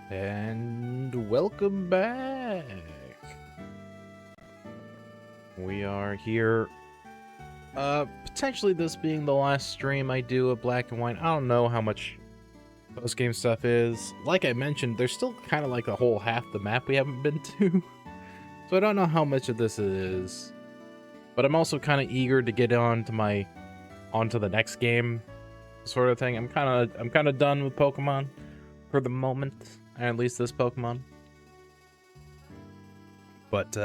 And welcome back. We are here. Potentially this being the last stream I do of Black and White. I don't know how much post-game stuff is. Like I mentioned, there's still kind of like a whole half the map we haven't been to. So I don't know how much of this it is. But I'm also kind of eager to get onto the next game sort of thing. I'm kind of done with Pokemon for the moment. At least this Pokemon. But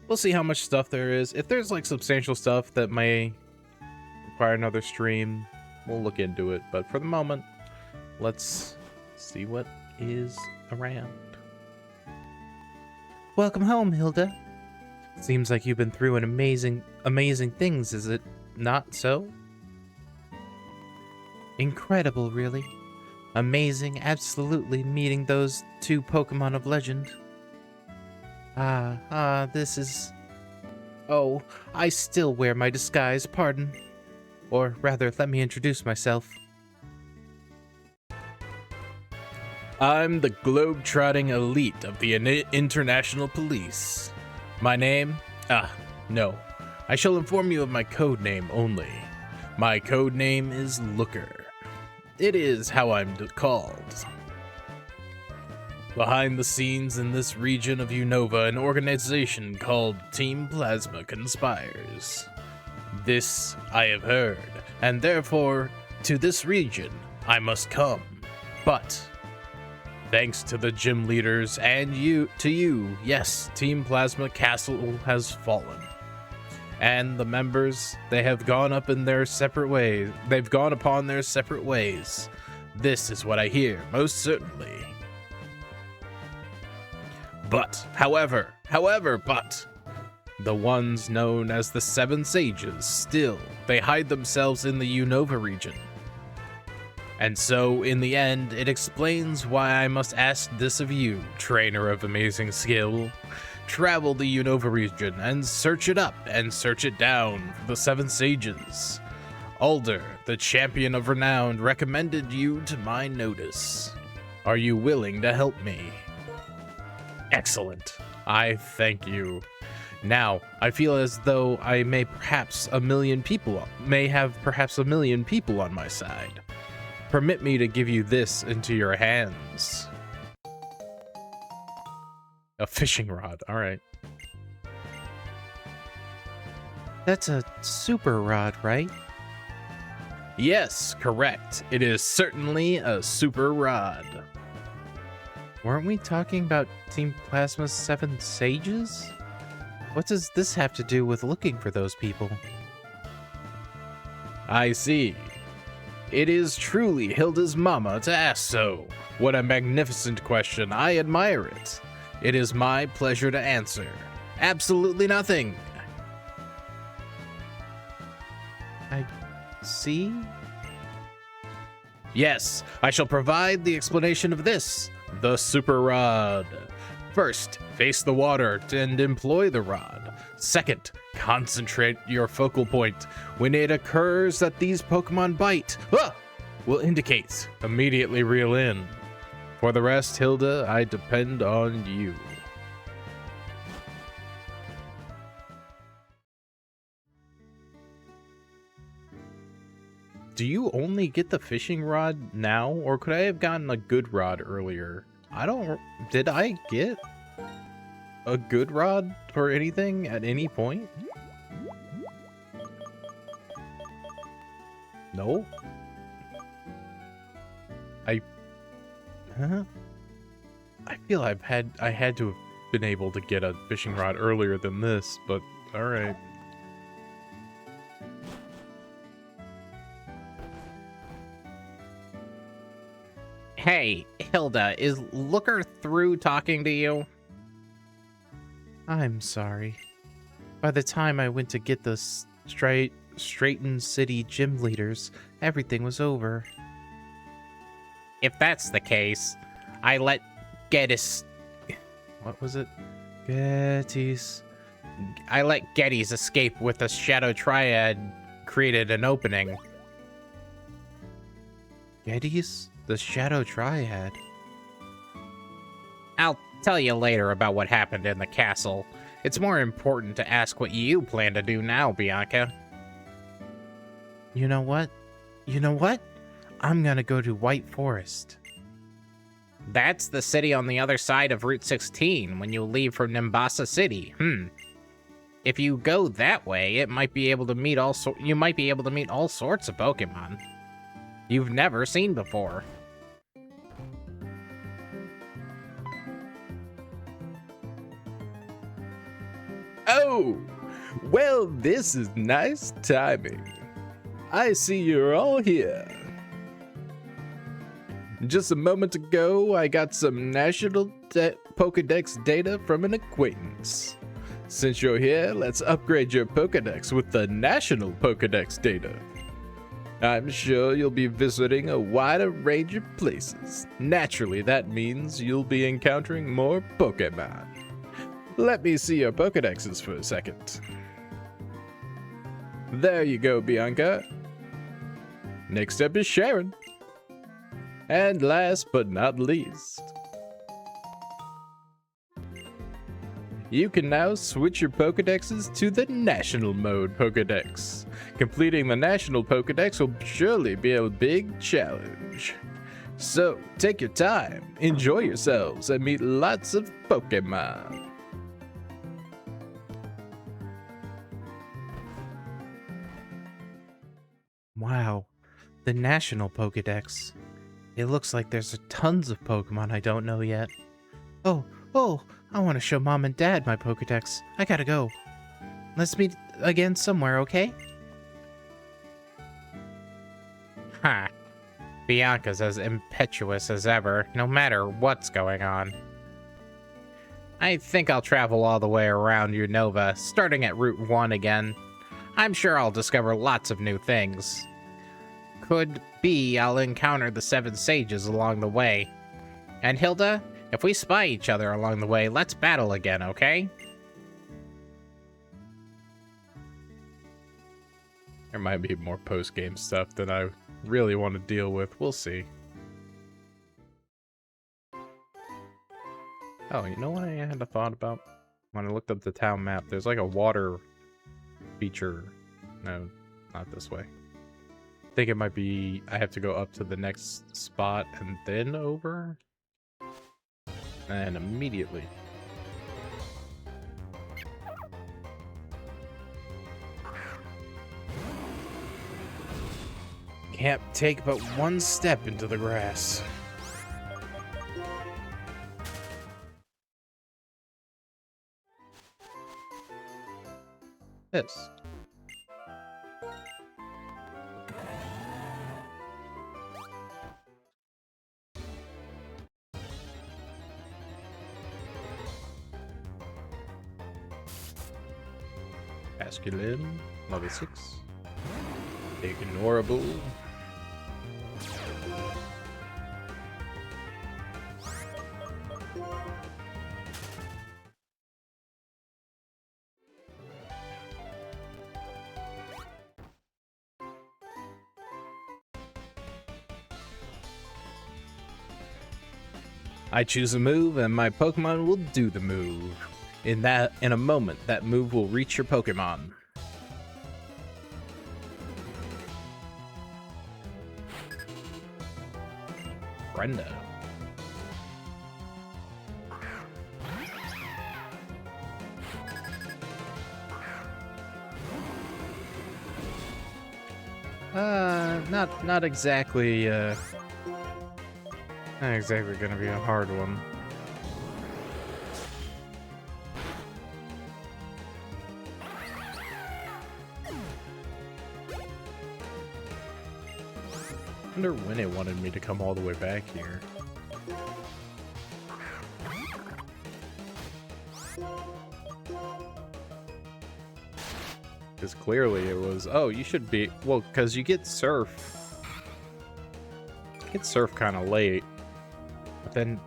we'll see how much stuff there is. If there's like substantial stuff that may require another stream, we'll look into it. But for the moment, let's see what is around. Welcome home, Hilda. Seems like you've been through an amazing things, is it not so? Incredible, really. Amazing, absolutely, meeting those two Pokemon of legend. This is... Oh, I still wear my disguise, pardon. Or rather, let me introduce myself. I'm the globe-trotting elite of the International Police. My name? No. I shall inform you of my code name only. My code name is Looker. It is how I'm called. Behind the scenes in this region of Unova, an organization called Team Plasma conspires. This I have heard, and therefore, to this region, I must come. But, thanks to the gym leaders and you, yes, Team Plasma Castle has fallen. And the members, they have gone up in their separate ways. They've gone upon their separate ways. This is what I hear, most certainly. But, however, the ones known as the Seven Sages, still, they hide themselves in the Unova region. And so, in the end, it explains why I must ask this of you, trainer of amazing skill. Travel the Unova region and search it up and search it down for the Seven Sages. Alder, the champion of renown, recommended you to my notice. Are you willing to help me? Excellent. I thank you. Now, I feel as though I may have perhaps a million people on my side. Permit me to give you this into your hands. A fishing rod, alright. That's a super rod, right? Yes, correct. It is certainly a super rod. Weren't we talking about Team Plasma's Seven Sages? What does this have to do with looking for those people? I see. It is truly Hilda's mama to ask so. What a magnificent question. I admire it. It is my pleasure to answer. Absolutely nothing. I see. Yes, I shall provide the explanation of this, the super rod. First, face the water and employ the rod. Second, concentrate your focal point. When it occurs that these Pokemon bite, will indicate. Immediately reel in. For the rest, Hilda, I depend on you. Do you only get the fishing rod now, or could I have gotten a good rod earlier? Did I get a good rod or anything at any point? No? I feel I had to have been able to get a fishing rod earlier than this, but alright. Hey, Hilda, is Looker through talking to you? I'm sorry. By the time I went to get the Straighten City gym leaders, everything was over. If that's the case, I let Gettys... What was it? Gettys... I let Gettys escape with the Shadow Triad created an opening. Gettys? The Shadow Triad? I'll tell you later about what happened in the castle. It's more important to ask what you plan to do now, Bianca. You know what? You know what? I'm gonna go to White Forest. That's the city on the other side of Route 16 when you leave from Nimbasa City. If you go that way, you might be able to meet all sorts of Pokemon you've never seen before. Oh, well, this is nice timing. I see you're all here. Just a moment ago, I got some national Pokedex data from an acquaintance. Since you're here, let's upgrade your Pokedex with the national Pokedex data. I'm sure you'll be visiting a wider range of places. Naturally, that means you'll be encountering more Pokemon. Let me see your Pokedexes for a second. There you go, Bianca. Next up is Sharon. And last but not least, you can now switch your Pokedexes to the National Mode Pokedex. Completing the National Pokedex will surely be a big challenge. So, take your time, enjoy yourselves, and meet lots of Pokemon. Wow, the National Pokedex. It looks like there's tons of Pokemon I don't know yet. Oh, I want to show Mom and Dad my Pokedex. I gotta go. Let's meet again somewhere, okay? Ha. Bianca's as impetuous as ever, no matter what's going on. I think I'll travel all the way around Unova, starting at Route 1 again. I'm sure I'll discover lots of new things. Could be I'll encounter the 7 sages along the way. And Hilda, if we spy each other along the way, let's battle again, okay? There might be more post-game stuff that I really want to deal with. We'll see. Oh, you know what I had a thought about? When I looked up the town map, there's like a water feature. No, not this way. I think it might be I have to go up to the next spot and then over. And immediately. Can't take but one step into the grass. This. Masculine, level 6. Ignorable. I choose a move, and my Pokemon will do the move. In a moment, that move will reach your Pokemon. Brenda. Not exactly, not exactly gonna be a hard one. I wonder when it wanted me to come all the way back here. Because clearly it was, oh, you should be, well, because you get surf. You get surf kind of late. But then,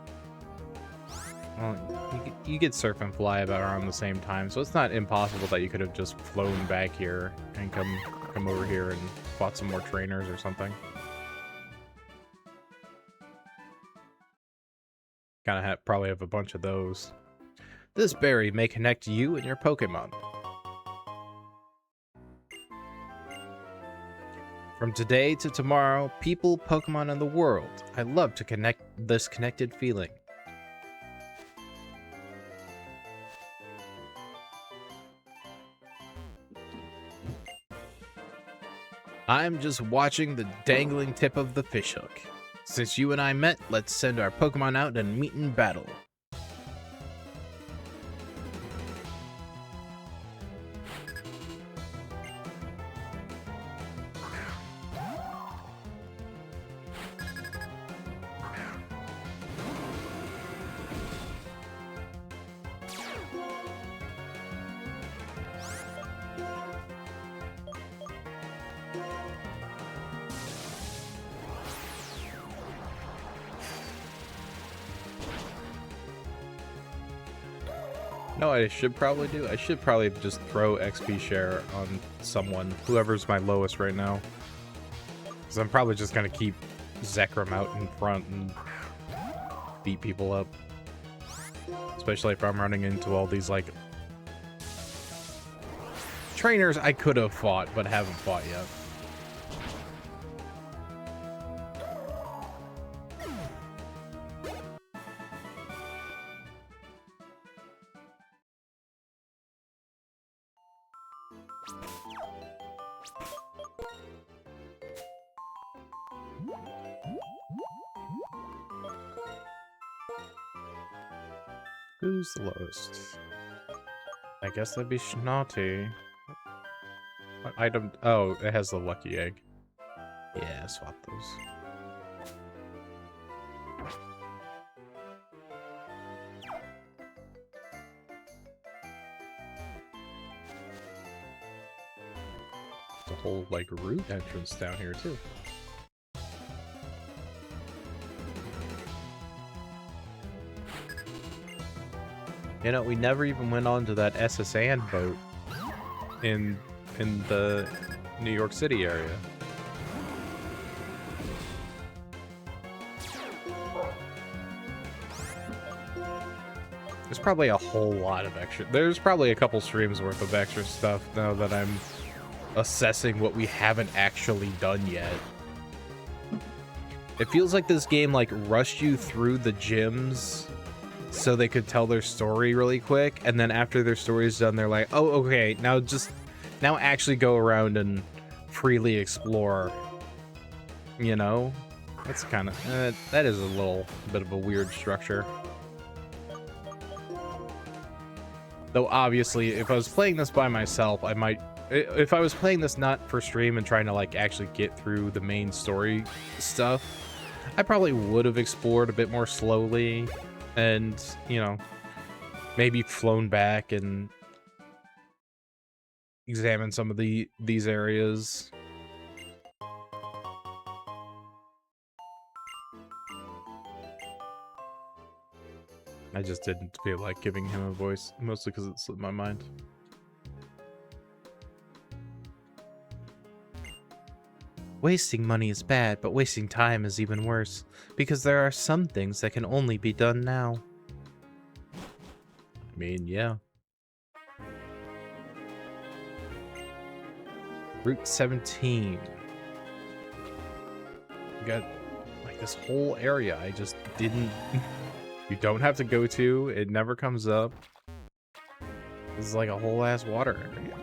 well, you get surf and fly about around the same time, so it's not impossible that you could have just flown back here and come over here and fought some more trainers or something. Gotta probably have a bunch of those. This berry may connect you and your Pokemon. From today to tomorrow, people, Pokemon, and the world, I love to connect this connected feeling. I'm just watching the dangling tip of the fishhook. Since you and I met, let's send our Pokemon out and meet in battle. No, I should probably do. I should probably just throw XP share on someone, whoever's my lowest right now. Because I'm probably just going to keep Zekrom out in front and beat people up. Especially if I'm running into all these, like, trainers I could have fought, but haven't fought yet. Who's the lowest? I guess that'd be Schnauty. What item? Oh, it has the lucky egg. Yeah, swap those. The whole, like, route entrance down here, too. You know, we never even went on to that SS Anne boat in the New York City area. There's probably a whole lot of extra. There's probably a couple streams worth of extra stuff now that I'm assessing what we haven't actually done yet. It feels like this game, like, rushed you through the gyms so they could tell their story really quick, and then after their story's done, they're like, oh, okay, now actually go around and freely explore, you know? That's kind of, that is a little bit of a weird structure. Though obviously, if I was playing this by myself, I might, if I was playing this not for stream and trying to, like, actually get through the main story stuff, I probably would have explored a bit more slowly and, you know, maybe flown back and examined some of these areas. I just didn't feel like giving him a voice, mostly because it slipped my mind. Wasting money is bad, but wasting time is even worse, because there are some things that can only be done now. I mean, yeah. Route 17. We got, like, this whole area I just didn't... You don't have to go to, it never comes up. This is like a whole ass water area.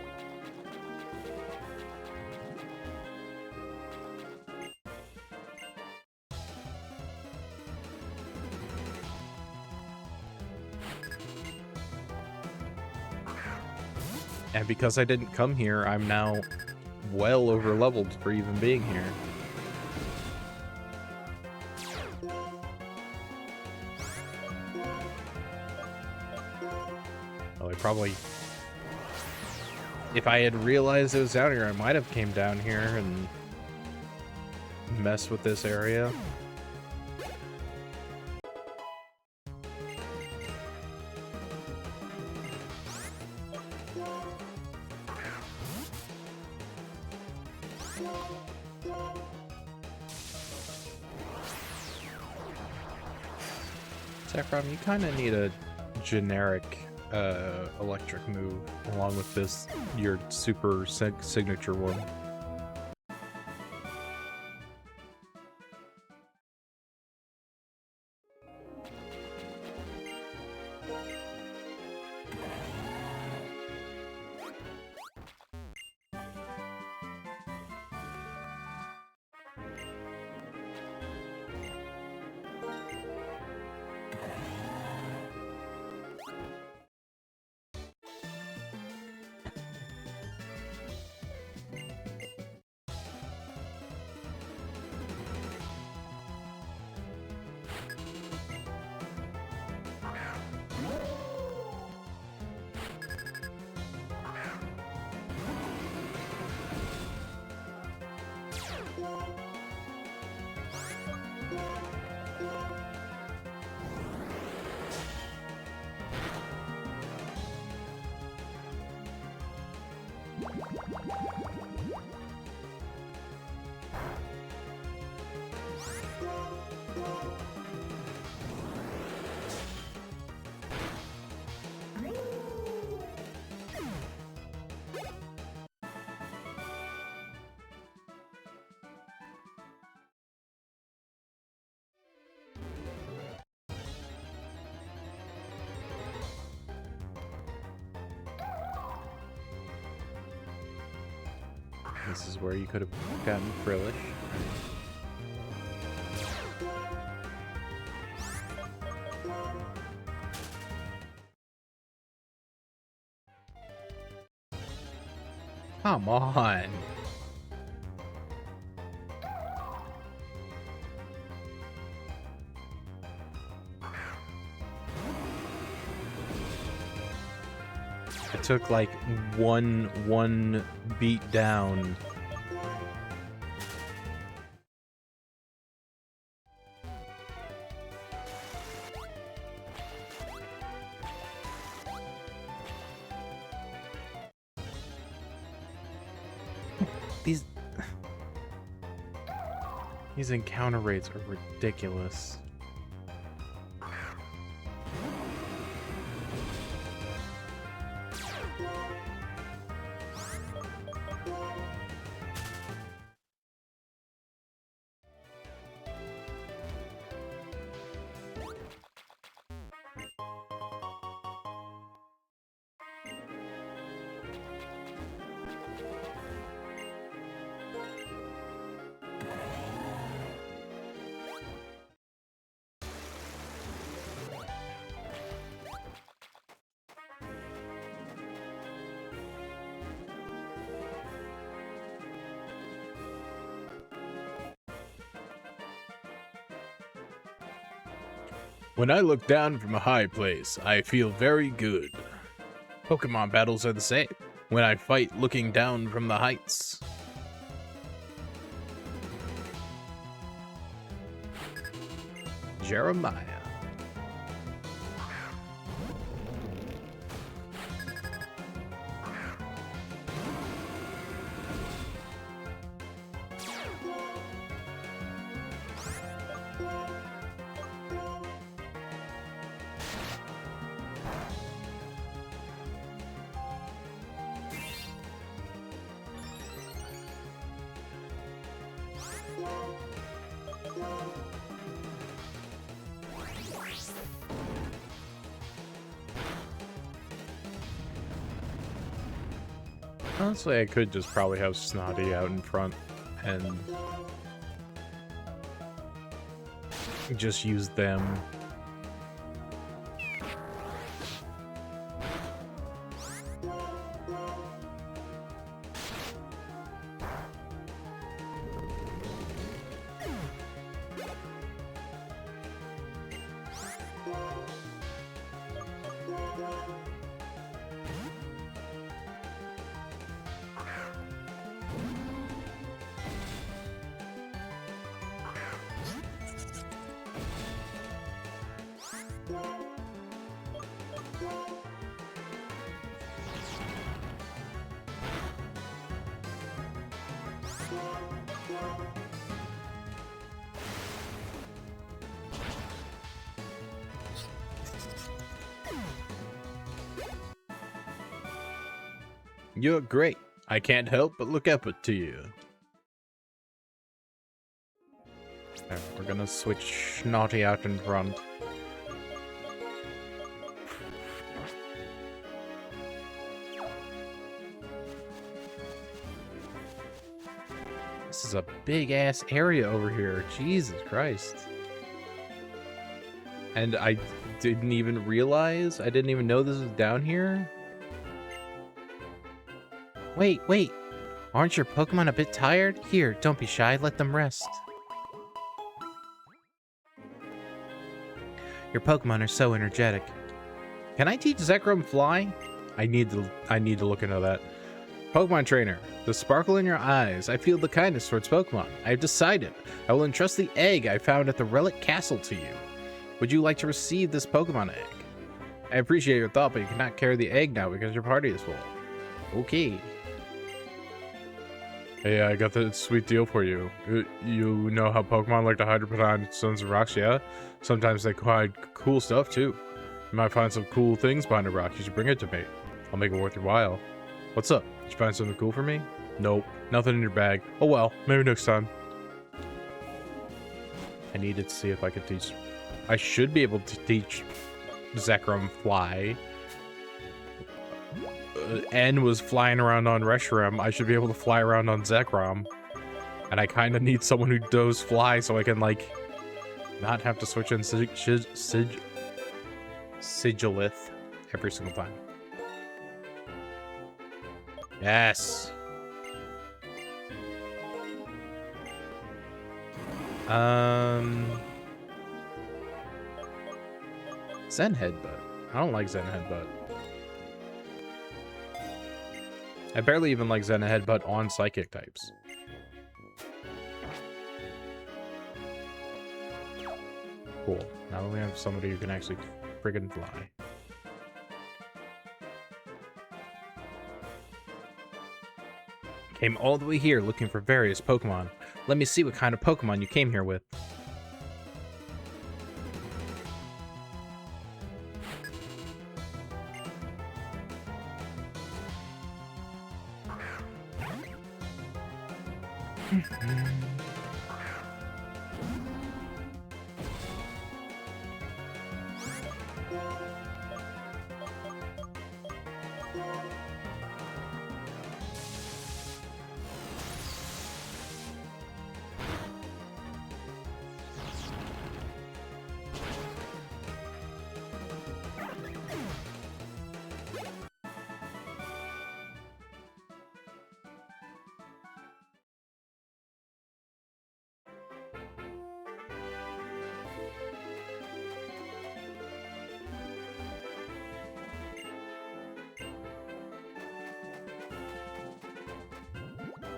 And because I didn't come here, I'm now well over leveled for even being here. Well, I probably... If I had realized it was down here, I might have came down here and messed with this area. Zekrom, you kind of need a generic electric move along with this, your super signature one. This is where you could have gotten Frillish. Come on. It took like one beat down. These encounter rates are ridiculous. When I look down from a high place, I feel very good. Pokemon battles are the same. When I fight looking down from the heights. Jeremiah. Honestly, I could just probably have Snotty out in front and just use them. You're great. I can't help but look up to you. Alright, we're gonna switch Snotty out in front. This is a big ass area over here. Jesus Christ. And I didn't even realize, I didn't even know this was down here. Wait. Aren't your Pokemon a bit tired? Here, don't be shy, let them rest. Your Pokemon are so energetic. Can I teach Zekrom Fly? I need to look into that. Pokemon Trainer, the sparkle in your eyes. I feel the kindness towards Pokemon. I've decided. I will entrust the egg I found at the Relic Castle to you. Would you like to receive this Pokemon egg? I appreciate your thought, but you cannot carry the egg now because your party is full. Okay. Hey, I got the sweet deal for you. You know how Pokemon like to hide behind stones and rocks, yeah? Sometimes they hide cool stuff, too. You might find some cool things behind a rock. You should bring it to me. I'll make it worth your while. What's up? Did you find something cool for me? Nope. Nothing in your bag. Oh well, maybe next time. I needed to see if I could teach... I should be able to teach Zekrom Fly. N was flying around on Reshiram. I should be able to fly around on Zekrom. And I kind of need someone who does fly so I can, like, not have to switch in Sigilith every single time. Yes. Zen Headbutt. I don't like Zen Headbutt. I barely even like Zen Headbutt on Psychic types. Cool. Now that we have somebody who can actually friggin' fly. Came all the way here looking for various Pokemon. Let me see what kind of Pokemon you came here with.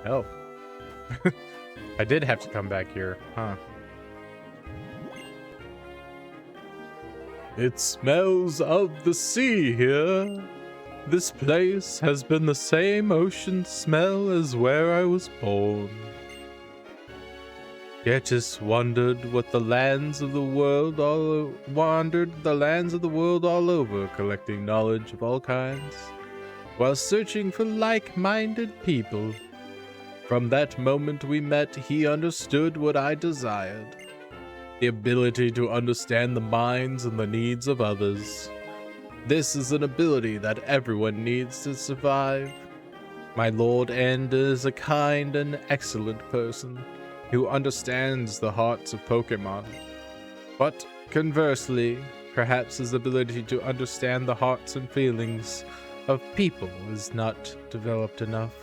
Oh. I did have to come back here, huh? It smells of the sea here. This place has been the same ocean smell as where I was born. Getis wandered the lands of the world all over, collecting knowledge of all kinds, while searching for like-minded people. From that moment we met, he understood what I desired. The ability to understand the minds and the needs of others. This is an ability that everyone needs to survive. My Lord End is a kind and excellent person who understands the hearts of Pokemon. But conversely, perhaps his ability to understand the hearts and feelings of people is not developed enough.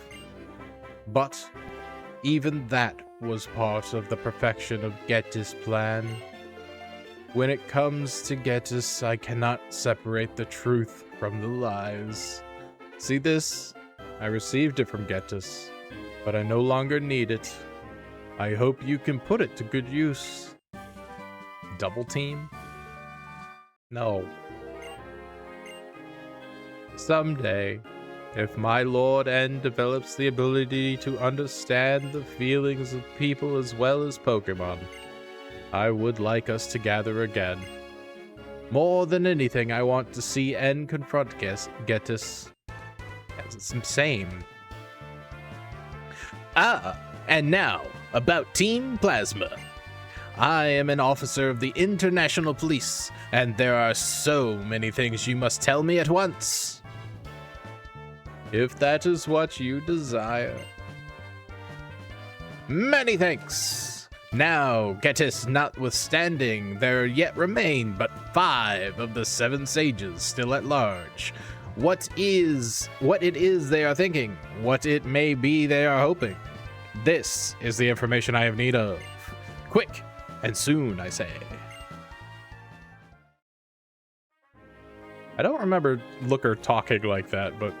But even that was part of the perfection of Getis' plan. When it comes to Getis, I cannot separate the truth from the lies. See this? I received it from Getis, but I no longer need it. I hope you can put it to good use. Double team? No. Someday, if my Lord N develops the ability to understand the feelings of people as well as Pokemon, I would like us to gather again. More than anything, I want to see N confront Getis. Same. And now, about Team Plasma. I am an officer of the International Police, and there are so many things you must tell me at once. If that is what you desire. Many thanks. Now, Getis notwithstanding, there yet remain but 5 of the 7 sages still at large. What it is they are thinking, what it may be they are hoping. This is the information I have need of. Quick, and soon, I say. I don't remember Looker talking like that, but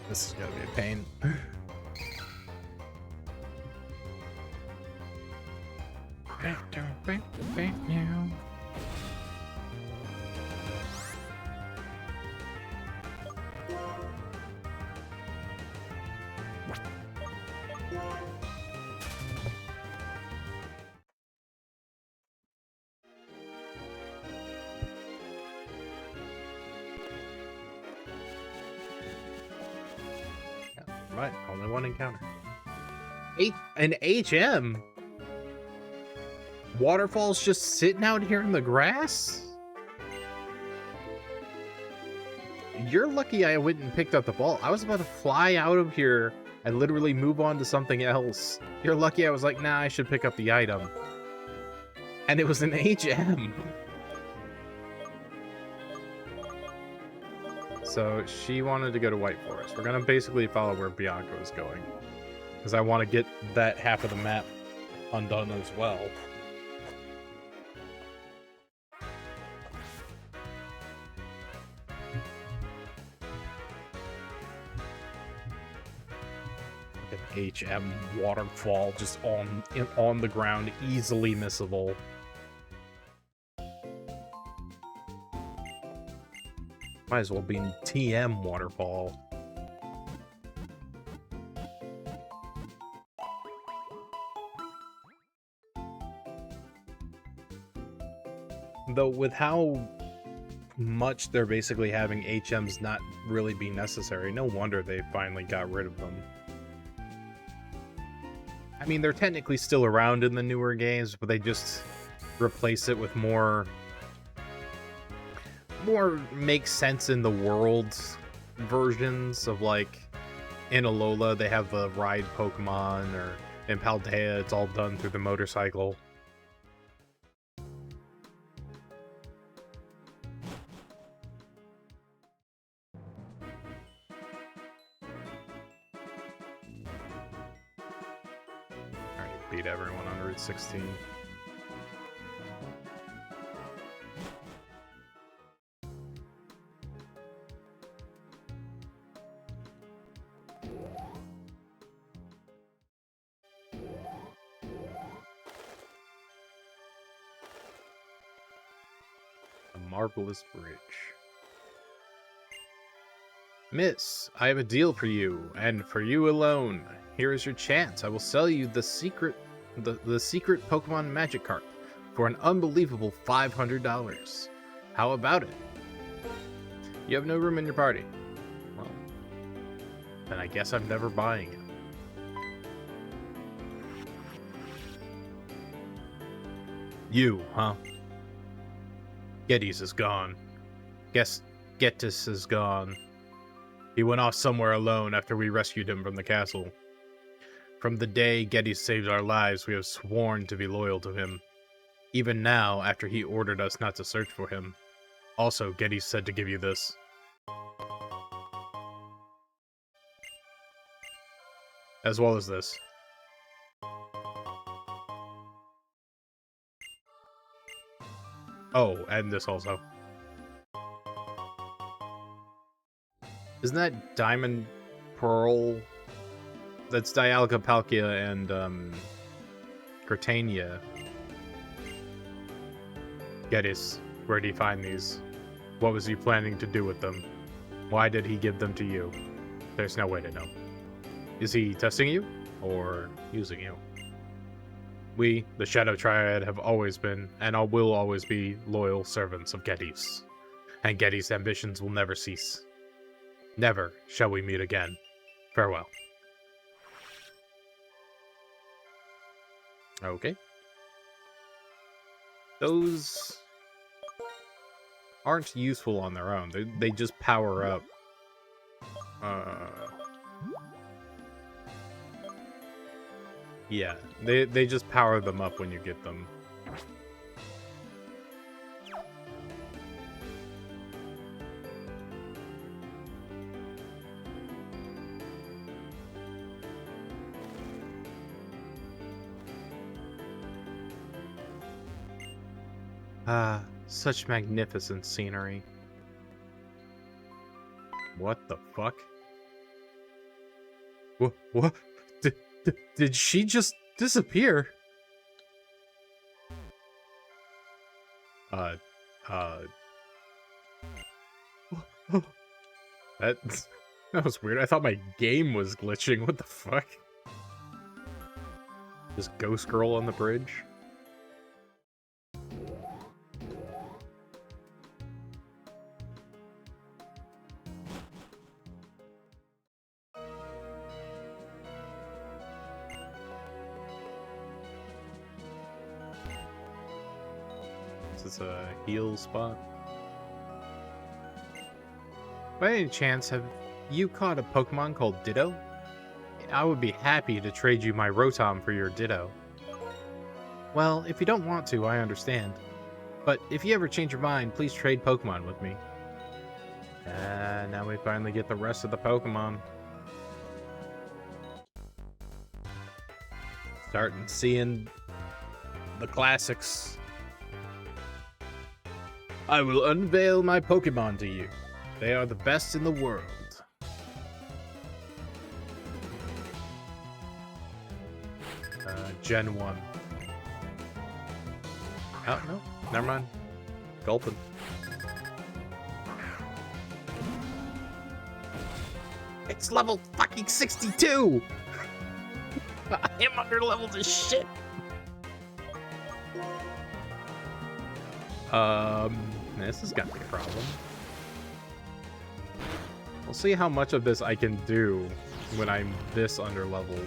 this is gonna be a pain. Right, only one encounter. An HM? Waterfall's just sitting out here in the grass? You're lucky I went and picked up the ball. I was about to fly out of here and literally move on to something else. You're lucky I was like, nah, I should pick up the item. And it was an HM. So she wanted to go to White Forest. We're gonna basically follow where Bianca is going, because I want to get that half of the map undone as well. An HM waterfall just on the ground, easily missable. Might as well be in TM waterfall. Though with how much they're basically having HMs not really be necessary, no wonder they finally got rid of them. I mean, they're technically still around in the newer games, but they just replace it with more makes sense in the world versions of, like, in Alola they have the ride Pokemon, or in Paldea it's all done through the motorcycle. Alright, beat everyone on Route 16. Marvelous Bridge. Miss, I have a deal for you, and for you alone. Here is your chance. I will sell you the secret Pokemon Magic Card for an unbelievable $500. How about it? You have no room in your party. Well, then I guess I'm never buying it. You, huh? Geddes is gone. Getis is gone. He went off somewhere alone after we rescued him from the castle. From the day Geddes saved our lives, we have sworn to be loyal to him. Even now, after he ordered us not to search for him. Also, Geddes said to give you this. As well as this. Oh, and this also. Isn't that Diamond Pearl? That's Dialga, Palkia, and Gratania. Geddes, where did he find these? What was he planning to do with them? Why did he give them to you? There's no way to know. Is he testing you? Or using you? We, the Shadow Triad, have always been, and will always be, loyal servants of Geddes. And Geddes' ambitions will never cease. Never shall we meet again. Farewell. Okay. Those aren't useful on their own. They just power up. Yeah, they just power them up when you get them. Ah, such magnificent scenery. What the fuck? What? Did she just disappear? That was weird. I thought my game was glitching. What the fuck? Just Ghost Girl on the bridge? Is this a heal spot? By any chance, have you caught a Pokemon called Ditto? I would be happy to trade you my Rotom for your Ditto. Well, if you don't want to, I understand. But if you ever change your mind, please trade Pokemon with me. Now we finally get the rest of the Pokemon. Starting seeing the classics. I will unveil my Pokemon to you. They are the best in the world. Gen 1. Oh, no. Never mind. Gulpin. It's level fucking 62! I am under leveled as shit! This is gonna be a problem. We'll see how much of this I can do when I'm this under leveled.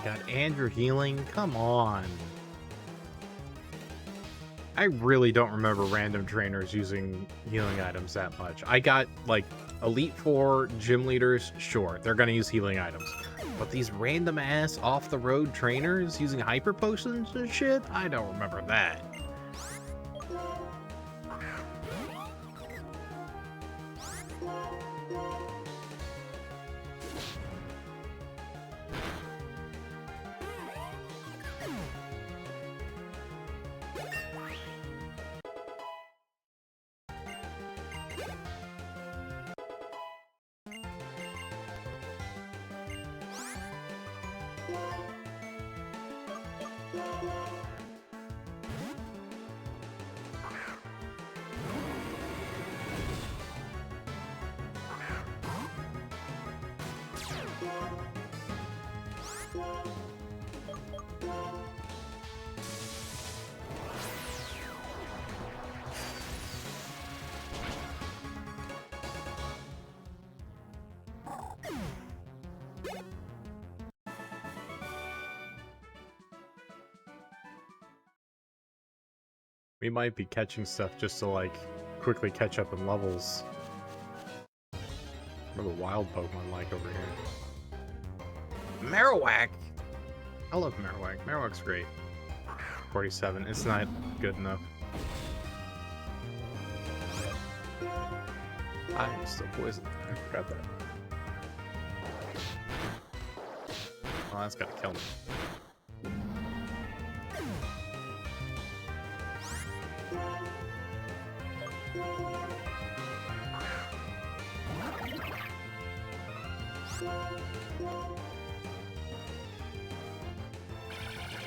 God, and you're healing? Come on. I really don't remember random trainers using healing items that much. I got, like, Elite Four gym leaders, sure, they're gonna use healing items. But these random-ass off-the-road trainers using hyper potions and shit? I don't remember that. We might be catching stuff just to, like, quickly catch up in levels. What are the wild Pokemon like over here? Marowak! I love Marowak. Marowak's great. 47. It's not good enough. I'm still poisoned. I forgot that. Oh, that's gotta kill me.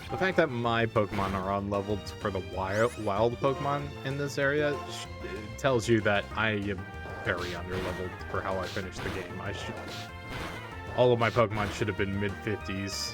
The fact that my Pokemon are unleveled for the wild Pokemon in this area tells you that I am very underleveled for how I finished the game. All of my Pokemon should have been mid-50s.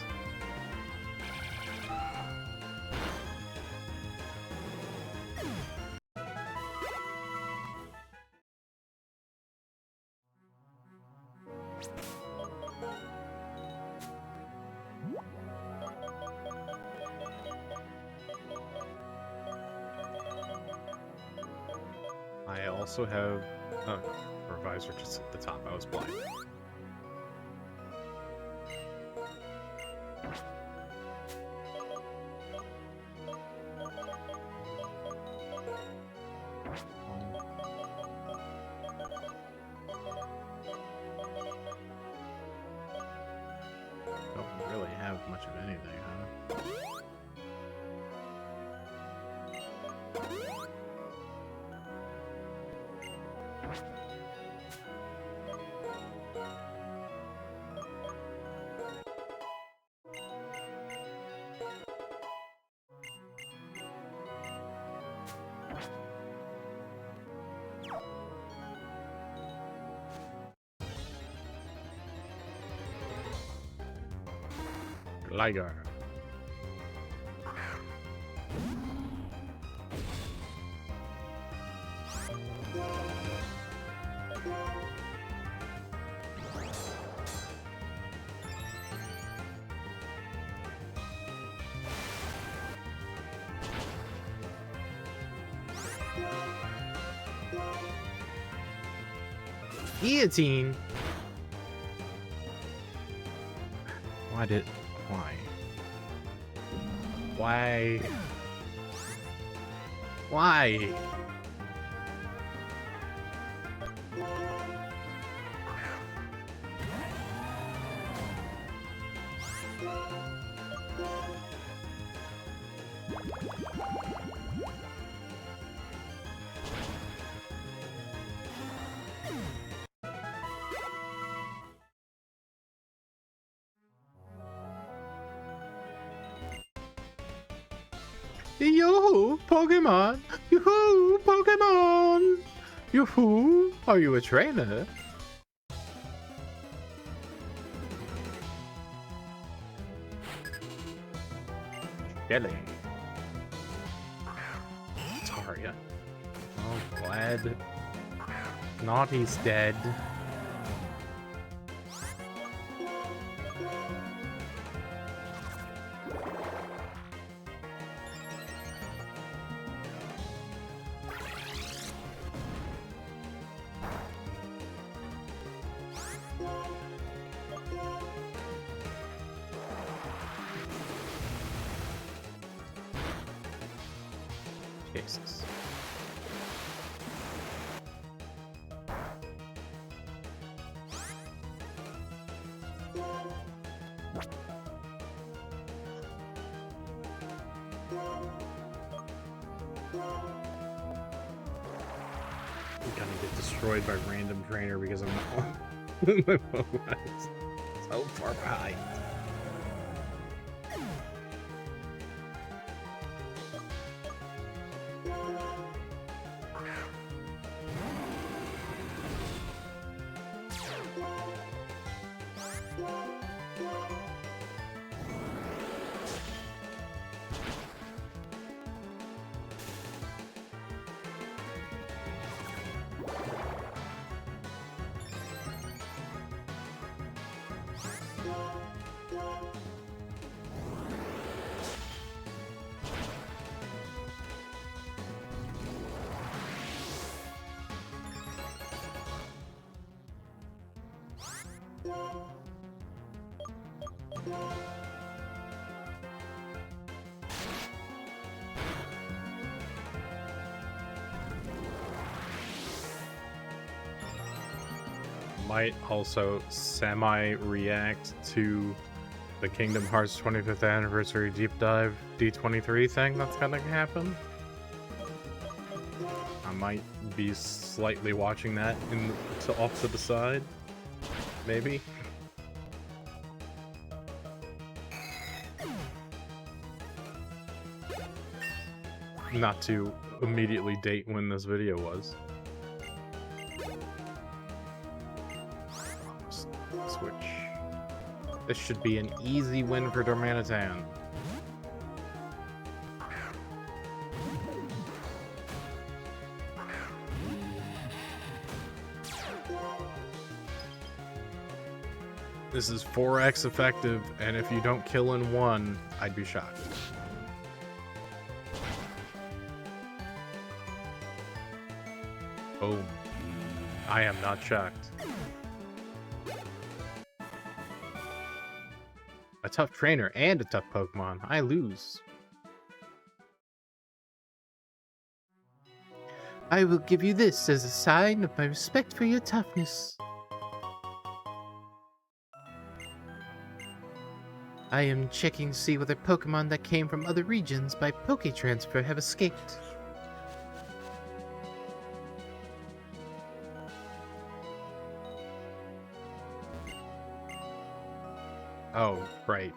I also have... Oh, Revisor just at the top. I was blind. Don't really have much of anything, huh? Ligar. Guillotine. Why? Why? Yoo-hoo, Pokemon! Yoo-hoo, Pokemon! Yoo-hoo, are you a trainer? Jelly. Taria. Oh, glad Naughty's dead. Cases. I'm gonna get destroyed by random trainer because I'm not so far behind. Might also semi-react to the Kingdom Hearts 25th Anniversary Deep Dive D23 thing that's gonna happen. I might be slightly watching that off to the side, maybe. Not to immediately date when this video was. Switch. This should be an easy win for Darmanitan. This is 4x effective, and if you don't kill in one, I'd be shocked. Boom. I am not shocked. A tough trainer and a tough Pokemon. I lose. I will give you this as a sign of my respect for your toughness. I am checking to see whether Pokemon that came from other regions by Poketransfer have escaped. Oh, right.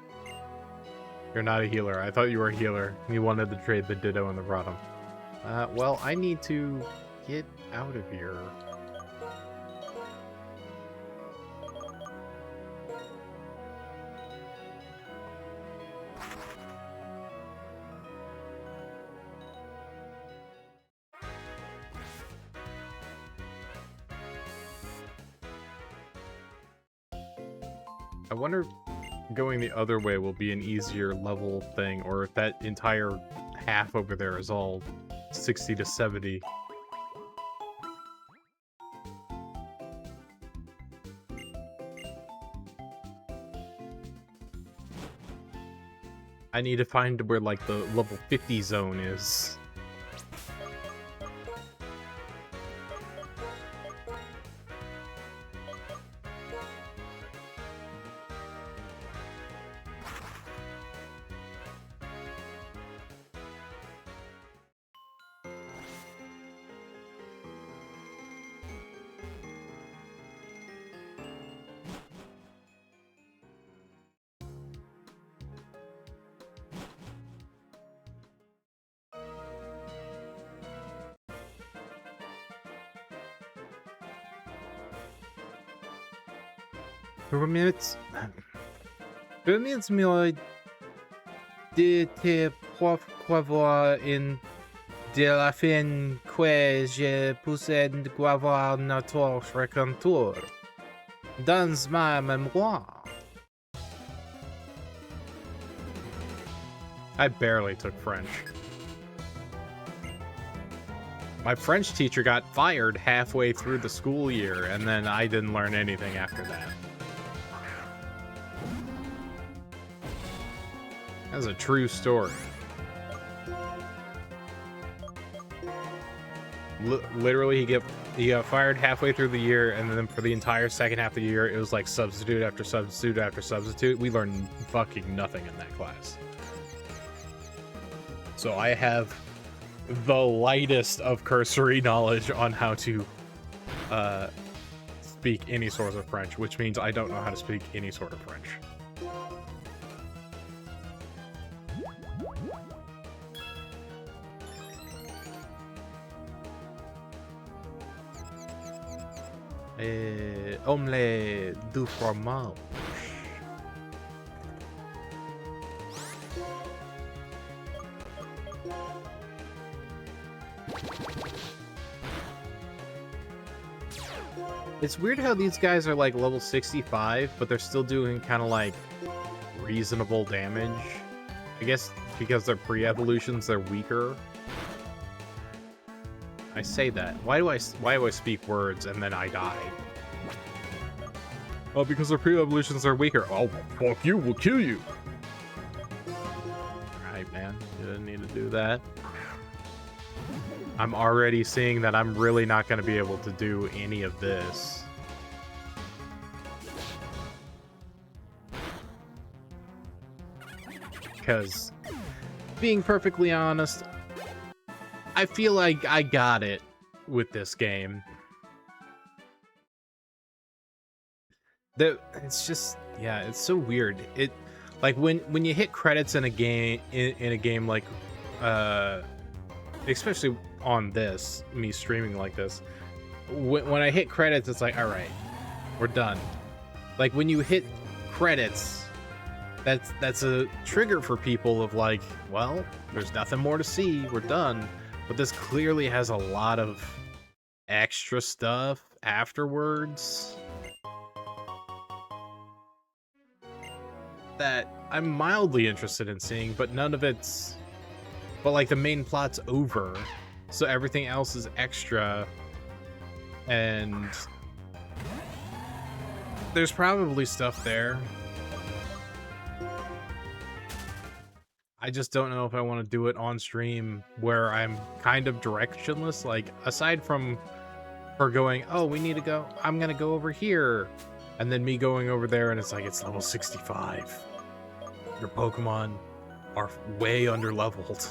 You're not a healer. I thought you were a healer. You wanted to trade the Ditto and the Rotom. Well, I need to get out of here. I wonder if going the other way will be an easier level thing, or if that entire half over there is all 60 to 70. I need to find where, like, the level 50 zone is. Permettez-moi de te pourquoi in de la fin que je possède avoir notre fréquenteur dans ma mémoire. I barely took French. My French teacher got fired halfway through the school year, and then I didn't learn anything after that. That's a true story. Literally, he got fired halfway through the year, and then for the entire second half of the year, it was like substitute after substitute after substitute. We learned fucking nothing in that class. So I have the lightest of cursory knowledge on how to speak any sort of French, which means I don't know how to speak any sort of French. Omelette du fromage. It's weird how these guys are like level 65, but they're still doing kind of like reasonable damage. I guess because they're pre-evolutions, they're weaker. I say that. Why do I speak words and then I die? Oh, because our pre-evolutions are weaker. Oh, fuck you, we'll kill you. Alright, man. You didn't need to do that. I'm already seeing that I'm really not going to be able to do any of this. Because, being perfectly honest, I feel like I got it with this game. It's just, yeah, it's so weird. It, like, when you hit credits in a game, in a game like, especially on this, me streaming like this, when I hit credits, it's like, all right, we're done. Like, when you hit credits, that's a trigger for people of like, well, there's nothing more to see, we're done. But this clearly has a lot of extra stuff afterwards that I'm mildly interested in seeing, but none of it's, but like the main plot's over, so everything else is extra, and there's probably stuff there. I just don't know if I want to do it on stream where I'm kind of directionless. Like, aside from her going, oh, we need to go, I'm gonna go over here, and then me going over there and it's like, it's level 65. Your Pokemon are way under leveled.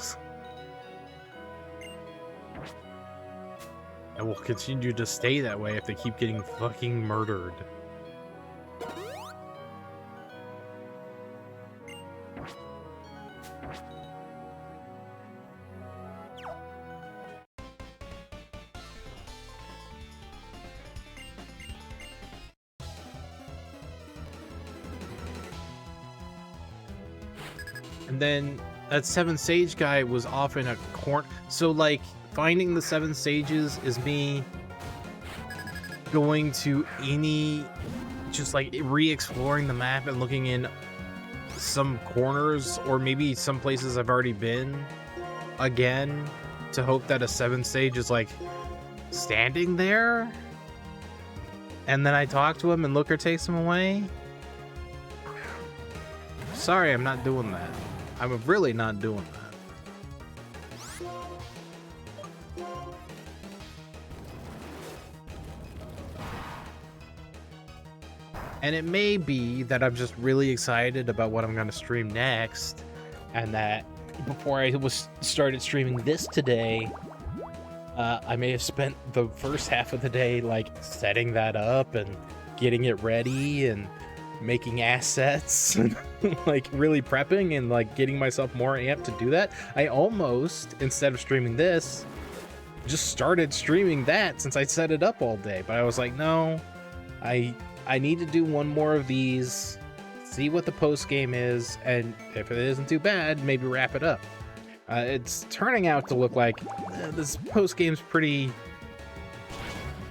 And will continue to stay that way if they keep getting fucking murdered. And then that 7 Sage guy was off in a corner. So, like, finding the 7 Sages is me going to just like re-exploring the map and looking in some corners or maybe some places I've already been again to hope that a 7 Sage is like standing there. And then I talk to him and Looker takes him away. Sorry, I'm not doing that. I'm really not doing that. And it may be that I'm just really excited about what I'm going to stream next, and that before I started streaming this today, I may have spent the first half of the day like setting that up and getting it ready and making assets and like really prepping and like getting myself more amped to do that. I almost, instead of streaming this, just started streaming that since I set it up all day. But I was like, no, I need to do one more of these, see what the post game is, and if it isn't too bad, maybe wrap it up. It's turning out to look like this post game's pretty.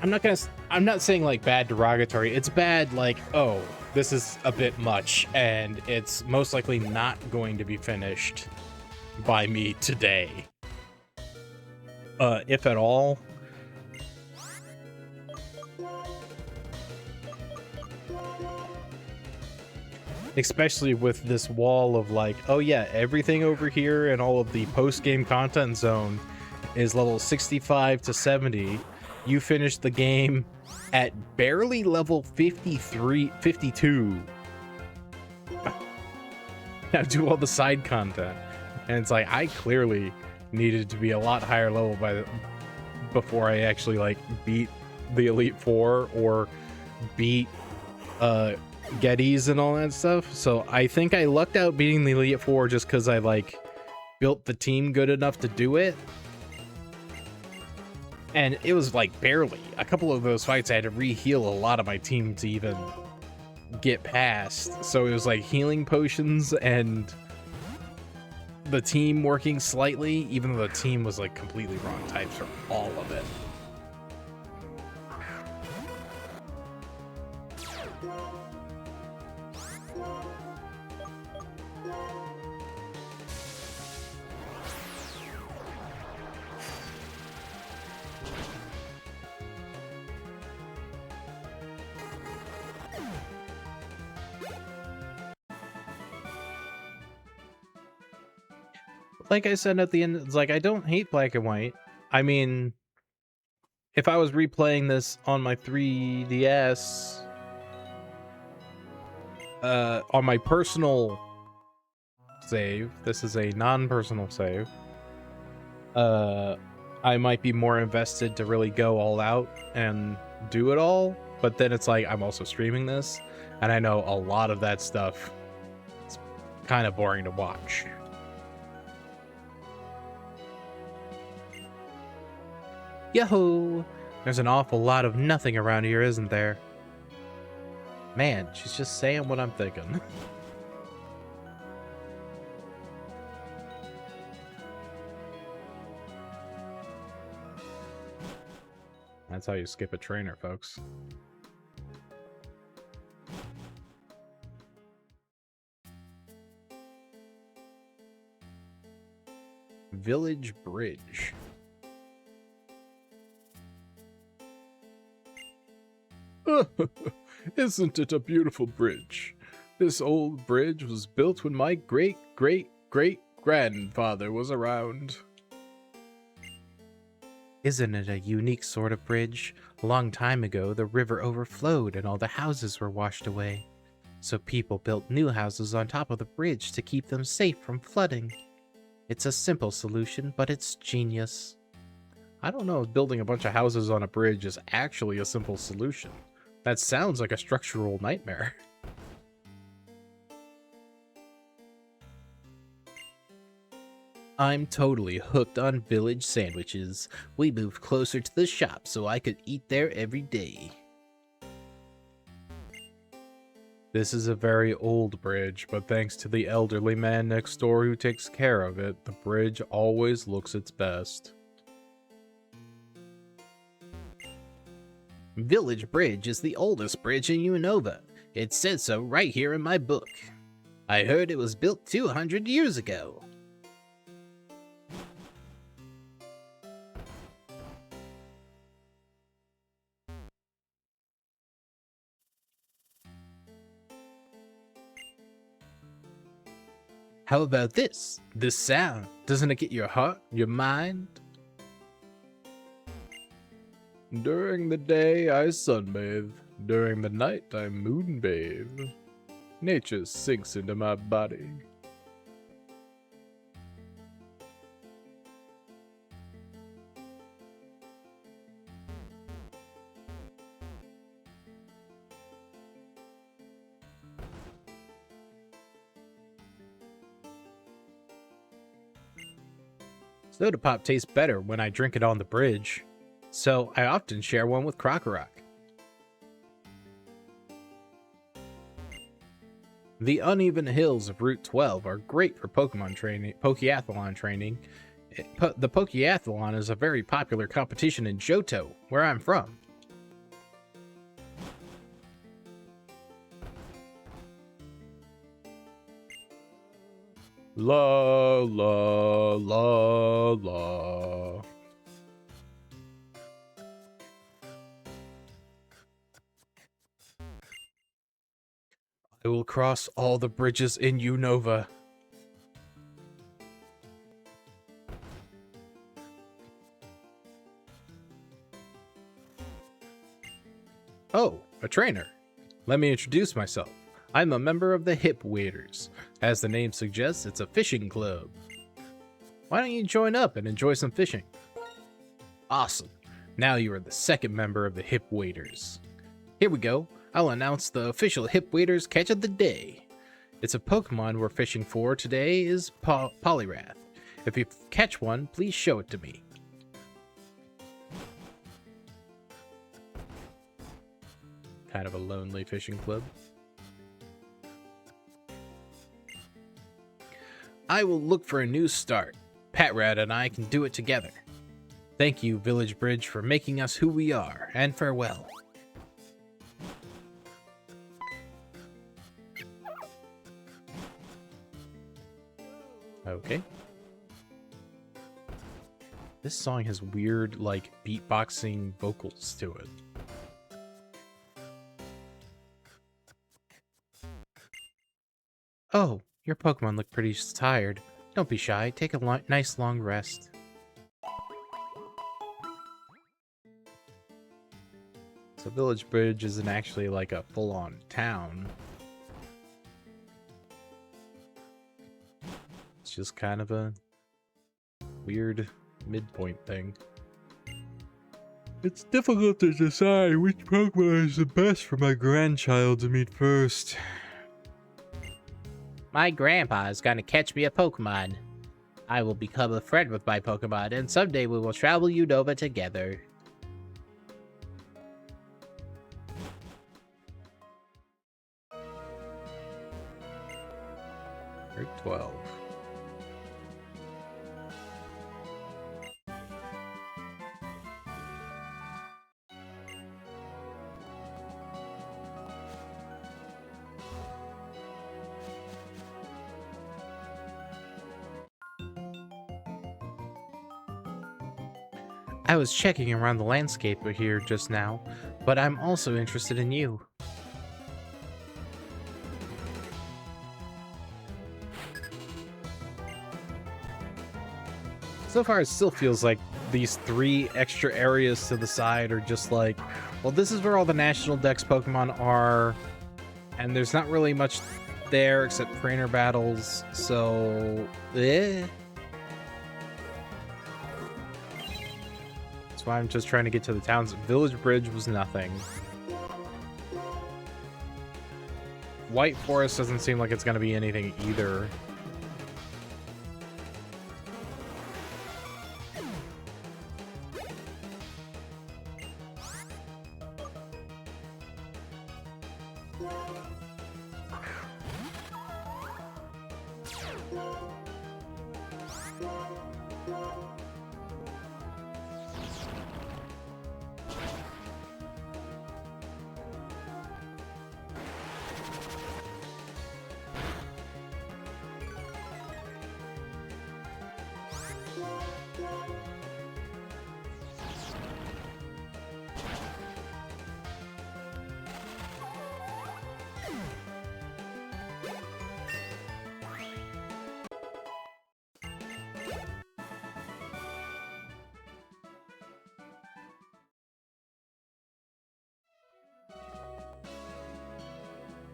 I'm not saying like bad derogatory. It's bad like, oh, this is a bit much, and it's most likely not going to be finished by me today. If at all. Especially with this wall of like, oh yeah, everything over here and all of the post-game content zone is level 65 to 70. You finished the game at barely level 52. Now do all the side content. And it's like, I clearly needed to be a lot higher level before I actually like beat the Elite Four or beat Gettys and all that stuff. So I think I lucked out beating the Elite Four just because I like built the team good enough to do it. And it was like barely. A couple of those fights I had to re-heal a lot of my team to even get past. So it was like healing potions and the team working slightly, even though the team was like completely wrong types for all of it. like I said at the end, it's like I don't hate Black and White. I mean, if I was replaying this on my 3DS, on my personal save, this is a non-personal save, I might be more invested to really go all out and do it all. But then it's like I'm also streaming this, and I know a lot of that stuff is kind of boring to watch. Yo! There's an awful lot of nothing around here, isn't there? Man, she's just saying what I'm thinking. That's how you skip a trainer, folks. Village Bridge. Isn't it a beautiful bridge? This old bridge was built when my great-great-great-grandfather was around. Isn't it a unique sort of bridge? A long time ago, the river overflowed and all the houses were washed away. So people built new houses on top of the bridge to keep them safe from flooding. It's a simple solution, but it's genius. I don't know if building a bunch of houses on a bridge is actually a simple solution. That sounds like a structural nightmare. I'm totally hooked on village sandwiches. We moved closer to the shop so I could eat there every day. This is a very old bridge, but thanks to the elderly man next door who takes care of it, the bridge always looks its best. Village Bridge is the oldest bridge in Unova. It says so right here in my book. I heard it was built 200 years ago. How about this? This sound, doesn't it get your heart, your mind? During the day, I sunbathe. During the night, I moonbathe. Nature sinks into my body. Soda pop tastes better when I drink it on the bridge, so I often share one with Krokorok. The uneven hills of Route 12 are great for Pokemon training, Pokeathlon training. The Pokeathlon is a very popular competition in Johto, where I'm from. La la la la. I will cross all the bridges in Unova. Oh, a trainer. Let me introduce myself. I'm a member of the Hip Waders. As the name suggests, it's a fishing club. Why don't you join up and enjoy some fishing? Awesome. Now you are the second member of the Hip Waders. Here we go. I'll announce the official Hip Waders catch of the day. It's a Pokemon we're fishing for today is Poliwrath. If you catch one, please show it to me. Kind of a lonely fishing club. I will look for a new start. Patrat and I can do it together. Thank you, Village Bridge, for making us who we are, and farewell. Okay. This song has weird, like, beatboxing vocals to it. Oh, your Pokemon look pretty tired. Don't be shy. Take a nice long rest. So Village Bridge isn't actually like a full-on town. It's just kind of a weird midpoint thing. It's difficult to decide which Pokemon is the best for my grandchild to meet first. My grandpa is gonna catch me a Pokemon. I will become a friend with my Pokemon, and someday we will travel Unova together. Route 12. I was checking around the landscape here just now, but I'm also interested in you. So far, it still feels like these 3 extra areas to the side are just like, well, this is where all the National Dex Pokemon are, and there's not really much there except trainer battles, so... That's why I'm just trying to get to the towns. Village Bridge was nothing. White Forest doesn't seem like it's going to be anything either.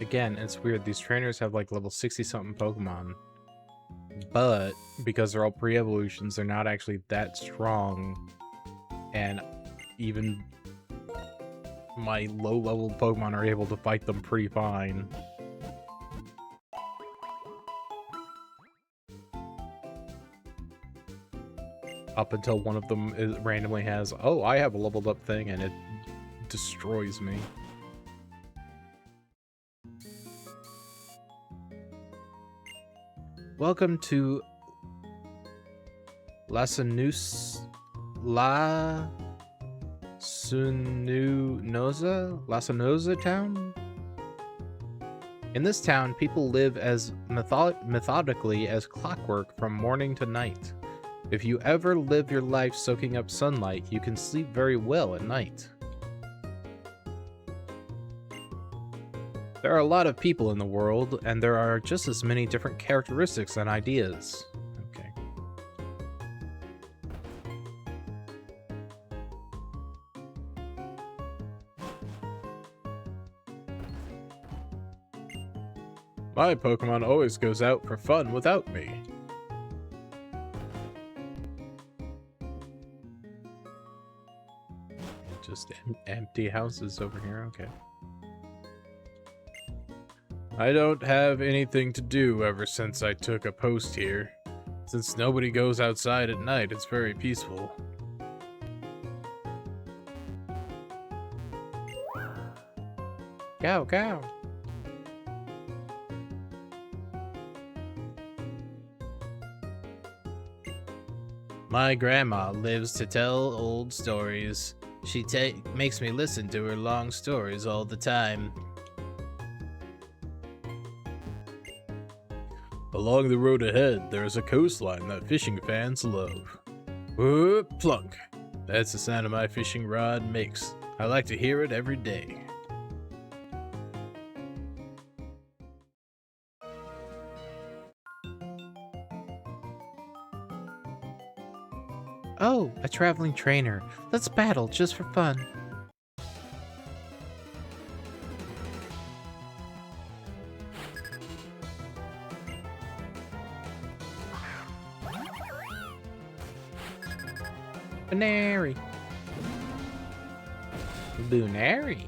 Again, it's weird. These trainers have like level 60-something Pokemon. But because they're all pre-evolutions, they're not actually that strong. And even my low-level Pokemon are able to fight them pretty fine. Up until one of them randomly has, oh, I have a leveled up thing, and it destroys me. Welcome to Lasanosa town? In this town, people live as methodically as clockwork from morning to night. If you ever live your life soaking up sunlight, you can sleep very well at night. There are a lot of people in the world, and there are just as many different characteristics and ideas. Okay. My Pokemon always goes out for fun without me. Just empty houses over here, okay. I don't have anything to do ever since I took a post here. Since nobody goes outside at night, it's very peaceful. Cow, cow. My grandma lives to tell old stories. She makes me listen to her long stories all the time. Along the road ahead, there is a coastline that fishing fans love. Whoop, plunk. That's the sound my fishing rod makes. I like to hear it every day. Oh, a traveling trainer. Let's battle just for fun. Bunary. Bunary.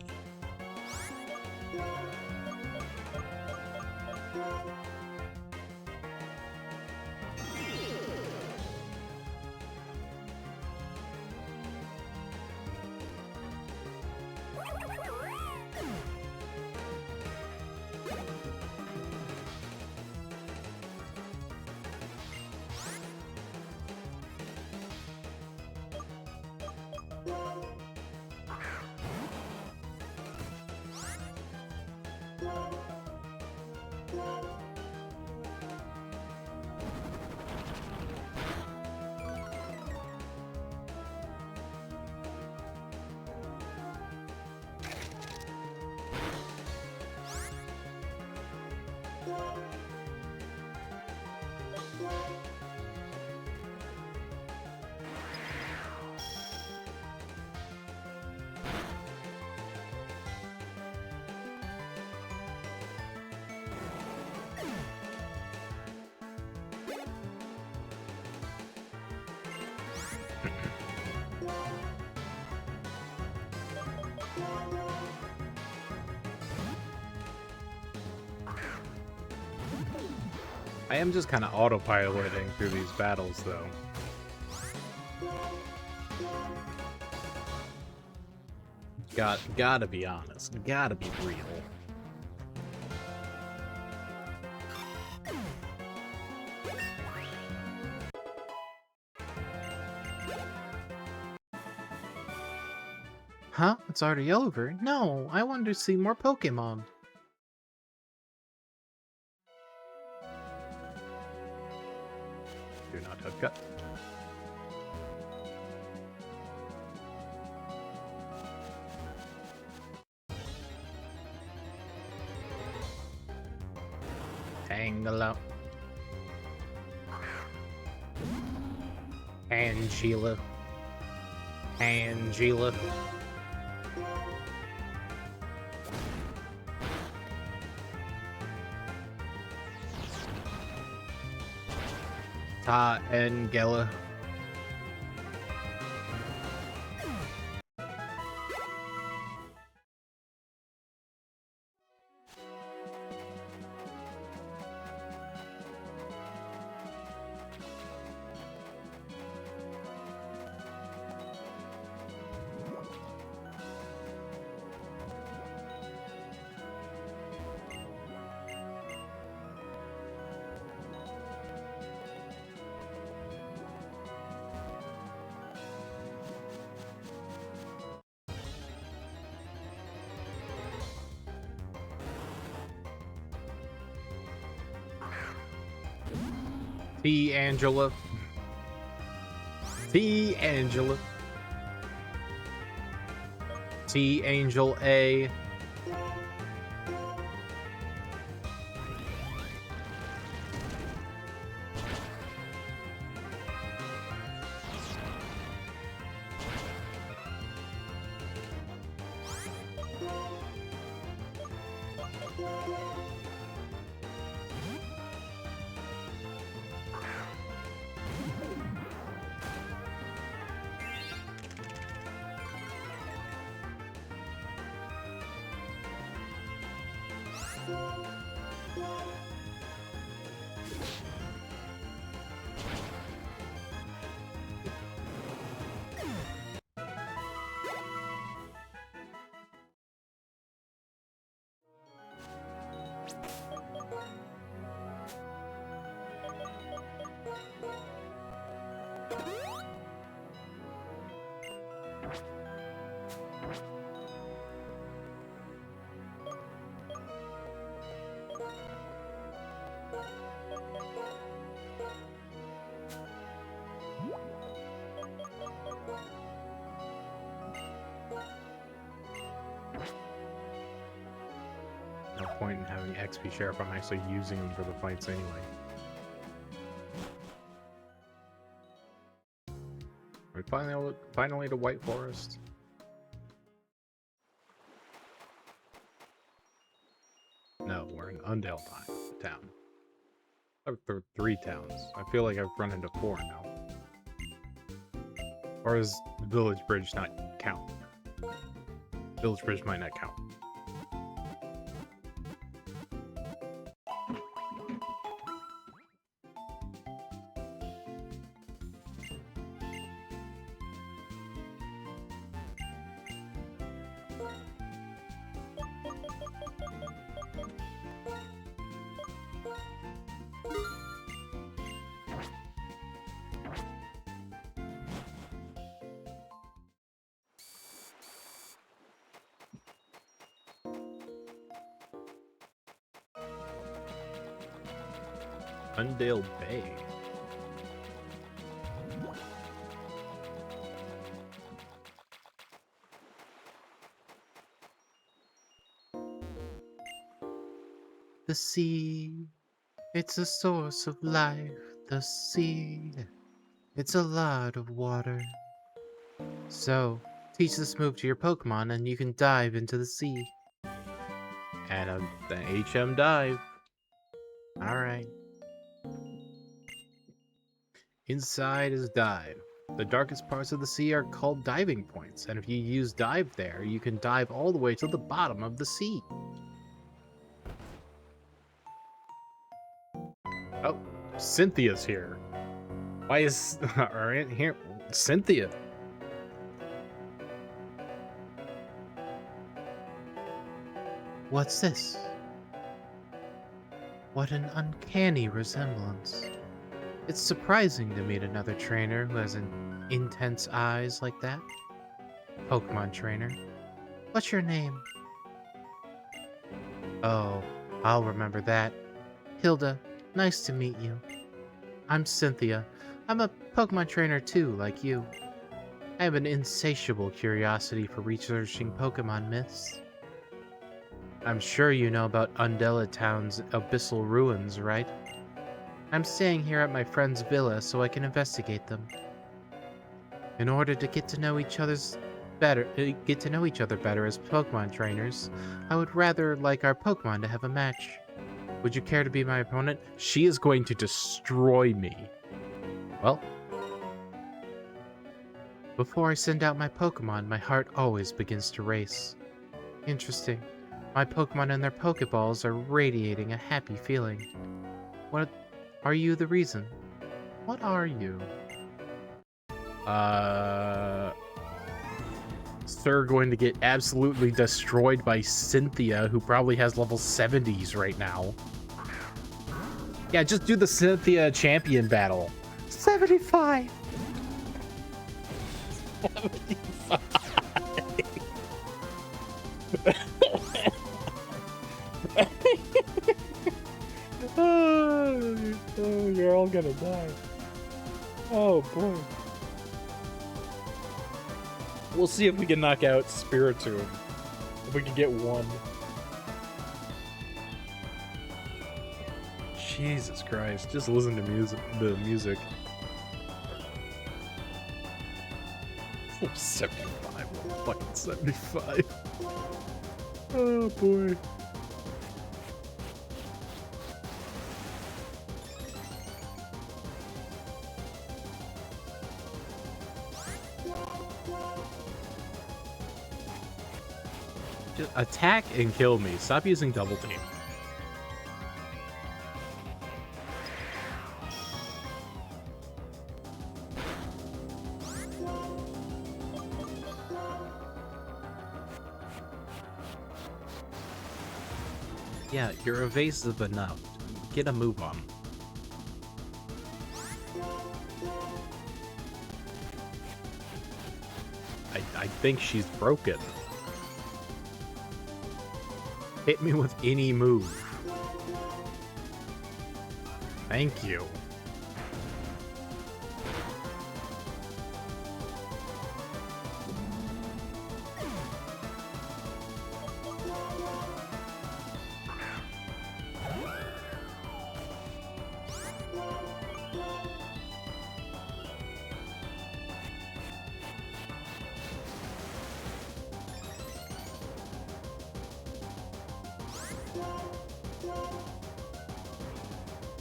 I am just kind of autopiloting through these battles, though. Gotta be honest. Gotta be real. Huh? It's already over? No, I wanted to see more Pokemon. Do not touch gut. Tangela. Angela. Angela. Ta Angela. T Angela. T Angela. T Angel A. No point in having XP share if I'm actually using them for the fights anyway. we finally to White Forest? No, we're in Undale Town. There are 3 towns. I feel like I've run into 4 now. Or does Village Bridge not count? Village Bridge might not count. Undale Bay. The sea, it's a source of life. The sea, it's a lot of water. So, teach this move to your Pokemon and you can dive into the sea. And the HM dive. Alright. Inside is dive. The darkest parts of the sea are called diving points, and if you use dive there, you can dive all the way to the bottom of the sea. Oh, Cynthia's here. Why is Alright, here Cynthia? What's this? What an uncanny resemblance. It's surprising to meet another trainer who has intense eyes like that. Pokemon trainer. What's your name? Oh, I'll remember that. Hilda, nice to meet you. I'm Cynthia. I'm a Pokemon trainer too, like you. I have an insatiable curiosity for researching Pokemon myths. I'm sure you know about Undella Town's abyssal ruins, right? I'm staying here at my friend's villa so I can investigate them. In order to get to know each other better as Pokemon trainers, I would rather like our Pokemon to have a match. Would you care to be my opponent? She is going to destroy me. Well, before I send out my Pokemon, my heart always begins to race. Interesting. My Pokemon and their Pokeballs are radiating a happy feeling. What are you the reason? What are you? Sir going to get absolutely destroyed by Cynthia, who probably has level 70s right now. Yeah, just do the Cynthia champion battle. 75! 75! Oh, you're all gonna die. Oh boy. We'll see if we can knock out Spiritomb. If we can get one. Jesus Christ, just listen to the music. 75, fucking 75. Oh boy. Just attack and kill me. Stop using double team. Yeah, you're evasive enough. Get a move on. I think she's broken. Hit me with any move. Thank you.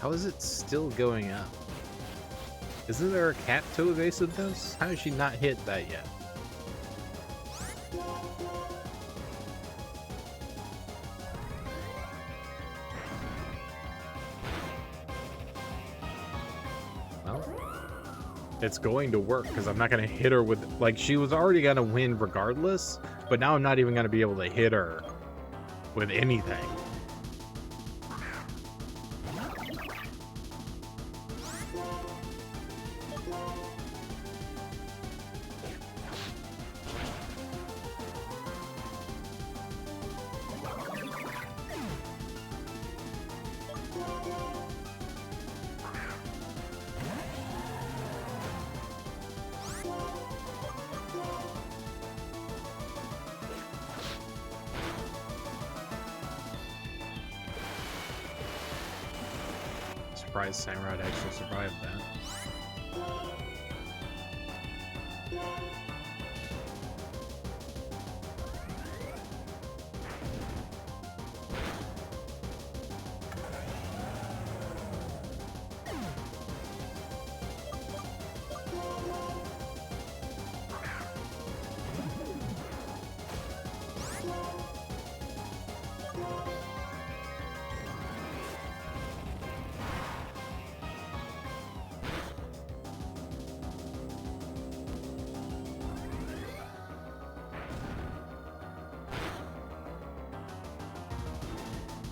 How is it still going up? Isn't there a cap to evasiveness? How has she not hit that yet? Well, it's going to work because I'm not going to hit her with... Like, she was already going to win regardless, but now I'm not even going to be able to hit her with anything. Surprised Samurai actually survived that.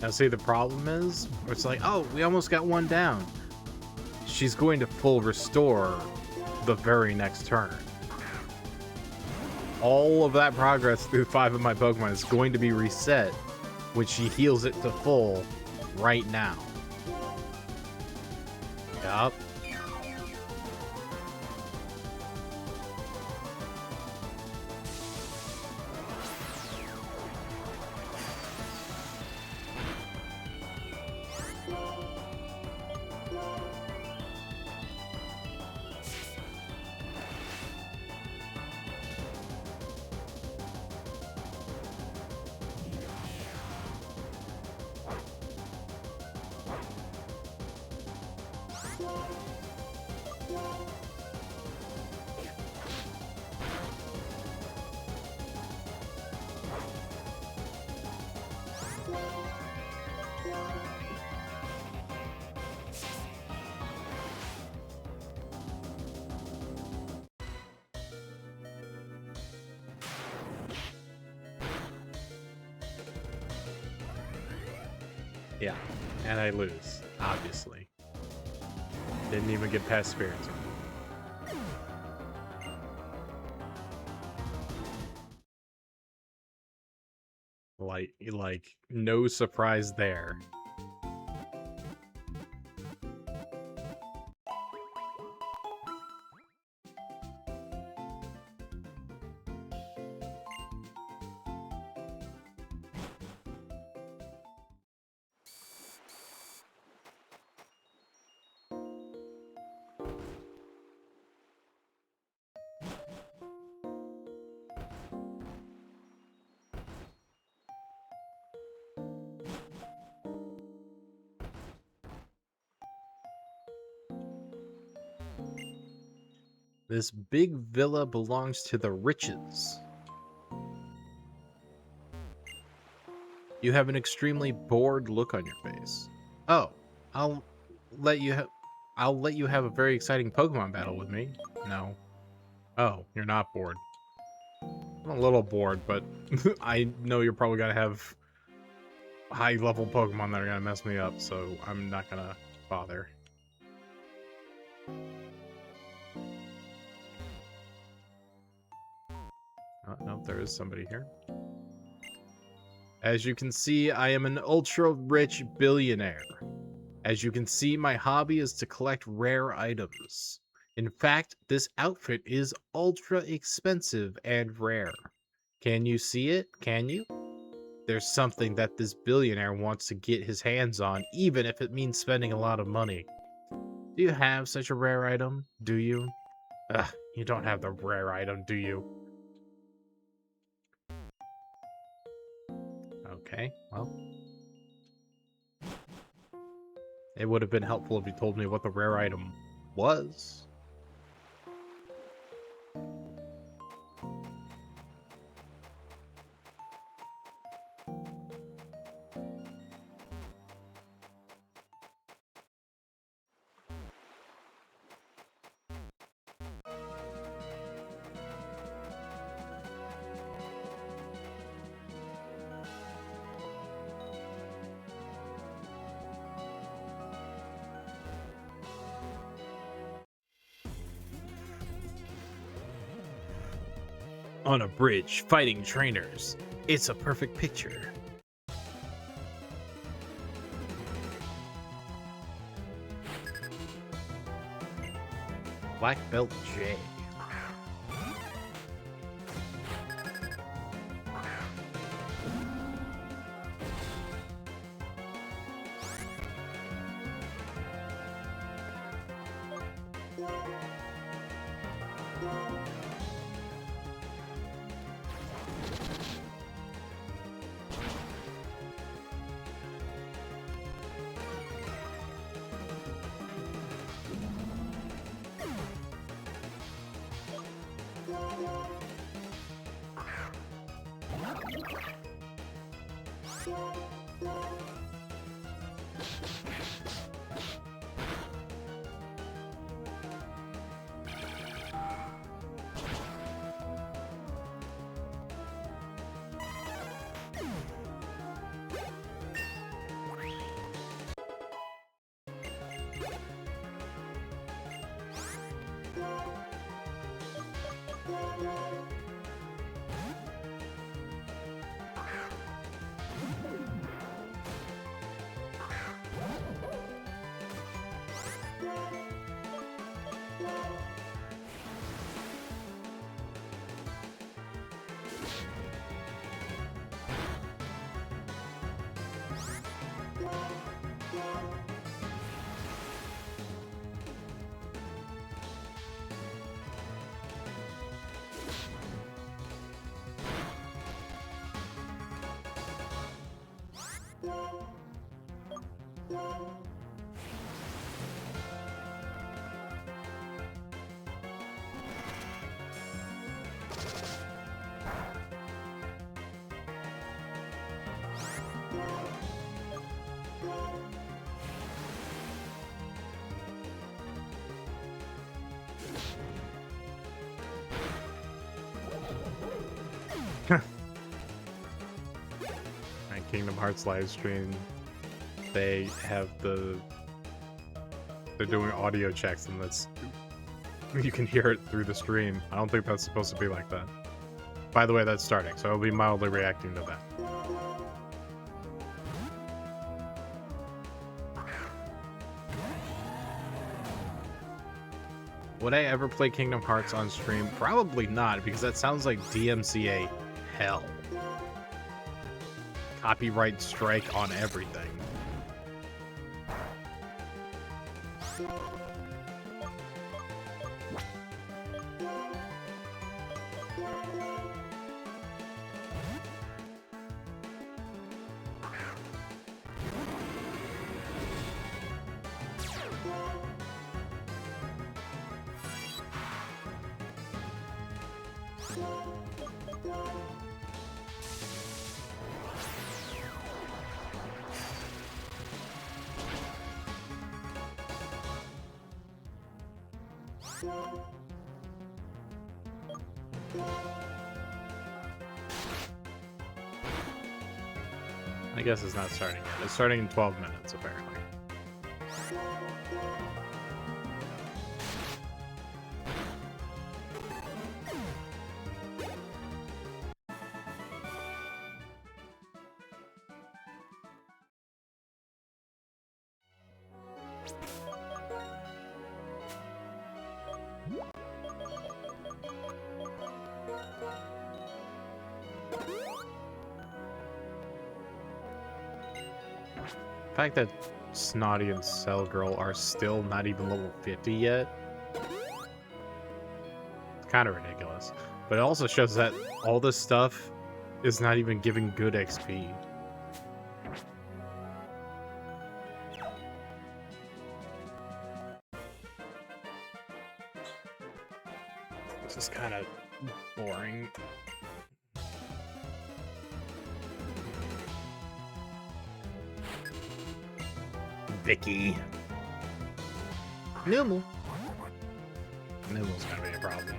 Now see, the problem is, it's like, oh, we almost got one down. She's going to full restore the very next turn. All of that progress through 5 of my Pokemon is going to be reset when she heals it to full right now. Yup. Yeah, and I lose, obviously. Didn't even get past Spiritomb. Like, no surprise there. This big villa belongs to the Riches. You have an extremely bored look on your face. Oh, I'll let you have a very exciting Pokemon battle with me. No. Oh, you're not bored. I'm a little bored, but I know you're probably gonna have high-level Pokemon that are gonna mess me up, so I'm not gonna bother. Oh, no, there is somebody here. As you can see, I am an ultra-rich billionaire. As you can see, my hobby is to collect rare items. In fact, this outfit is ultra expensive and rare. Can you see it? Can you? There's something that this billionaire wants to get his hands on, even if it means spending a lot of money. Do you have such a rare item? Do you? Ugh, you don't have the rare item, do you? Okay, well. It would have been helpful if you told me what the rare item was. On a bridge, fighting trainers. It's a perfect picture. Black Belt J. Kingdom Hearts live stream, they have they're doing audio checks, and that's, you can hear it through the stream. I don't think that's supposed to be like that. By the way, that's starting, so I'll be mildly reacting to that. Would I ever play Kingdom Hearts on stream? Probably not, because that sounds like DMCA hell. Copyright strike on everything. I guess it's not starting yet. It's starting in 12 minutes, apparently. The fact that Snotty and Cell Girl are still not even level 50 yet, it's kind of ridiculous. But it also shows that all this stuff is not even giving good XP. This is kind of boring. Vicky. Numel. Numel's gonna be a problem.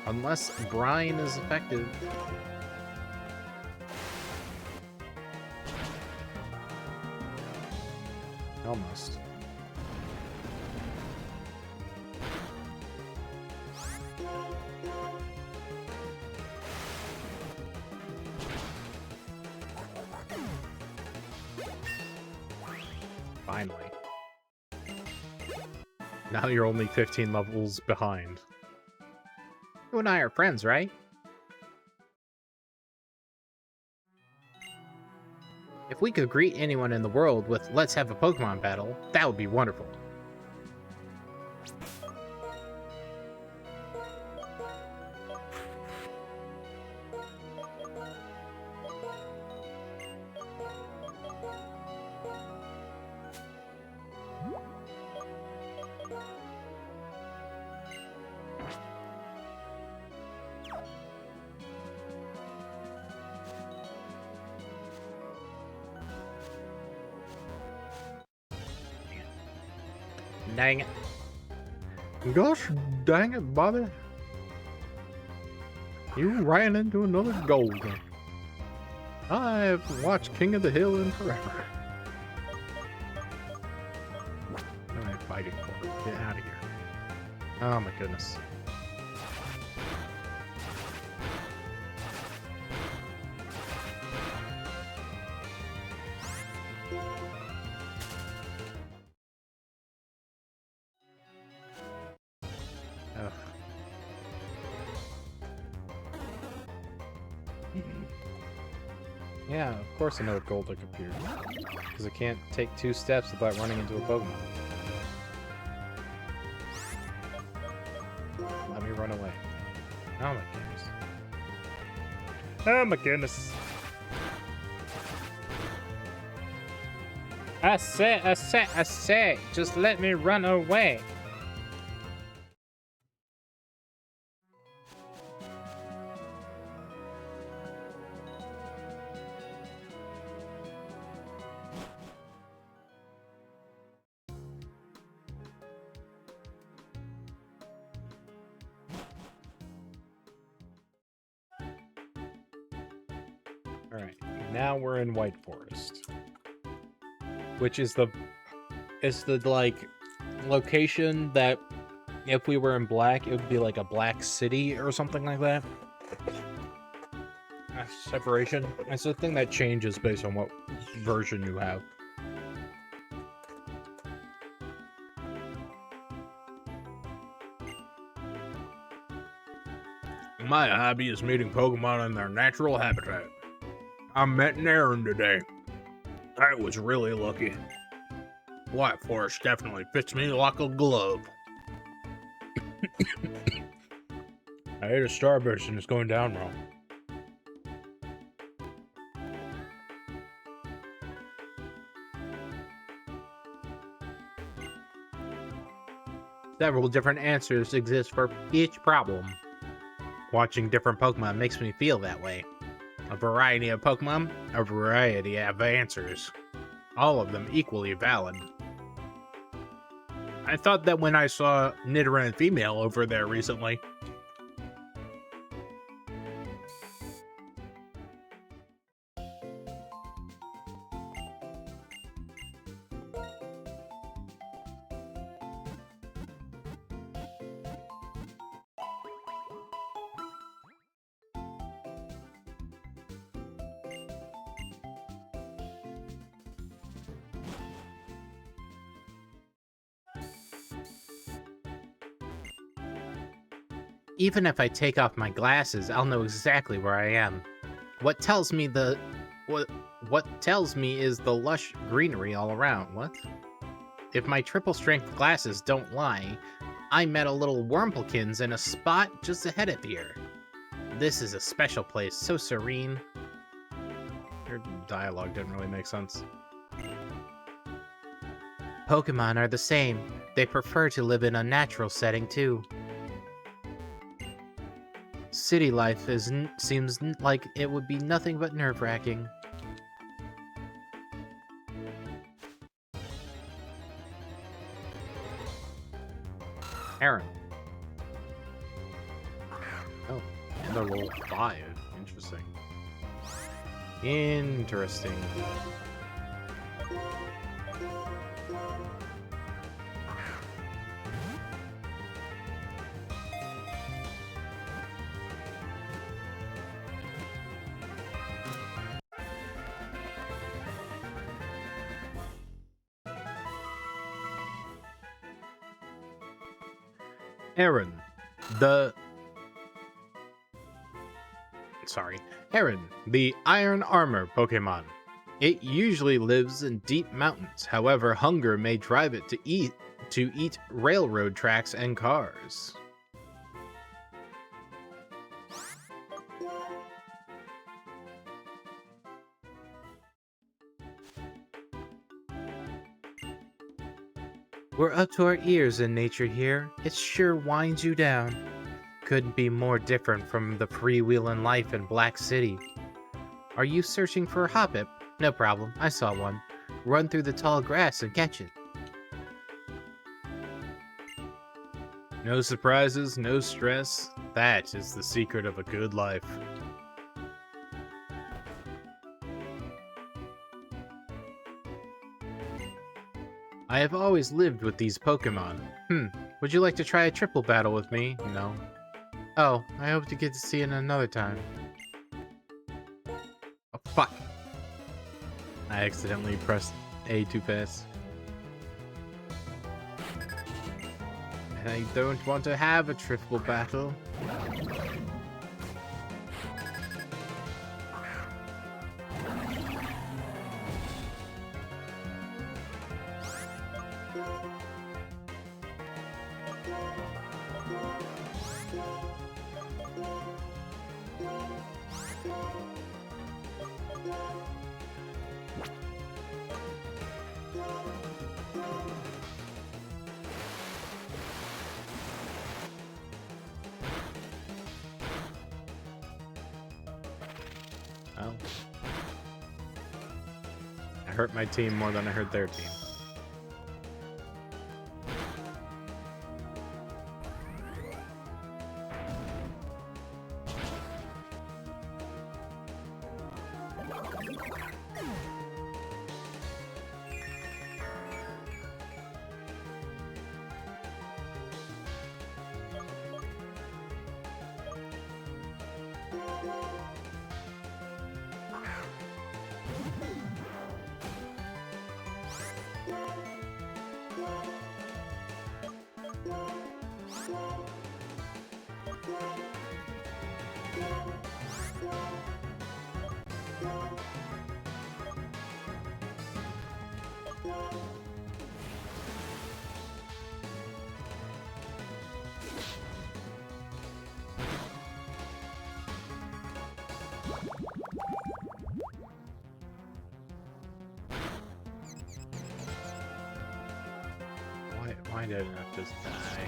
Unless brine is effective. Almost. Finally. Now you're only 15 levels behind. You and I are friends, right? If we could greet anyone in the world with "Let's have a Pokemon battle," that would be wonderful. Dang it. Gosh dang it, Bobby. You ran into another goal. I haven't watched King of the Hill in forever. What am I fighting for? Get out of here. Oh my goodness. Ugh. Yeah, of course I know Golduck appeared. Because I can't take 2 steps without running into a Pokemon. Let me run away. Oh my goodness. Oh my goodness. I say, just let me run away. Alright, now we're in White Forest. Which is the like location that if we were in Black, it would be like a Black City or something like that. Separation. It's the thing that changes based on what version you have. My hobby is meeting Pokemon in their natural habitat. I met Naren today. I was really lucky. White Forest definitely fits me like a glove. I ate a Starburst and it's going down wrong. Several different answers exist for each problem. Watching different Pokemon makes me feel that way. A variety of Pokemon, a variety of answers. All of them equally valid. I thought that when I saw Nidoran female over there recently. Even if I take off my glasses, I'll know exactly where I am. What tells me is the lush greenery all around. What? If my triple strength glasses don't lie, I'm at a little Wurmpelkins in a spot just ahead of here. This is a special place, so serene. Your dialogue didn't really make sense. Pokemon are the same. They prefer to live in a natural setting too. City life seems like it would be nothing but nerve-wracking. Aaron. Oh, and a level 5. Interesting. Interesting. Aaron, the Iron Armor Pokemon. It usually lives in deep mountains. However, hunger may drive it to eat railroad tracks and cars. We're up to our ears in nature here. It sure winds you down. Couldn't be more different from the freewheeling life in Black City. Are you searching for a Hoppip? No problem, I saw one. Run through the tall grass and catch it. No surprises, no stress. That is the secret of a good life. I have always lived with these Pokemon. Would you like to try a triple battle with me? No. Oh, I hope to get to see it another time. Oh, fuck. I accidentally pressed A too fast. I don't want to have a triple battle. Well, I hurt my team more than I hurt their team. Why did I not just die?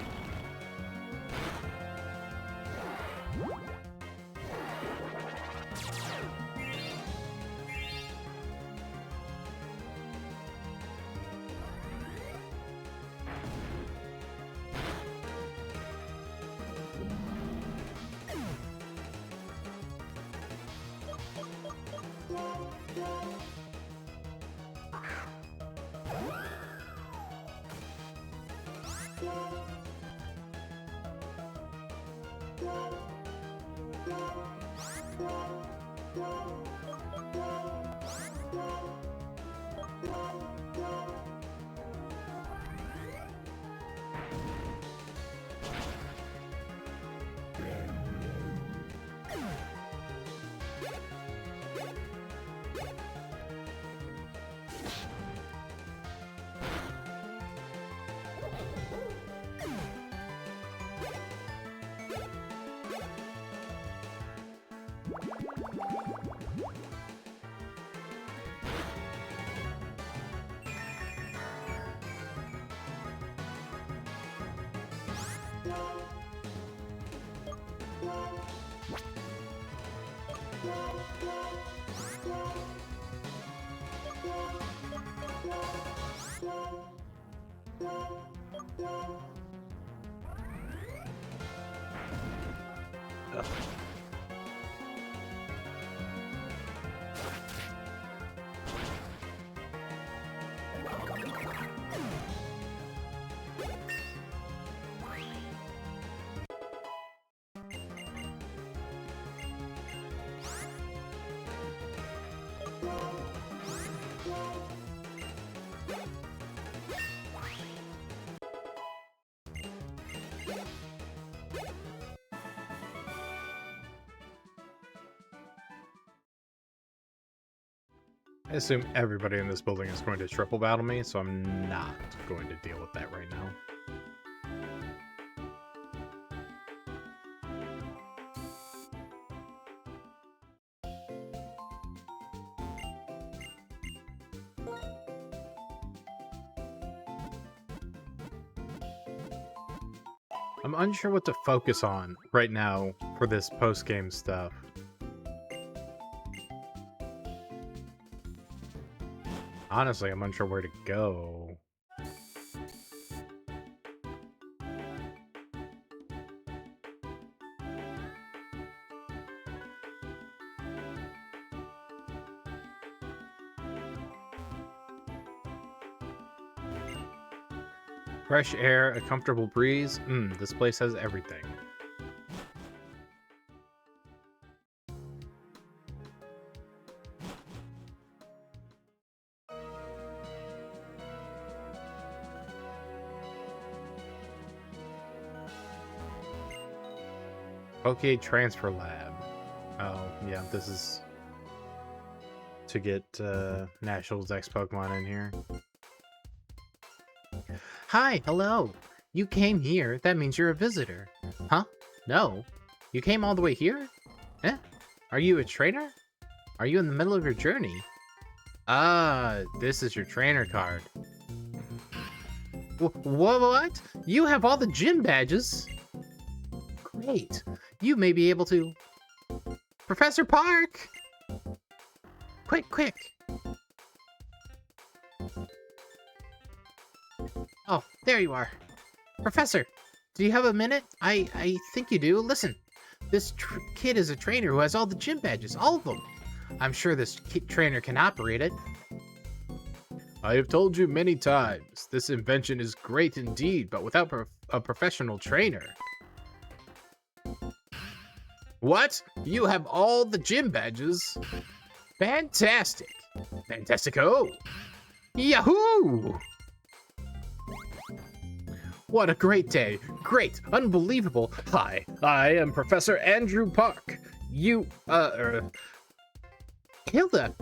I assume everybody in this building is going to triple battle me, so I'm not going to deal with that right now. I'm unsure what to focus on right now for this post-game stuff. Honestly, I'm unsure where to go. Fresh air, a comfortable breeze. This place has everything. Okay, transfer lab. Oh, yeah, this is to get Nationals X Pokemon in here. Hi, hello. You came here, that means you're a visitor. Huh? No. You came all the way here? Eh? Are you a trainer? Are you in the middle of your journey? Ah, this is your trainer card. What? You have all the gym badges? Great. You may be able to... Professor Park! Quick! Oh, there you are. Professor, do you have a minute? I think you do. Listen, this kid is a trainer who has all the gym badges, all of them. I'm sure this trainer can operate it. I have told you many times, this invention is great indeed, but without a professional trainer. What? You have all the gym badges? Fantastic! Fantastico! Yahoo! What a great day! Great! Unbelievable! Hi, I am Professor Andrew Park. You, Hilda!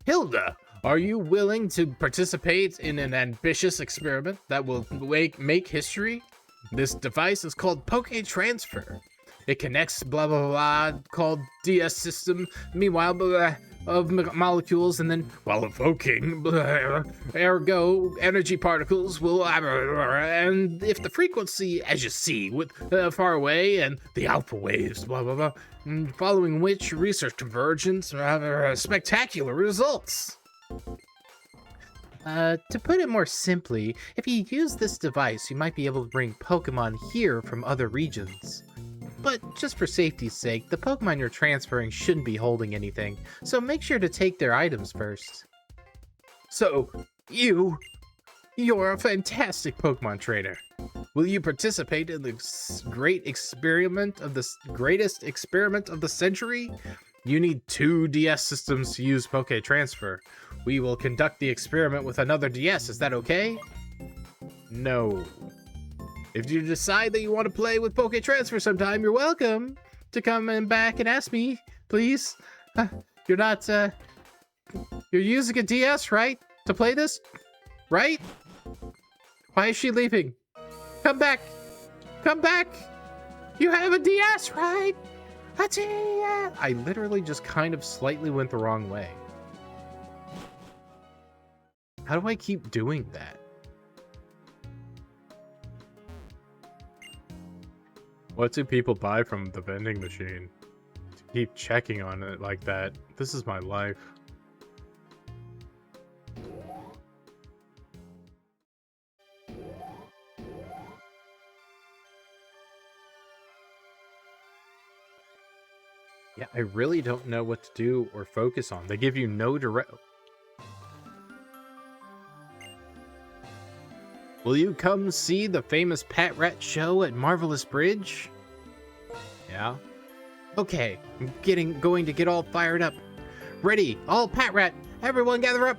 Hilda! Are you willing to participate in an ambitious experiment that will make history? This device is called Poke Transfer. It connects blah blah blah called DS system, meanwhile blah, of molecules, and then while evoking blah, ergo energy particles will and if the frequency as you see with far away and the alpha waves blah blah blah, following which research convergence spectacular results. To put it more simply, if you use this device, you might be able to bring Pokemon here from other regions. But just for safety's sake, the Pokemon you're transferring shouldn't be holding anything, so make sure to take their items first. So, you're a fantastic Pokemon trainer. Will you participate in the greatest experiment of the century? You need 2 DS systems to use Poke Transfer. We will conduct the experiment with another DS, is that okay? No. If you decide that you want to play with Poke Transfer sometime, you're welcome to come back and ask me, please. You're not, you're using a DS, right? To play this? Right? Why is she leaving? Come back! Come back! You have a DS, right? A DS! I literally just kind of slightly went the wrong way. How do I keep doing that? What do people buy from the vending machine? keep checking on it like that. This is my life. Yeah, I really don't know what to do or focus on. They give you no direct... Will you come see the famous Patrat show at Marvelous Bridge? Yeah. Okay, I'm going to get all fired up. Ready, all Patrat, everyone gather up.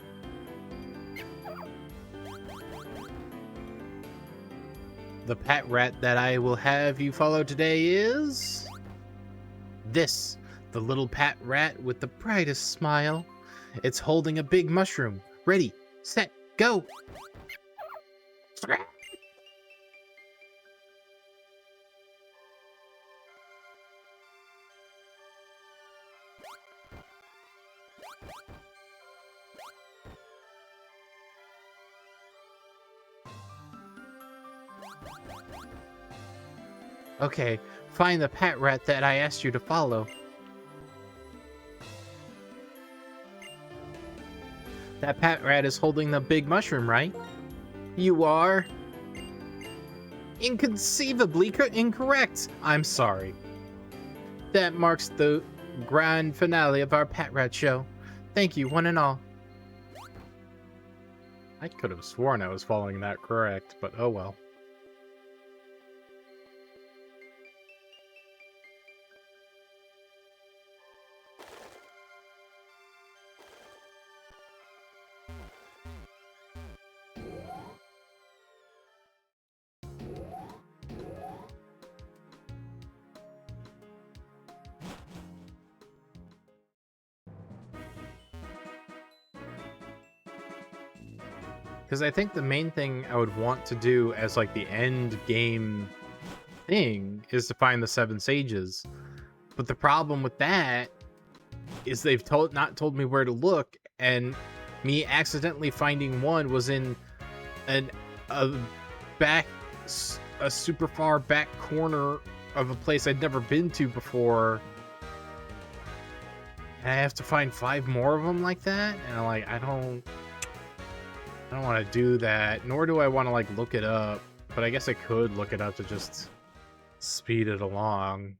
The Patrat that I will have you follow today is... this, the little Patrat with the brightest smile. It's holding a big mushroom. Ready, set, go! Okay, find the Patrat that I asked you to follow. That Patrat is holding the big mushroom, right? You are... inconceivably incorrect. I'm sorry. That marks the grand finale of our Patrat show. Thank you, one and all. I could have sworn I was following that correct, but oh well. Because I think the main thing I would want to do as like the end game thing is to find the 7 sages. But the problem with that is they've not told me where to look, and me accidentally finding one was in a super far back corner of a place I'd never been to before. And I have to find 5 more of them like that, and I'm like, I don't want to do that, nor do I want to like look it up, but I guess I could look it up to just speed it along.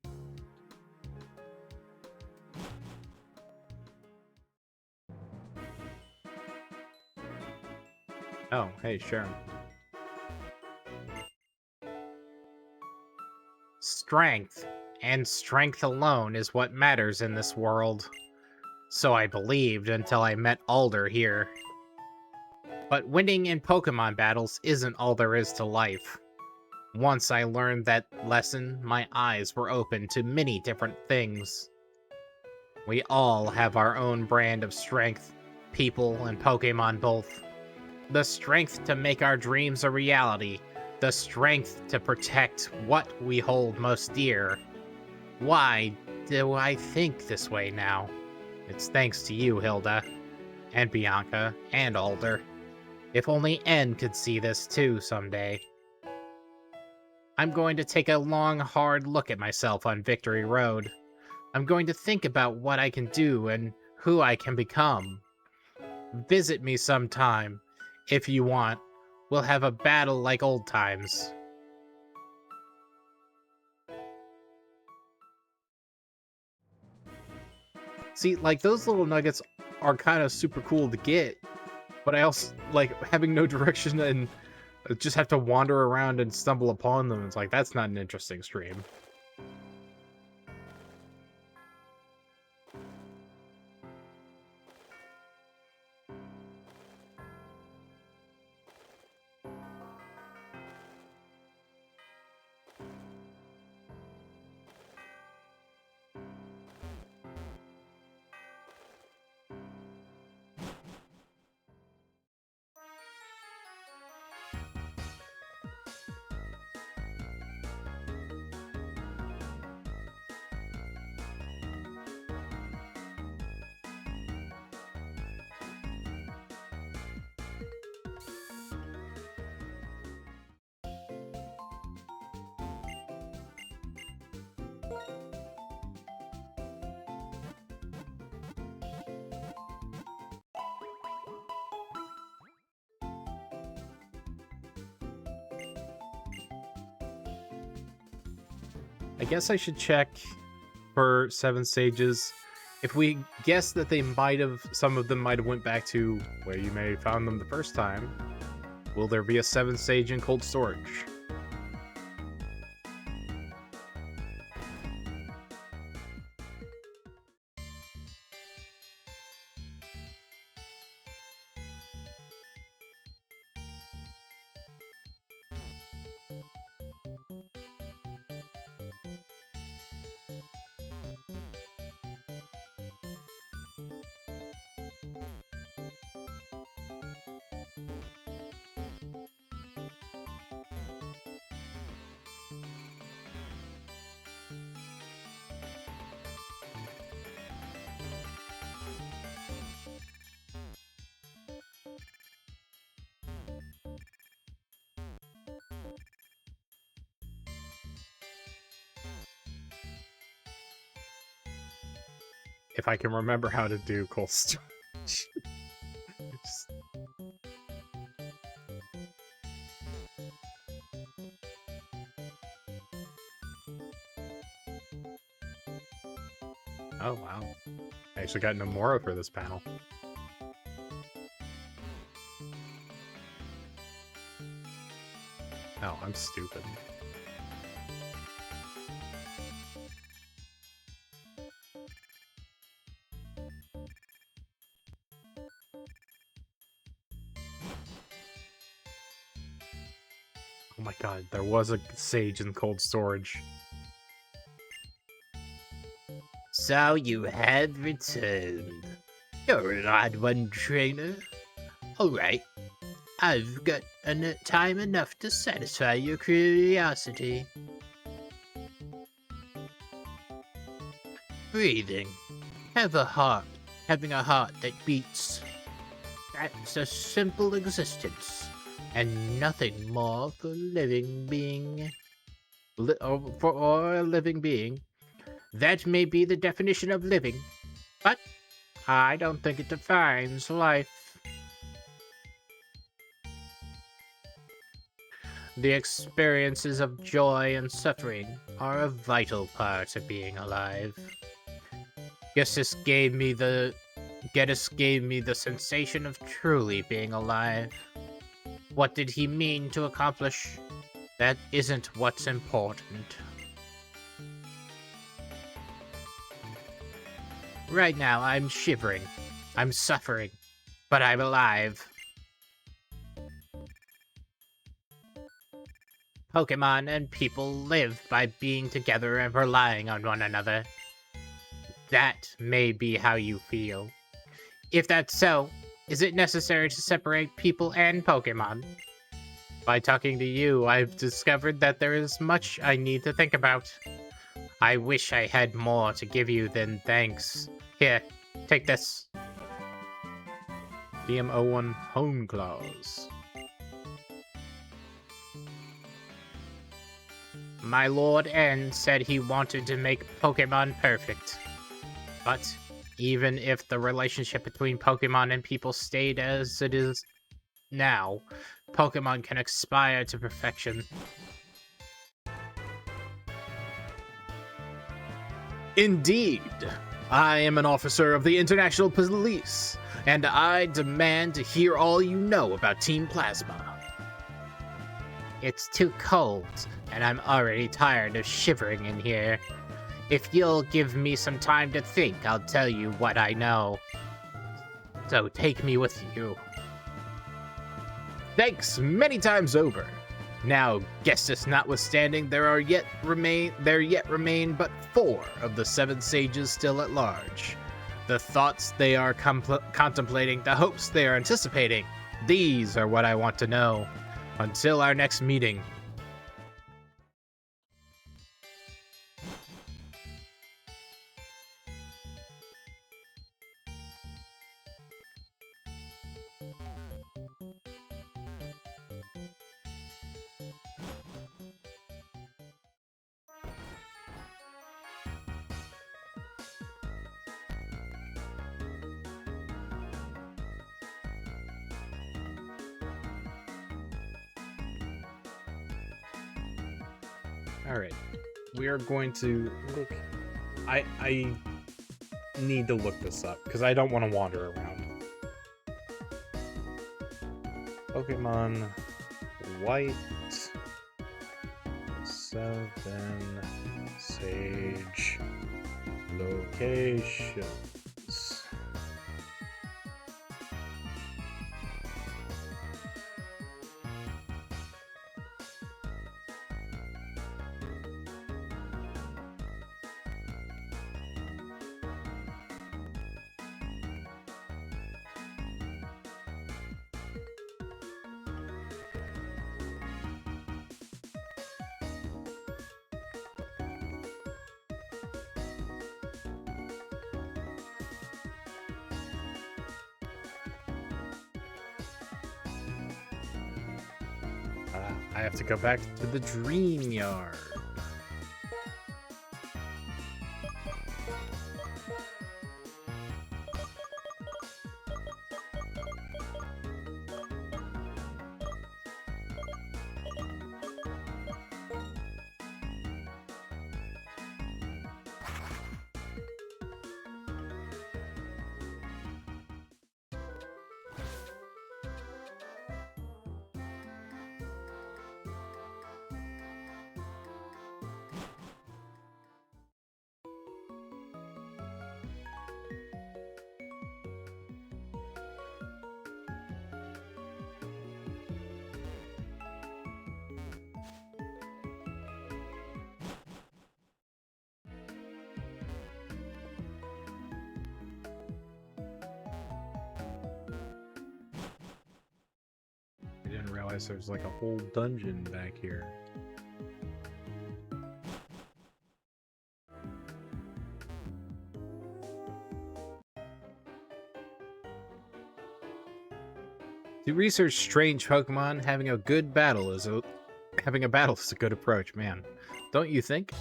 Oh, hey, Sharon. Strength, and strength alone is what matters in this world. So I believed until I met Alder here. But winning in Pokemon battles isn't all there is to life. Once I learned that lesson, my eyes were open to many different things. We all have our own brand of strength, people and Pokemon both. The strength to make our dreams a reality, the strength to protect what we hold most dear. Why do I think this way now? It's thanks to you, Hilda, and Bianca, and Alder. If only N could see this too someday. I'm going to take a long, hard look at myself on Victory Road. I'm going to think about what I can do and who I can become. Visit me sometime, if you want. We'll have a battle like old times. See, like, those little nuggets are kind of super cool to get, but I also, like, having no direction and just have to wander around and stumble upon them. It's like, that's not an interesting stream. I guess I should check for 7 sages. If we guess that some of them might have went back to where you may have found them the first time, will there be a 7th sage in cold storage? If I can remember how to do cold storage. Just- Oh, wow. I actually got Nomura for this panel. Oh, I'm stupid. Oh my god, there was a sage in cold storage. So you have returned. You're an odd one, trainer. Alright. I've got time enough to satisfy your curiosity. Breathing. Having a heart that beats. That's a simple existence, and nothing more for a living being. For a living being. That may be the definition of living, but I don't think it defines life. The experiences of joy and suffering are a vital part of being alive. Geddes gave me the sensation of truly being alive. What did he mean to accomplish? That isn't what's important. Right now, I'm shivering. I'm suffering. But I'm alive. Pokemon and people live by being together and relying on one another. That may be how you feel. If that's so, is it necessary to separate people and Pokemon? By talking to you, I've discovered that there is much I need to think about. I wish I had more to give you than thanks. Here, take this. DM01 Hone Claws. My Lord N said he wanted to make Pokemon perfect. But even if the relationship between Pokemon and people stayed as it is now, Pokemon can aspire to perfection. Indeed! I am an officer of the International Police, and I demand to hear all you know about Team Plasma. It's too cold, and I'm already tired of shivering in here. If you'll give me some time to think, I'll tell you what I know. So take me with you. Thanks many times over. Now, Geddes notwithstanding, there yet remain but 4 of the 7 sages still at large. The thoughts they are contemplating, the hopes they are anticipating, these are what I want to know. Until our next meeting. Alright. we are going to look. I need to look this up because I don't want to wander around. Pokemon White 7 Sage locations. I have to go back to the Dream Yard. I didn't realize there's like a whole dungeon back here. To research strange Pokemon, having a battle is a good approach, man. Don't you think?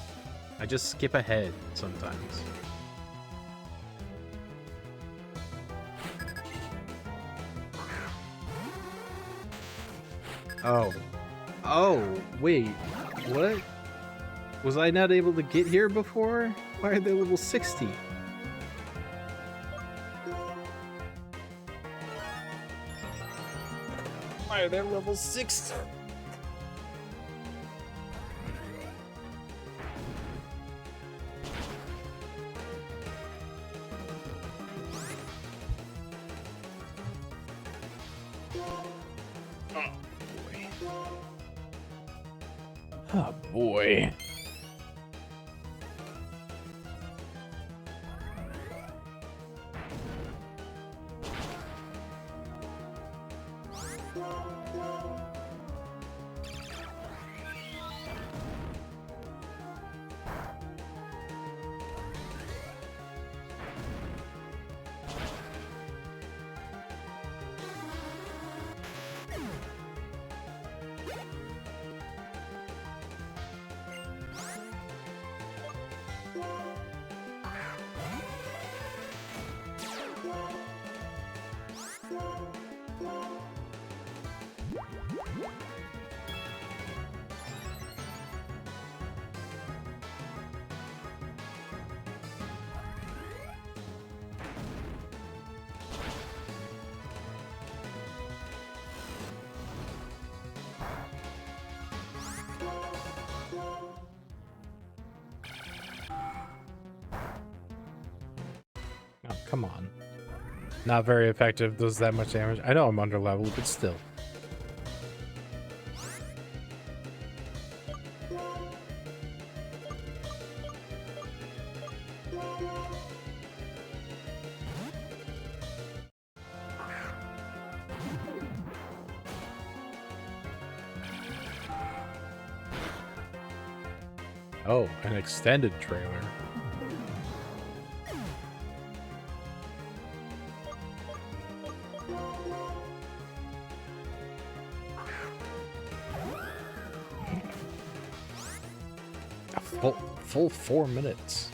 I just skip ahead sometimes. Oh. Oh, wait. What? Was I not able to get here before? Why are they level 60? Why are they level 60? Oh boy. Oh, come on. Not very effective, does that much damage. I know I'm under leveled, but still. Oh, an extended trailer. A full 4 minutes.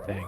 Dang.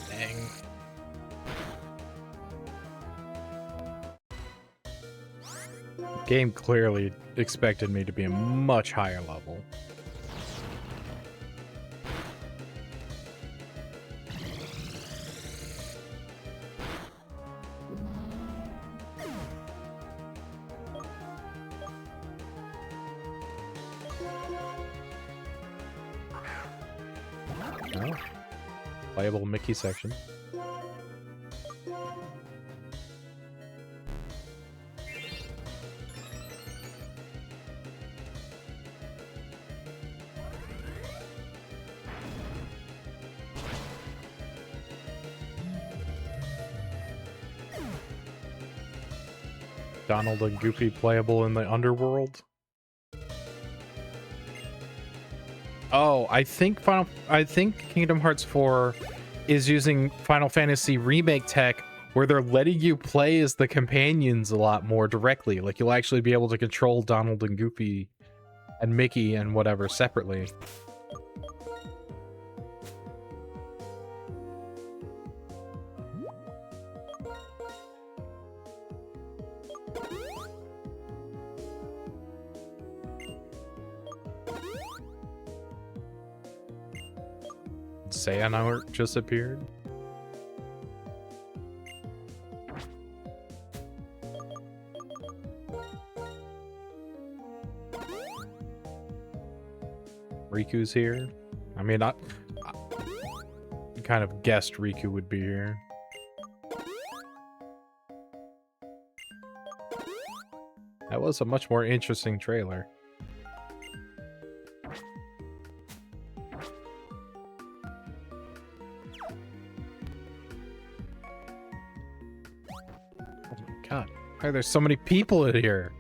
Dang. Game clearly expected me to be a much higher level. No. Playable Mickey section. Donald and Goofy playable in the underworld. Oh, I think Kingdom Hearts 4 is using Final Fantasy Remake tech where they're letting you play as the companions a lot more directly. Like you'll actually be able to control Donald and Goofy and Mickey and whatever separately. Xehanort just appeared. Riku's here. I mean, I kind of guessed Riku would be here. That was a much more interesting trailer. God, why are there so many people in here?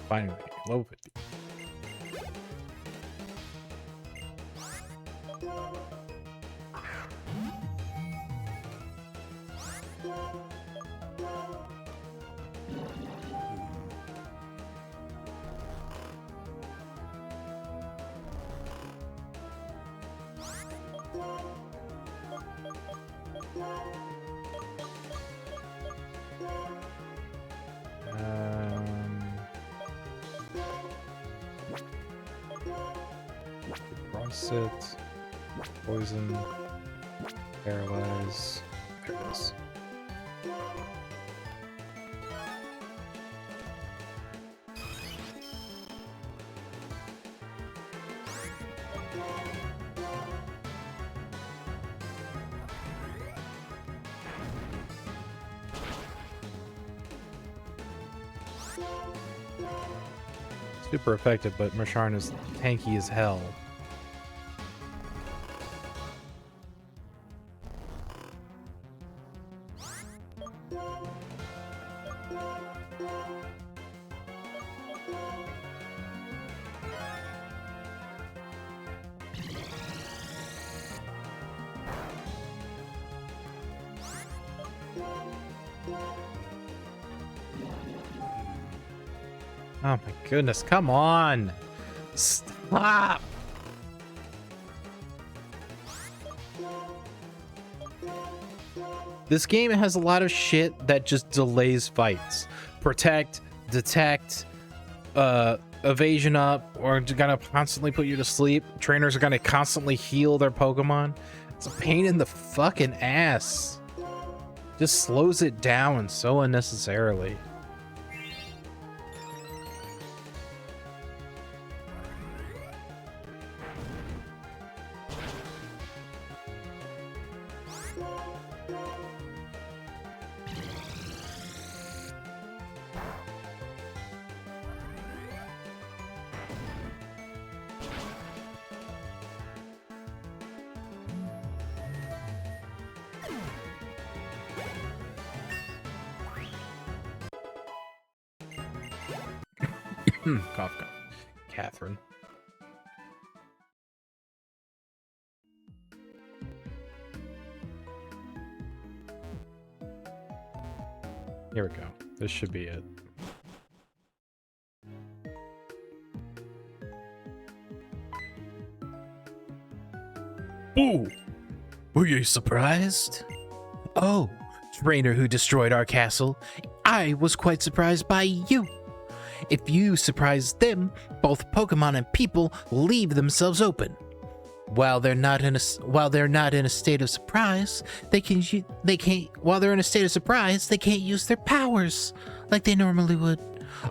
Finally, level 50. Sit, poison, paralyze. There it is. Super effective, but Marsharen is tanky as hell. Oh my goodness, come on! Stop! This game has a lot of shit that just delays fights. Protect, detect, evasion up, or gonna constantly put you to sleep. Trainers are gonna constantly heal their Pokemon. It's a pain in the fucking ass. Just slows it down so unnecessarily. Cough, cough. Catherine. Here we go. This should be it. Ooh! Were you surprised? Oh, trainer who destroyed our castle. I was quite surprised by you. If you surprise them, both Pokemon and people leave themselves open. While they're not in a state of surprise, they can't use their powers like they normally would.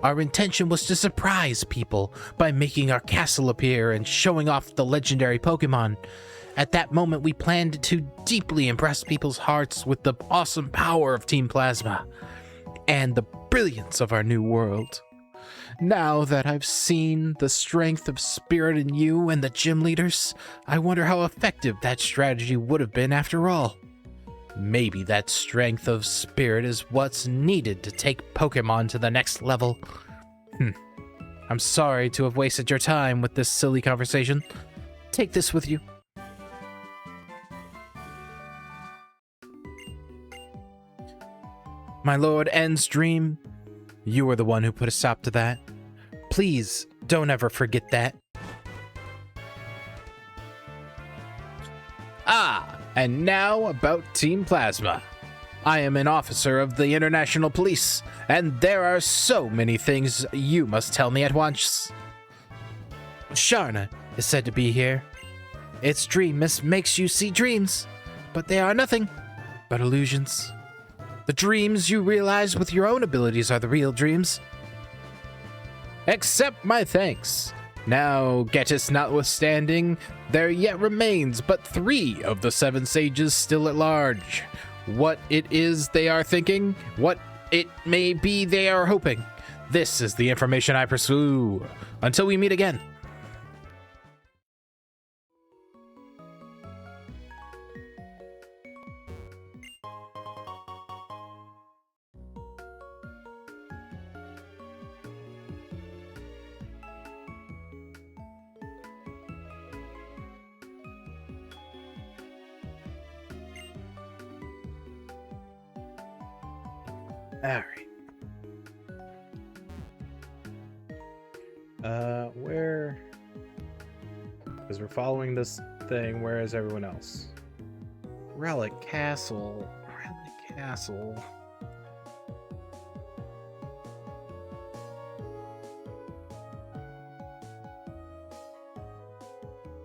Our intention was to surprise people by making our castle appear and showing off the legendary Pokemon. At that moment, we planned to deeply impress people's hearts with the awesome power of Team Plasma and the brilliance of our new world. Now that I've seen the strength of spirit in you and the gym leaders, I wonder how effective that strategy would have been after all. Maybe that strength of spirit is what's needed to take Pokemon to the next level. I'm sorry to have wasted your time with this silly conversation. Take this with you. My Lord Endstream, you were the one who put a stop to that. Please, don't ever forget that. Ah, and now about Team Plasma. I am an officer of the International Police, and there are so many things you must tell me at once. Sharna is said to be here. Its dream makes you see dreams, but they are nothing but illusions. The dreams you realize with your own abilities are the real dreams. Accept my thanks. Now, Getis notwithstanding, there yet remains but 3 of the 7 sages still at large. What it is they are thinking, what it may be they are hoping. This is the information I pursue. Until we meet again. All right. Where? Because we're following this thing. Where is everyone else? Relic Castle. Relic Castle.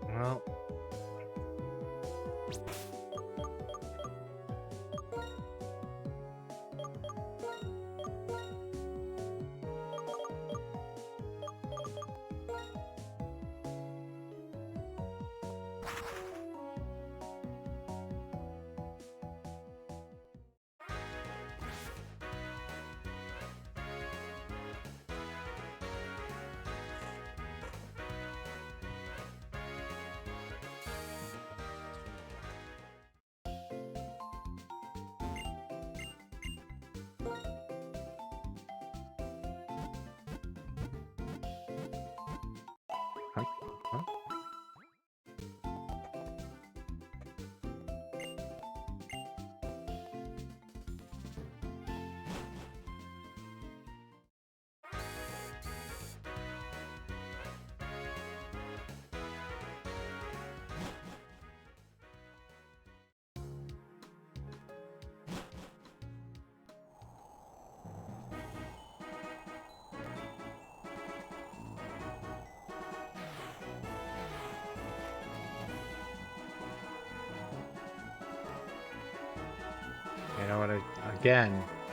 Well.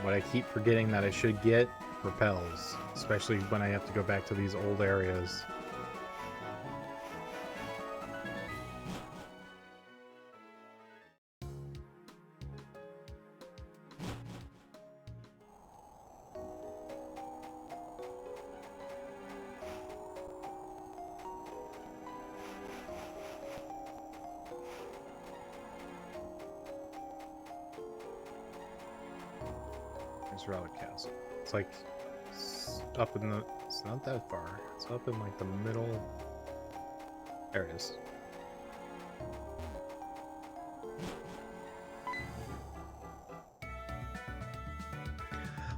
what I keep forgetting that I should get, repels, especially when I have to go back to these old areas. Relic Castle. It's like up in the. It's not that far. It's up in like the middle. There it is.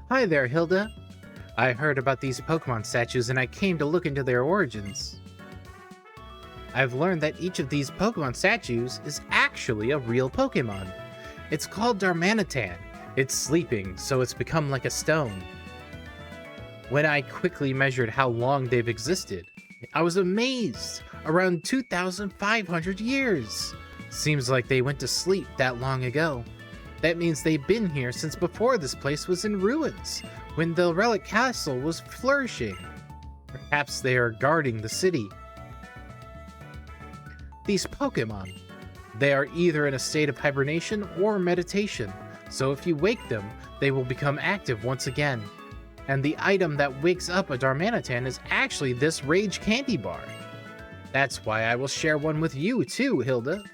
Hi there, Hilda. I heard about these Pokemon statues and I came to look into their origins. I've learned that each of these Pokemon statues is actually a real Pokemon. It's called Darmanitan. It's sleeping, so it's become like a stone. When I quickly measured how long they've existed, I was amazed. Around 2,500 years. Seems like they went to sleep that long ago. That means they've been here since before this place was in ruins, when the Relic Castle was flourishing. Perhaps they are guarding the city. These Pokemon, they are either in a state of hibernation or meditation. So if you wake them, they will become active once again. And the item that wakes up a Darmanitan is actually this Rage Candy Bar. That's why I will share one with you too, Hilda.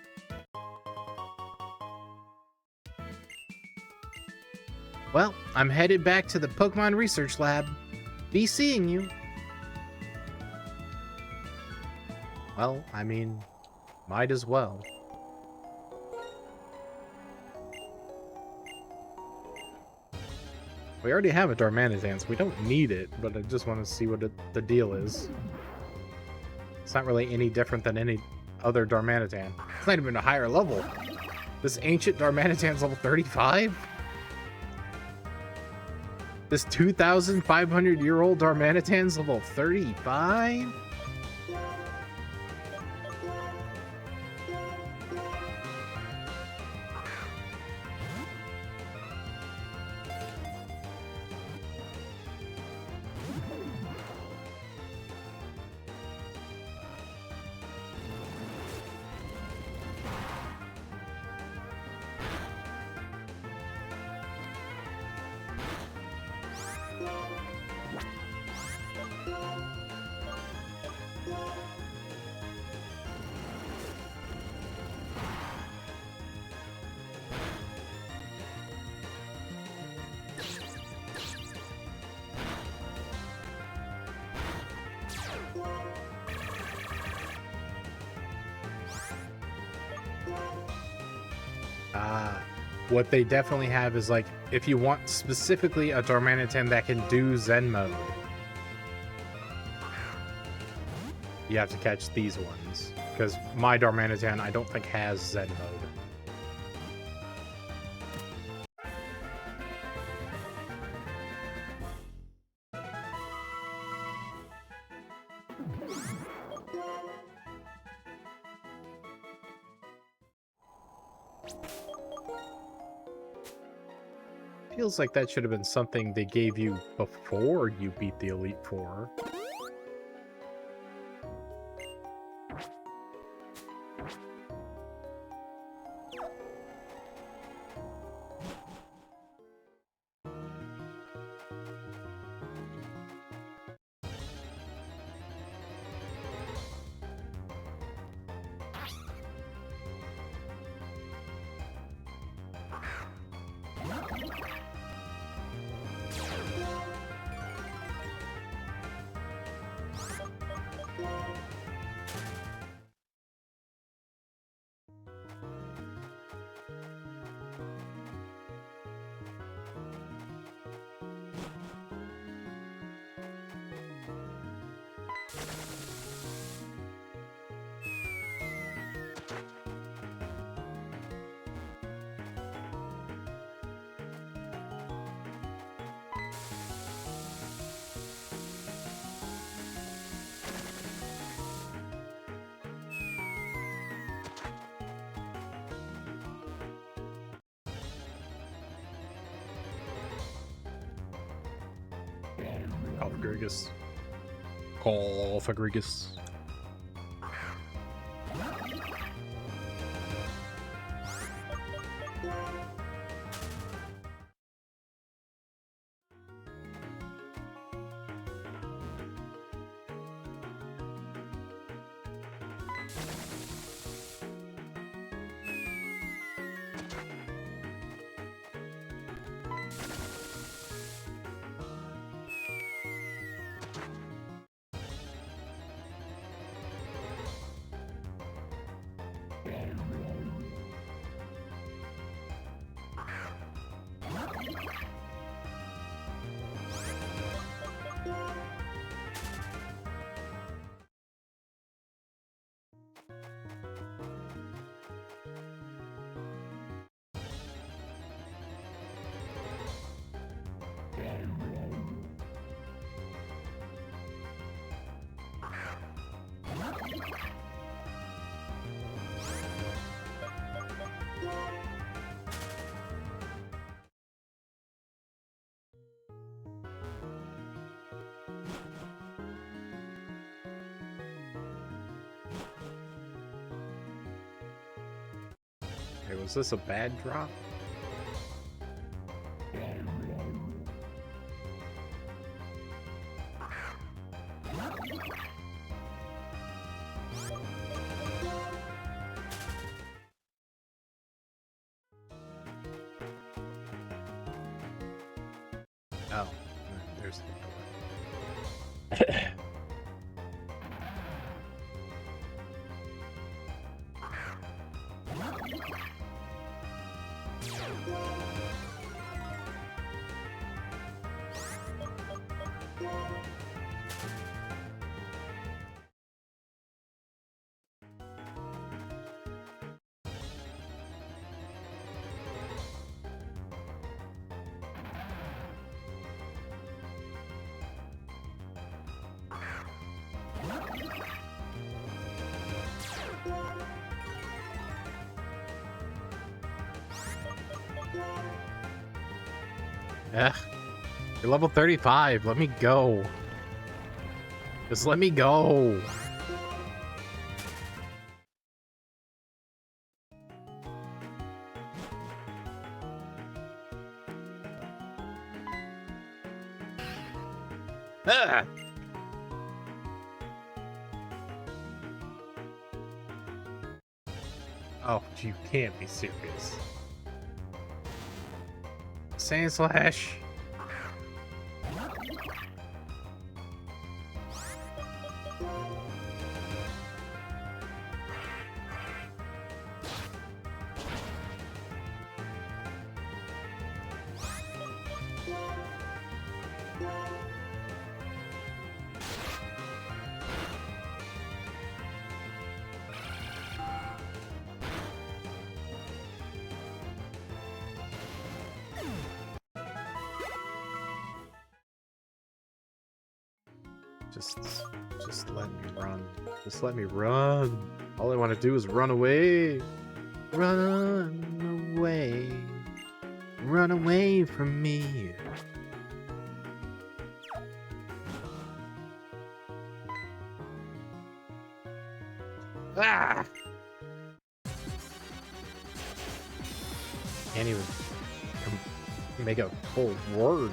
Well, I'm headed back to the Pokemon Research Lab. Be seeing you. Well, I mean, might as well. We already have a Darmanitan, so we don't need it, but I just want to see what the deal is. It's not really any different than any other Darmanitan. It's not even a higher level. This ancient Darmanitan's level 35? This 2,500-year-old Darmanitan's level 35? What they definitely have is, like, if you want specifically a Darmanitan that can do Zen mode, you have to catch these ones. Because my Darmanitan, I don't think has Zen mode. Feels like that should have been something they gave you before you beat the Elite Four. Fagrigus. Call Fagrigus. Hey, was this a bad drop? Oh, there's the door. Ugh. You're level 35. Let me go. Just let me go. Ah! Oh, you can't be serious. Sand Slash. Just let me run. Just let me run. All I want to do is run away. Run away. Run away from me. Ah! Can't even make a full word.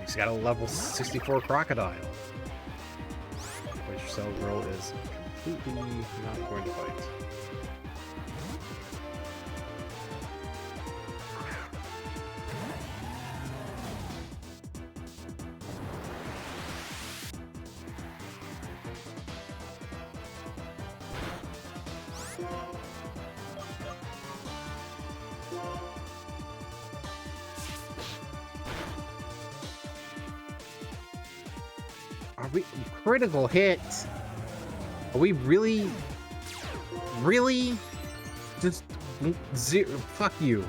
He's got a level 64 crocodile. Which Cell Girl is completely not going to fight. Are we critical hit? Are we really just zero? Fuck you.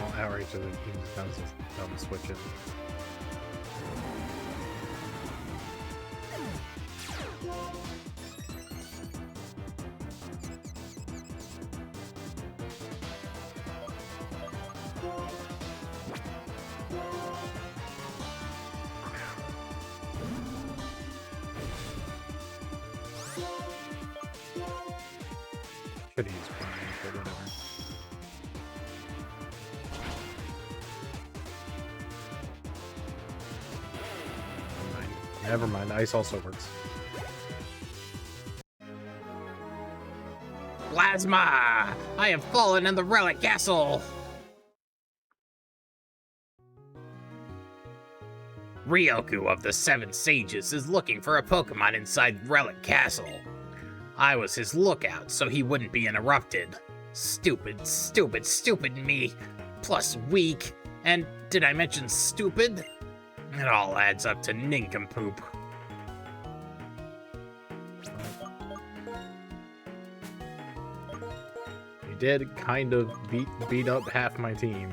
Well, outrage of the team's guns is dumb switching. Should use Prime, but whatever. Never mind. Ice also works. Plasma! I have fallen in the Relic Castle! Ryoku of the Seven Sages is looking for a Pokemon inside Relic Castle. I was his lookout so he wouldn't be interrupted. Stupid, stupid, stupid me. Plus weak. And did I mention stupid? It all adds up to nincompoop. You did kind of beat up half my team.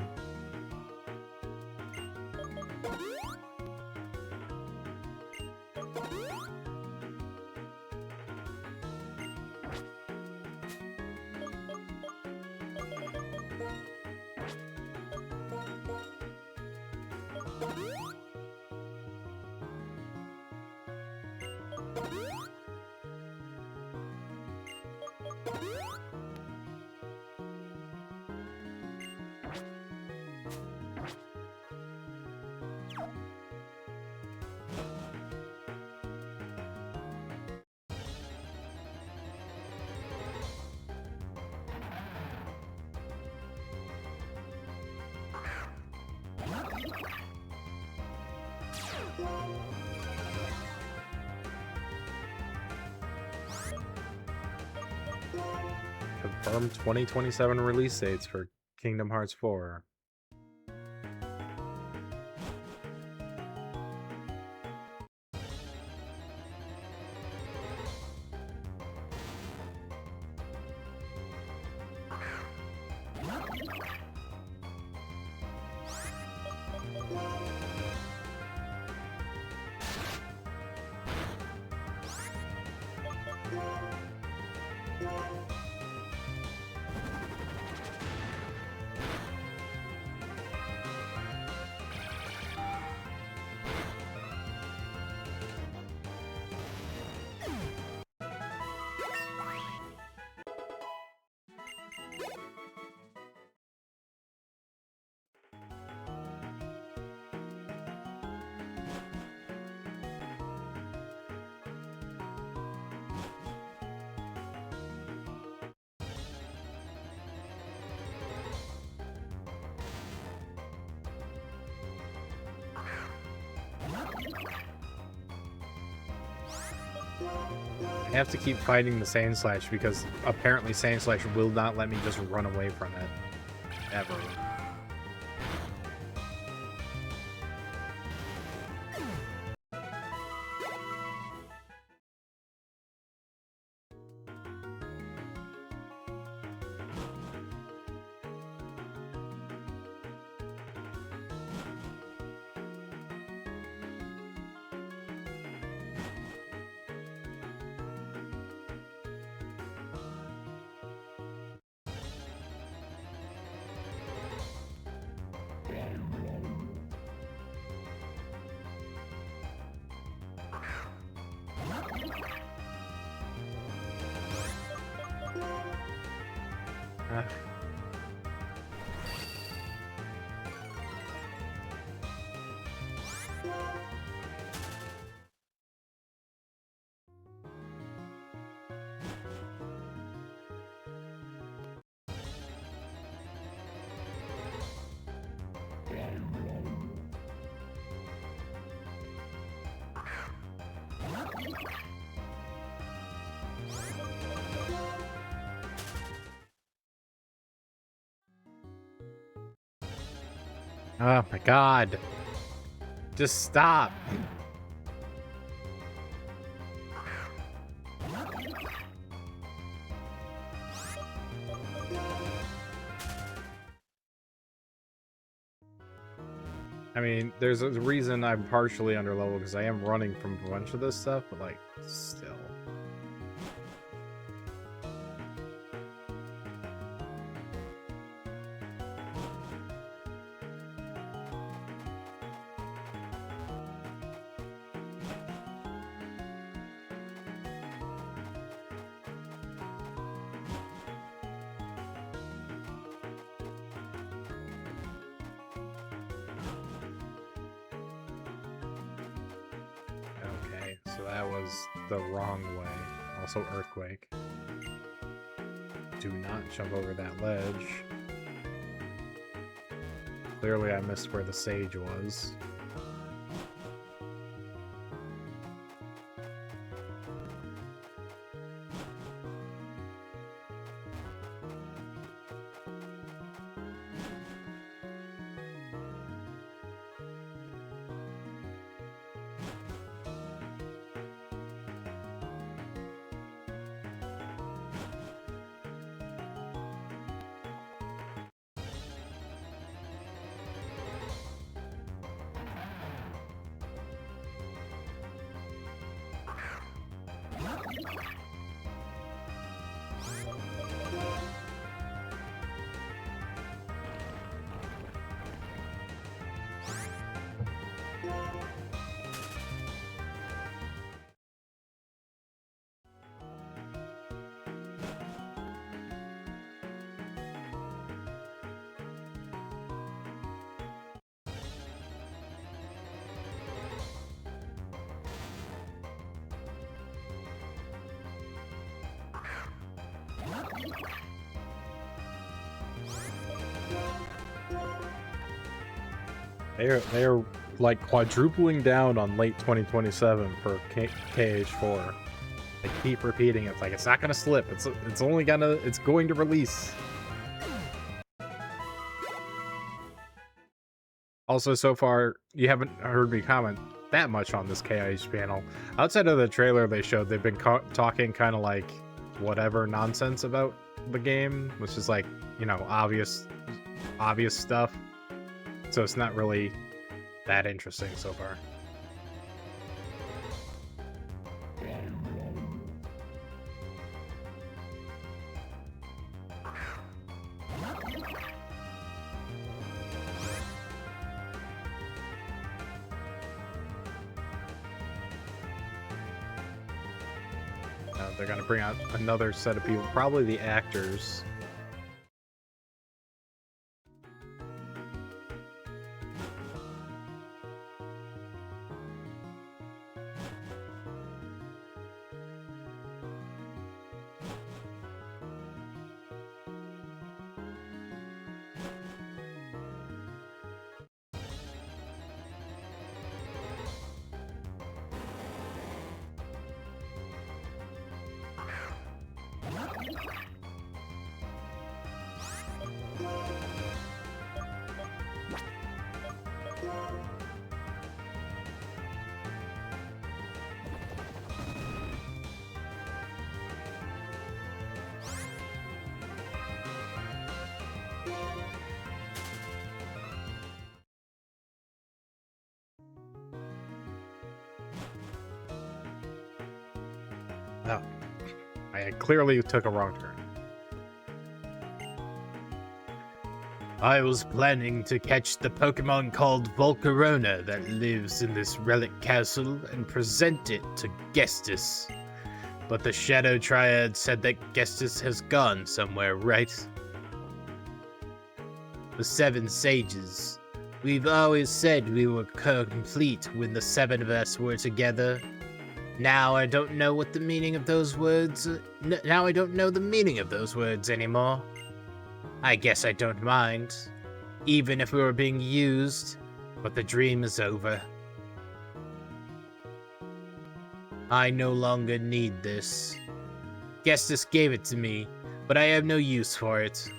Confirmed 2027 release dates for Kingdom Hearts 4. I have to keep fighting the Sand Slash because apparently Sand Slash will not let me just run away from it. Ever. Oh my god. Just stop. I mean, there's a reason I'm partially underleveled because I am running from a bunch of this stuff, but like, still. Okay, so that was the wrong way. Also, earthquake. Do not jump over that ledge. Clearly, I missed where the sage was. They're like quadrupling down on late 2027 for KH4. They keep repeating it. It's like it's not gonna slip. It's only gonna it's going to release. Also, so far you haven't heard me comment that much on this KIH panel. Outside of the trailer they showed, they've been talking kind of like whatever nonsense about the game, which is like, you know, obvious stuff. So it's not really that interesting so far. They're gonna bring out another set of people, probably the actors. Oh, I clearly took a wrong turn. I was planning to catch the Pokemon called Volcarona that lives in this relic castle and present it to Gestus. But the Shadow Triad said that Gestus has gone somewhere, right? The Seven Sages. We've always said we were complete when the seven of us were together. Now I don't know what the meaning of those words... Now I don't know the meaning of those words anymore. I guess I don't mind, even if we were being used, but the dream is over. I no longer need this. Gestus gave it to me, but I have no use for it.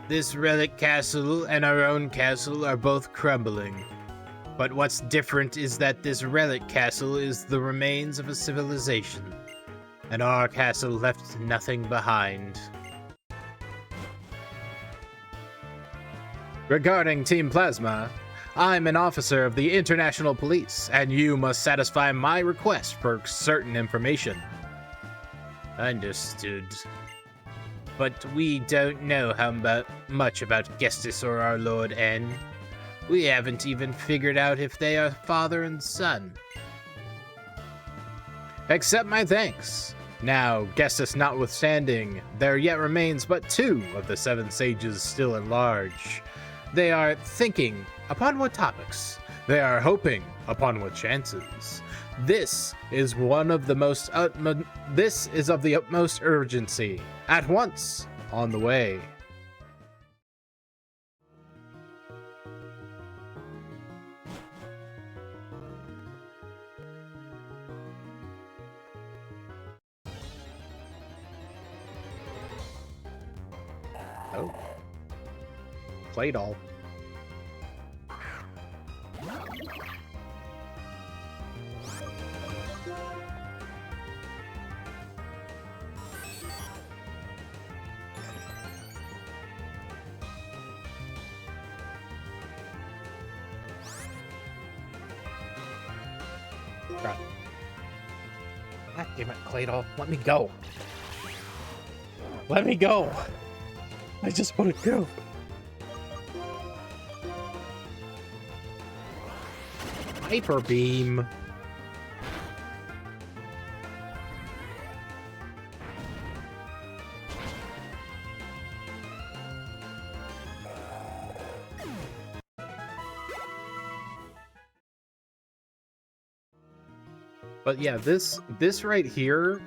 This relic castle and our own castle are both crumbling. But what's different is that this relic castle is the remains of a civilization, and our castle left nothing behind. Regarding Team Plasma, I'm an officer of the International Police, and you must satisfy my request for certain information. Understood. But we don't know much about Gestus or our Lord N. We haven't even figured out if they are father and son. Accept my thanks. Now, Gestus notwithstanding, there yet remains but 2 of the 7 sages still at large. They are thinking upon what topics. They are hoping upon what chances. This is of the utmost urgency. At once, on the way. Oh. Claydol. God. God damn it, Claydol. Let me go. Let me go. I just want to go. Hyper Beam. But yeah, this right here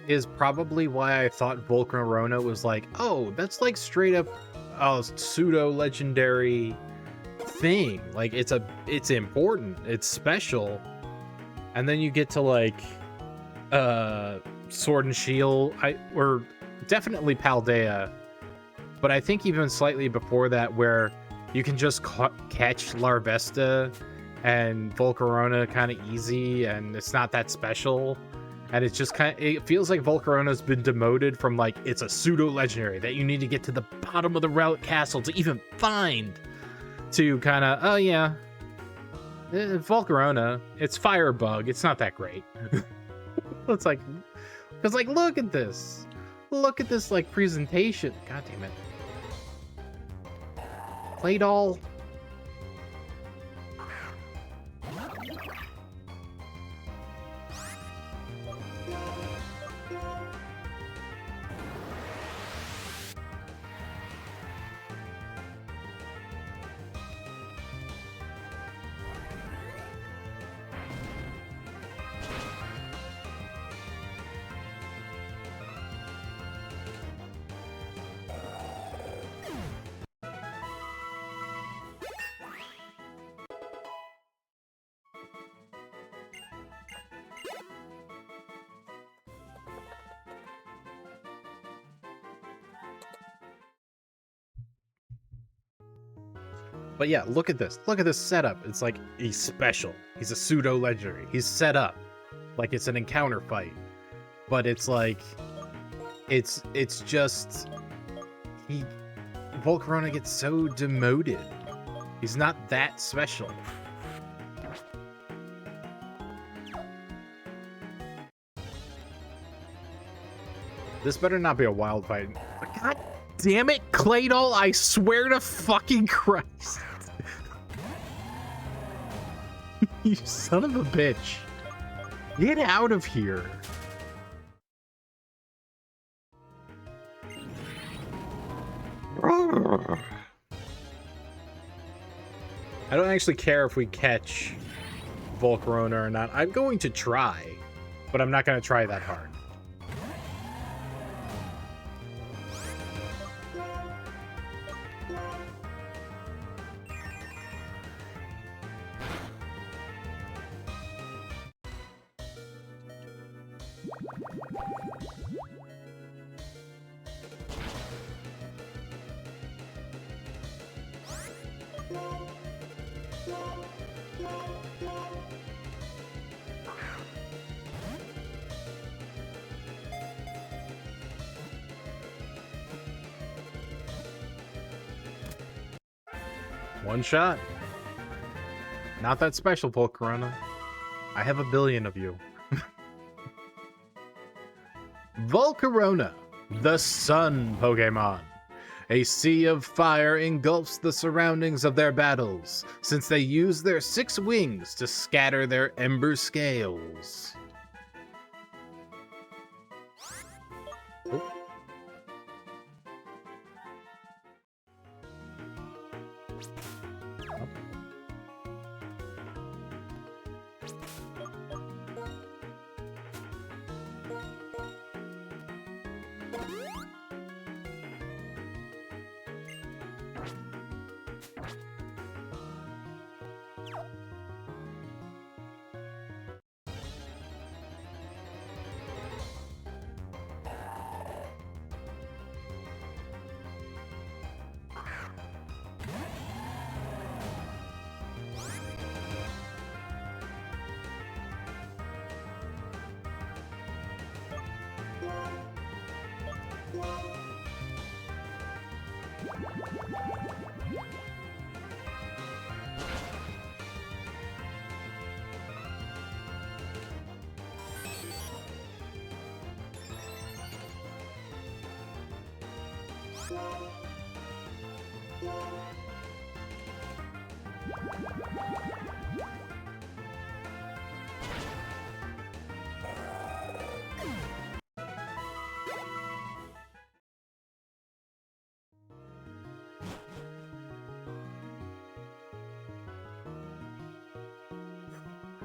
is probably why I thought Volcarona was like, oh, that's like straight up a pseudo legendary thing. Like it's important, it's special. And then you get to like Sword and Shield, or definitely Paldea, but I think even slightly before that, where you can just catch Larvesta and Volcarona kind of easy, and it's not that special. And it's just it feels like Volcarona's been demoted from like it's a pseudo legendary that you need to get to the bottom of the Relic Castle to even find, to kind of, oh yeah, Volcarona, it's Firebug, it's not that great. It's like, because like look at this like presentation. God damn it, Claydol. But yeah, look at this. Look at this setup. It's like he's special. He's a pseudo legendary. He's set up like it's an encounter fight. But it's like it's just Volcarona gets so demoted. He's not that special. This better not be a wild fight. God damn it, Claydol, I swear to fucking Christ. You son of a bitch. Get out of here. I don't actually care if we catch Volcarona or not. I'm going to try, but I'm not going to try that hard. One shot. Not that special, Volcarona. I have a billion of you. Volcarona, the sun Pokemon. A sea of fire engulfs the surroundings of their battles, since they use their 6 wings to scatter their ember scales.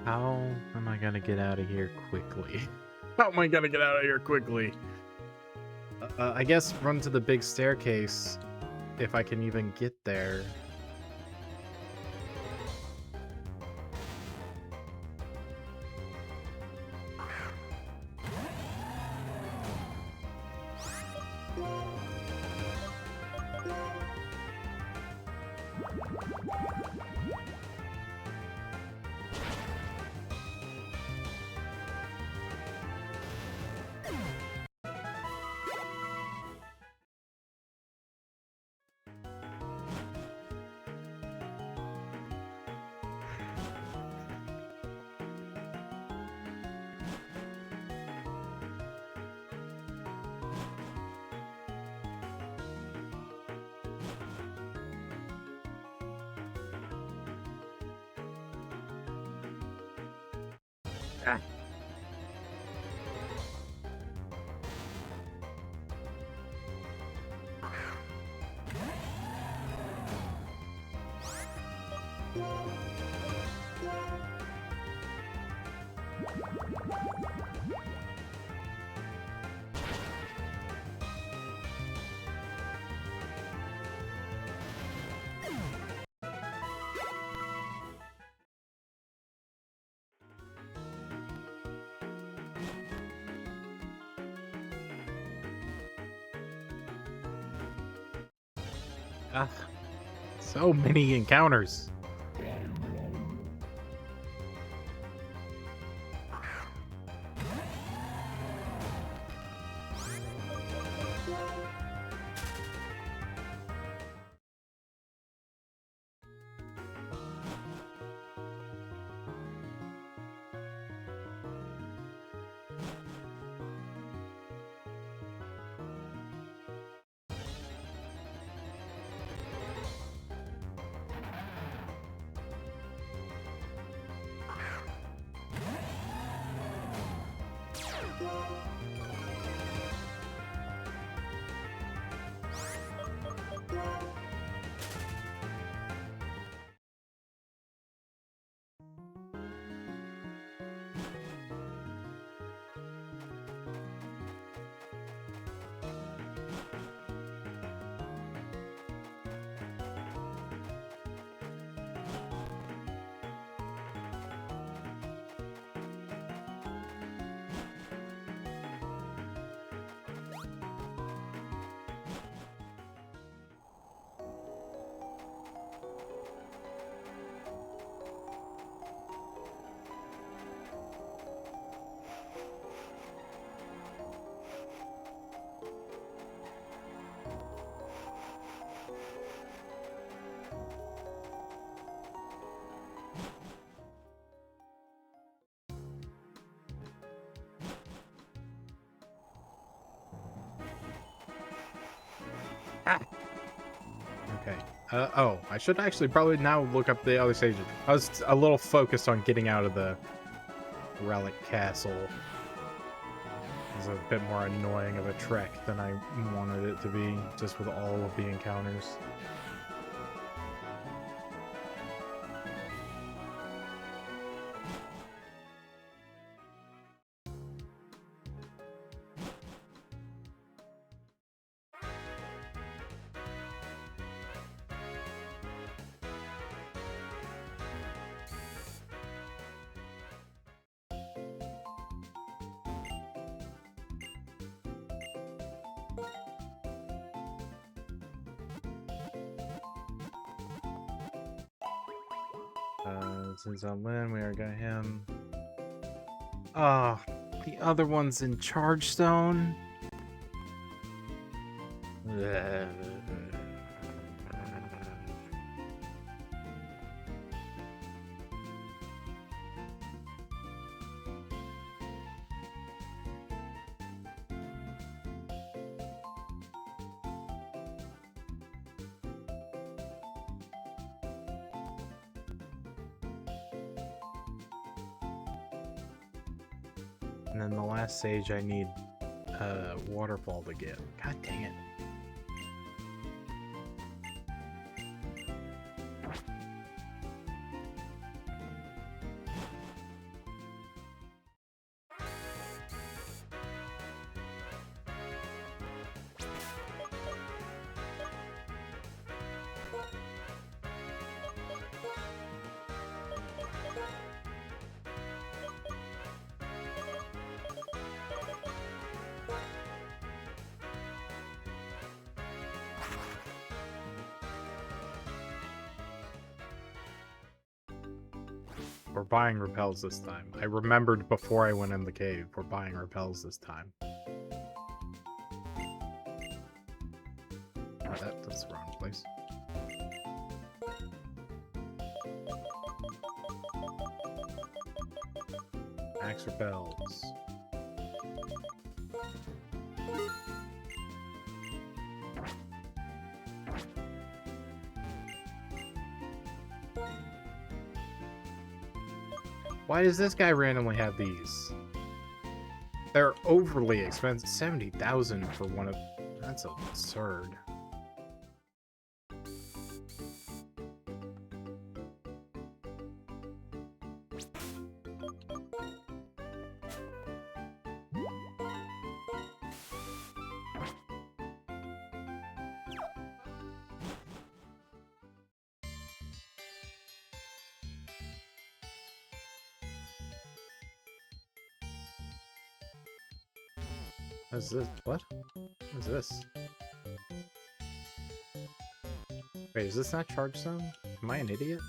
How am I gonna get out of here quickly? How am I gonna get out of here quickly? I guess run to the big staircase, if I can even get there. Ah, so many encounters. Oh, I should actually probably now look up the other stages. I was a little focused on getting out of the Relic Castle. It's a bit more annoying of a trek than I wanted it to be, just with all of the encounters. Since on Lin, we already got him. Oh, the other one's in Chargestone. And then the last sage I need a waterfall to get. God dang it. We're buying repels this time. I remembered before I went in the cave. We're buying repels this time. Oh, that's the wrong place. Max repels. Why does this guy randomly have these? They're overly expensive. 70,000 for one of... That's absurd. What's this? What? What's this? Wait, is this not Chargestone? Am I an idiot?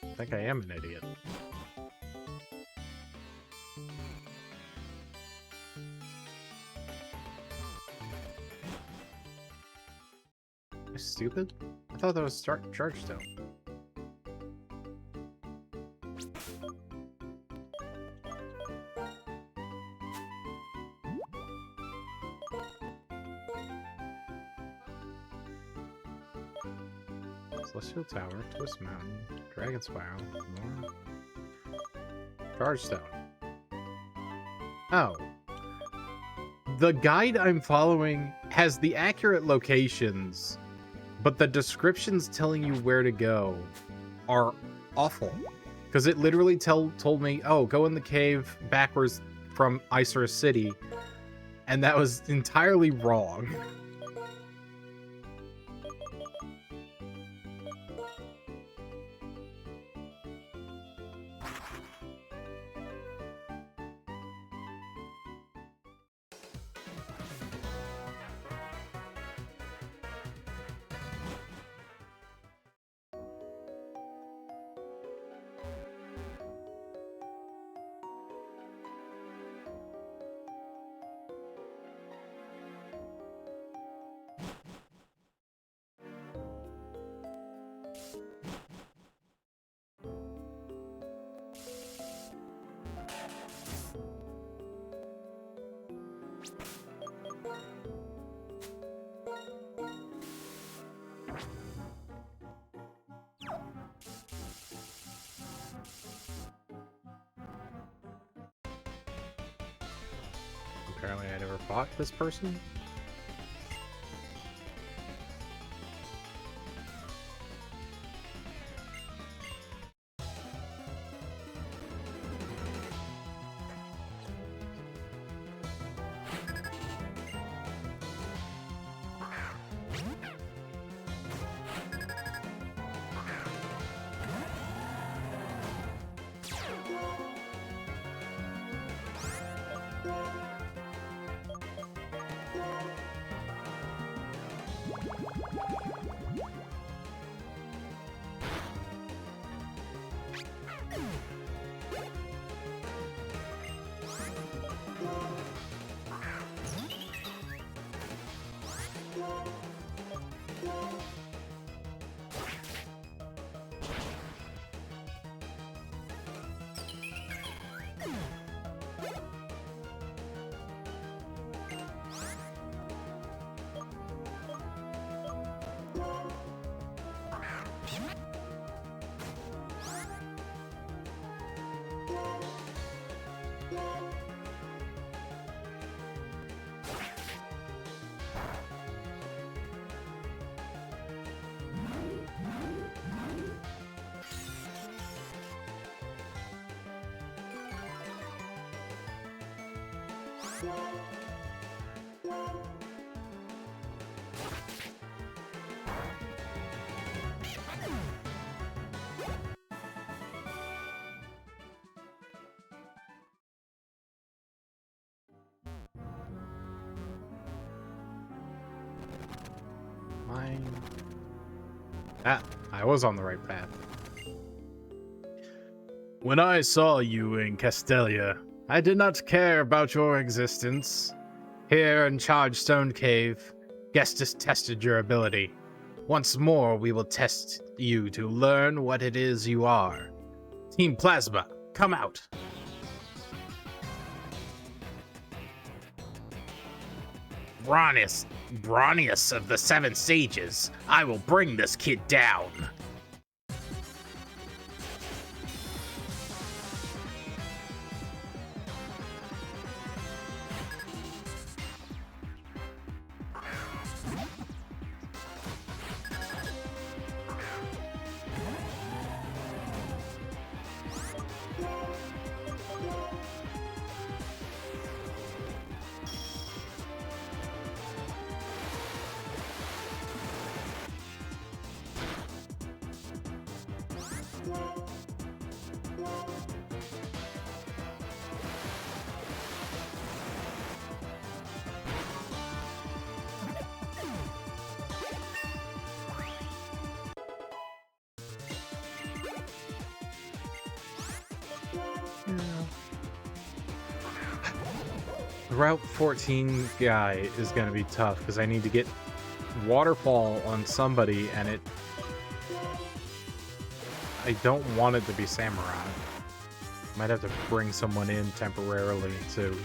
I think I am an idiot. Am I stupid? I thought that was Chargestone. Celestial Tower, Twist Mountain, Dragon Spiral, Chargestone. Oh. The guide I'm following has the accurate locations, but the descriptions telling you where to go are awful. Because it literally told me, oh, go in the cave backwards from Isra City, and that was entirely wrong. Apparently I never fought this person. Mine. Ah, I was on the right path. When I saw you in Castelia, I did not care about your existence. Here in Chargestone Cave, Gestus tested your ability. Once more, we will test you to learn what it is you are. Team Plasma, come out! Bronius of the Seven Sages, I will bring this kid down. The Route 14 guy is going to be tough because I need to get Waterfall on somebody, and I don't want it to be Samurai. Might have to bring someone in temporarily to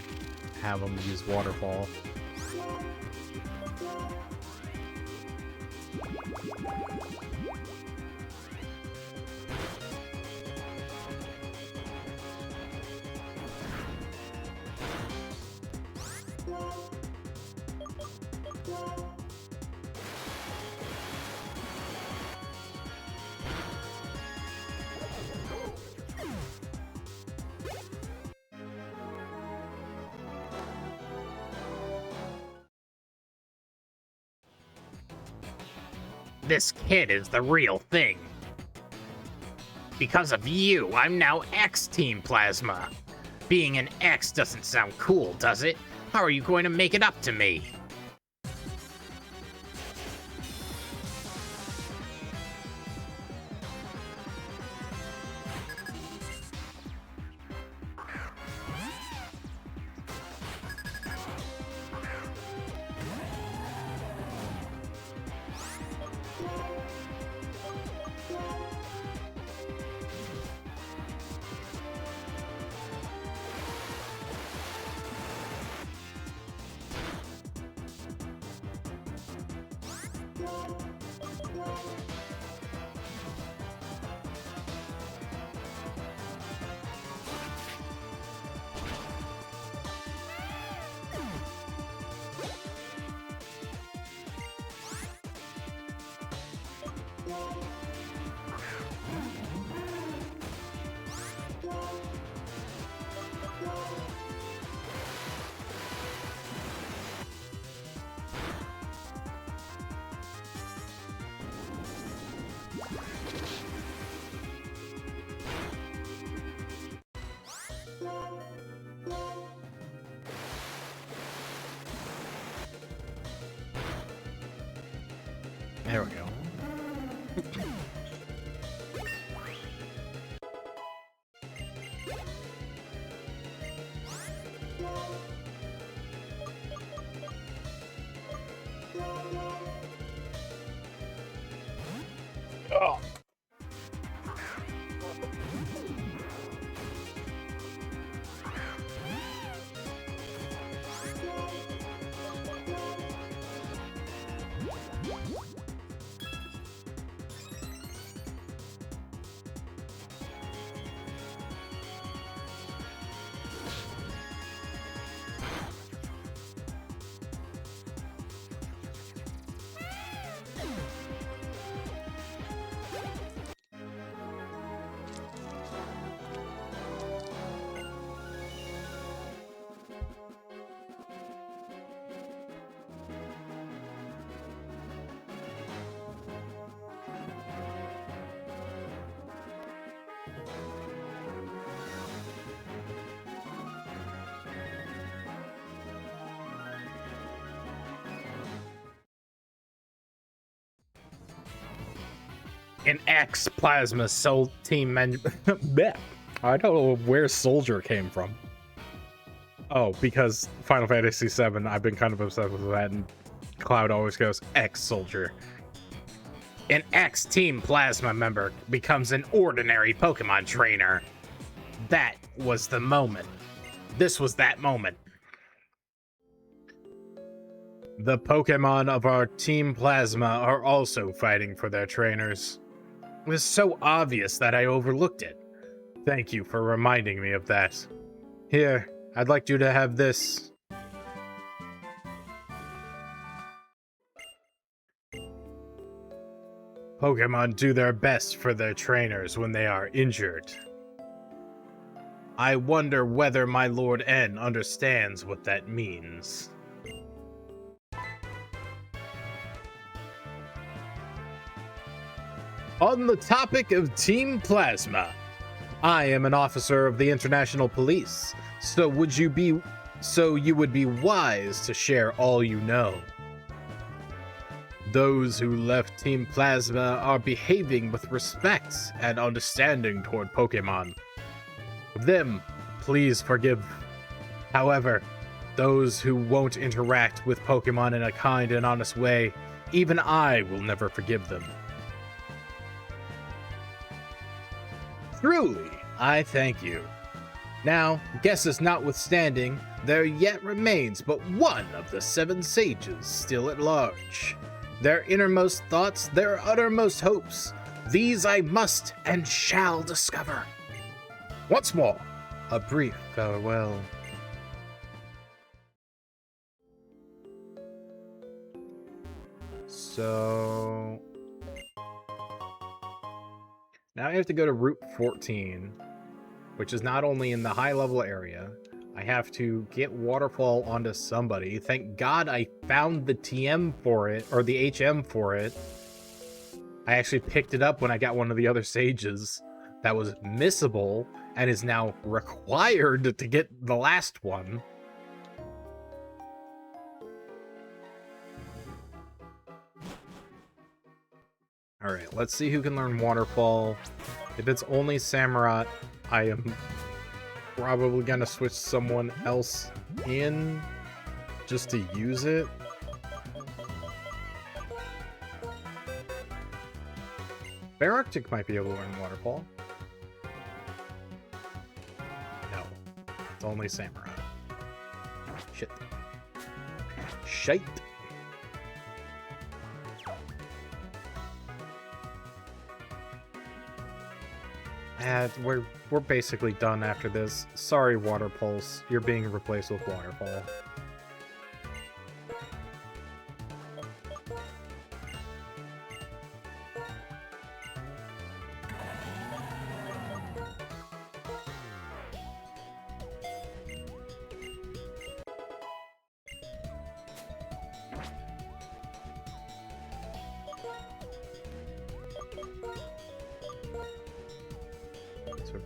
have them use Waterfall. This kid is the real thing. Because of you, I'm now X-Team Plasma. Being an X doesn't sound cool, does it? How are you going to make it up to me? There we go. Oh. An X Plasma Soul Team Bleh. I don't know where Soldier came from. Oh, because Final Fantasy VII, I've been kind of obsessed with that, and Cloud always goes X Soldier. An X Team Plasma member becomes an ordinary Pokemon trainer. That was the moment. This was that moment. The Pokemon of our Team Plasma are also fighting for their trainers. It was so obvious that I overlooked it. Thank you for reminding me of that. Here, I'd like you to have this. Pokemon do their best for their trainers when they are injured. I wonder whether my Lord N understands what that means. On the topic of Team Plasma, I am an officer of the International Police, so you would be wise to share all you know. Those who left Team Plasma are behaving with respect and understanding toward Pokemon. Them, please forgive. However, those who won't interact with Pokemon in a kind and honest way, even I will never forgive them. Truly, I thank you. Now, guesses notwithstanding, there yet remains but one of the 7 sages still at large. Their innermost thoughts, their uttermost hopes, these I must and shall discover. Once more, a brief farewell. So now I have to go to Route 14, which is not only in the high level area. I have to get Waterfall onto somebody. Thank God I found the TM for it, or the HM for it. I actually picked it up when I got one of the other sages that was missable and is now required to get the last one. Alright, let's see who can learn Waterfall. If it's only Samurott, I am probably gonna switch someone else in just to use it. Bear Arctic might be able to learn Waterfall. No, it's only Samurott. Shit. Shite. We're basically done after this. Sorry, Water Pulse. You're being replaced with Waterfall.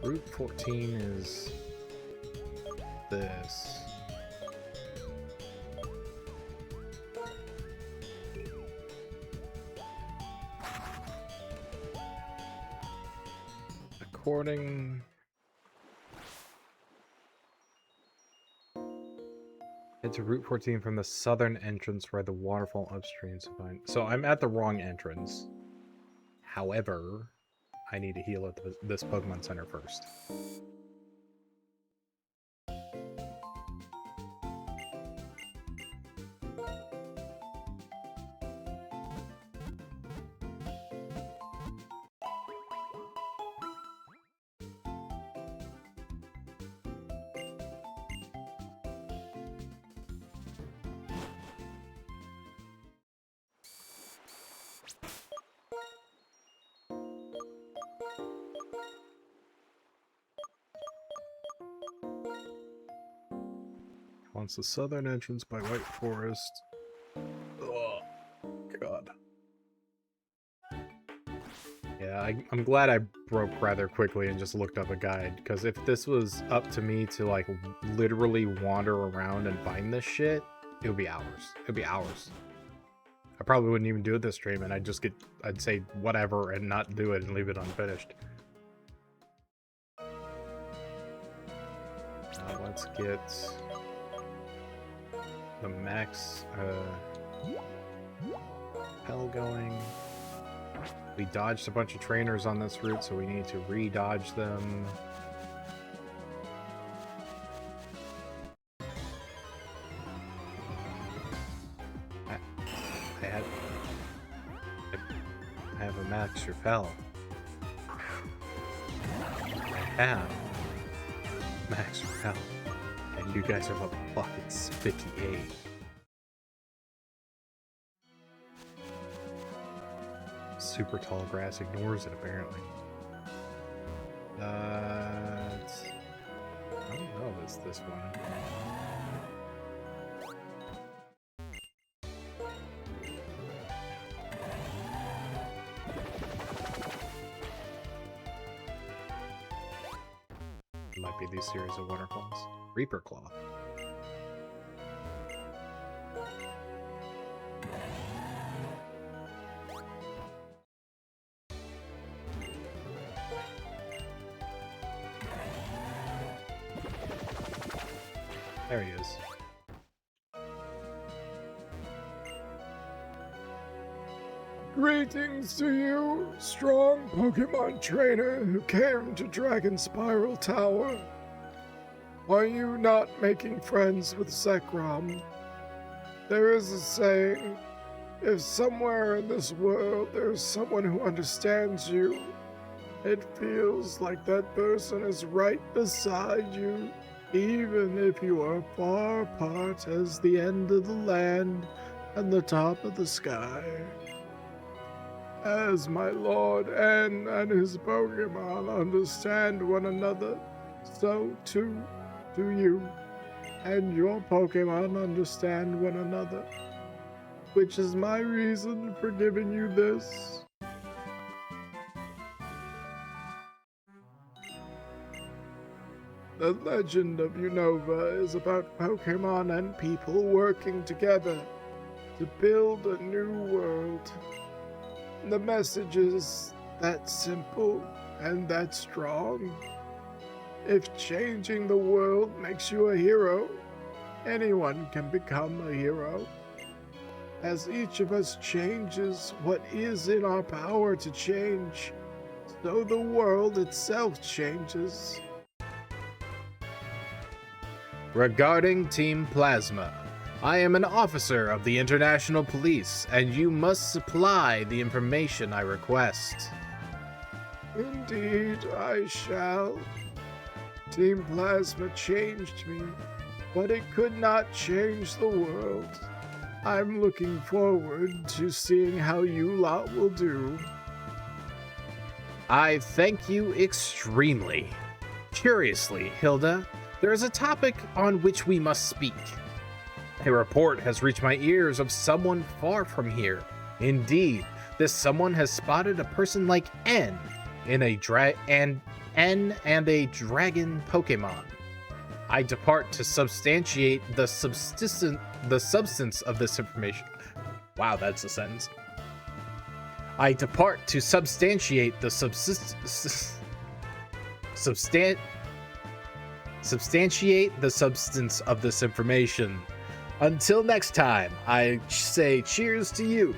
Route 14 is this. According... Head to Route 14 from the southern entrance where the waterfall upstream is fine. So I'm at the wrong entrance. However, I need to heal at this Pokemon Center first. Once the southern entrance by White Forest. Oh, God. Yeah, I'm glad I broke rather quickly and just looked up a guide, because if this was up to me to, like, literally wander around and find this shit, it would be hours. It would be hours. I probably wouldn't even do it this stream, and I'd say whatever and not do it and leave it unfinished. Let's get the max hell going. We dodged a bunch of trainers on this route, so we need to re-dodge them. I have a max repel. I have max repel. And you guys are level fucking 58. Super tall grass ignores it, apparently. I don't know if it's this one. It might be these series of waterfalls. Reaper Claw. There he is. Greetings to you, strong Pokemon trainer who came to Dragon Spiral Tower. Are you not making friends with Zekrom? There is a saying, if somewhere in this world there's someone who understands you, it feels like that person is right beside you, even if you are far apart as the end of the land and the top of the sky. As my Lord N and his Pokemon understand one another, so too do you and your Pokemon understand one another, which is my reason for giving you this. The legend of Unova is about Pokemon and people working together to build a new world. The message is that simple and that strong. If changing the world makes you a hero, anyone can become a hero. As each of us changes what is in our power to change, so the world itself changes. Regarding Team Plasma, I am an officer of the International Police, and you must supply the information I request. Indeed, I shall. Team Plasma changed me, but it could not change the world. I'm looking forward to seeing how you lot will do. I thank you extremely. Curiously, Hilda, there is a topic on which we must speak. A report has reached my ears of someone far from here. Indeed, this someone has spotted a person like N in a and a dragon Pokemon. I depart to substantiate the substance of this information. Wow, that's a sentence. I depart to substantiate the substantiate the substance of this information. Until next time, I say cheers to you.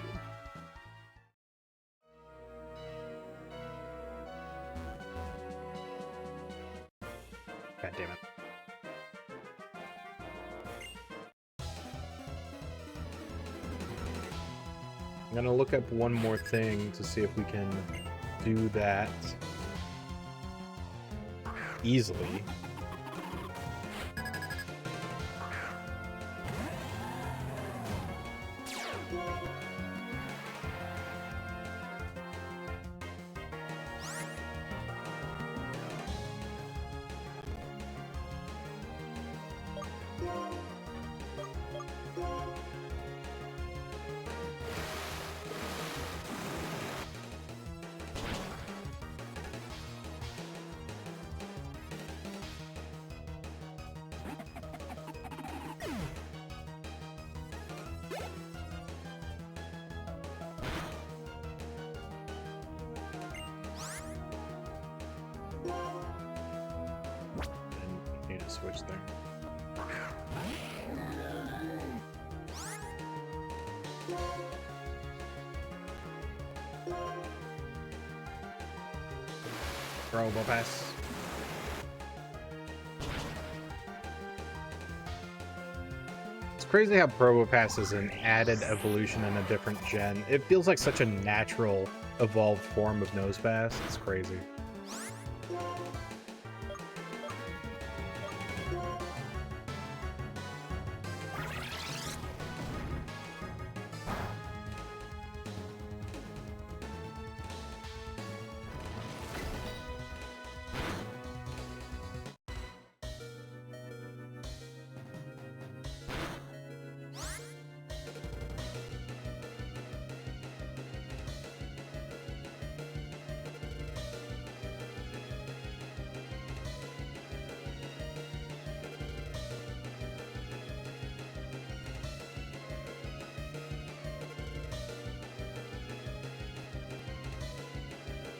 God damn it. I'm gonna look up one more thing to see if we can do that easily. Need to switch there. Probopass. It's crazy how Probopass is an added evolution in a different gen. It feels like such a natural evolved form of Nosepass. It's crazy.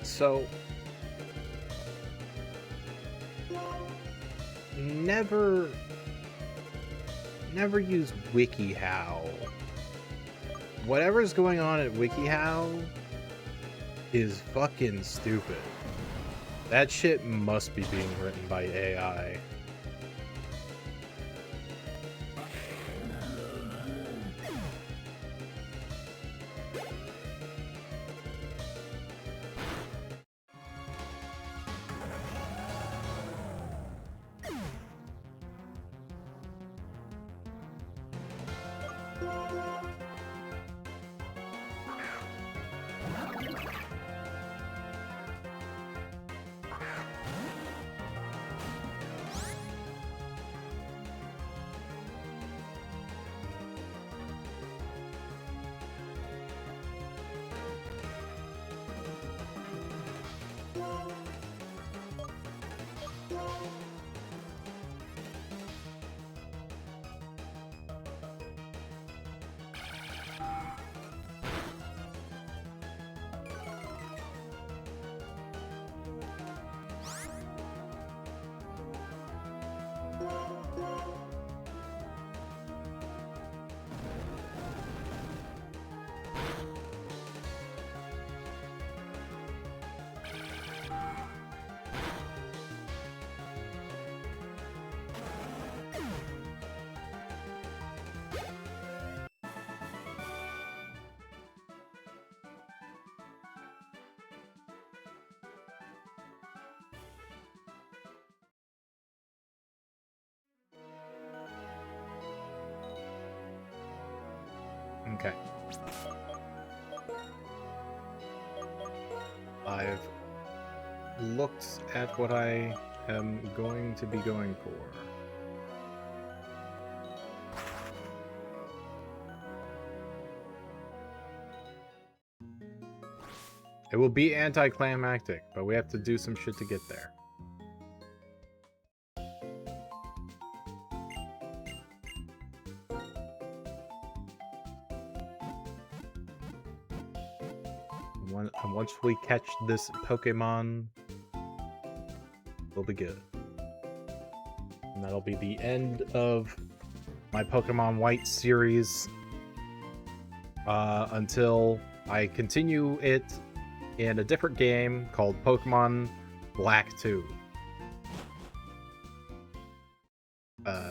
So, never use WikiHow. Whatever's going on at WikiHow is fucking stupid. That shit must be being written by AI. Okay. I've looked at what I am going to be going for. It will be anticlimactic, but we have to do some shit to get there. And once we catch this Pokemon, we'll be good. And that'll be the end of my Pokemon White series until I continue it in a different game called Pokemon Black 2.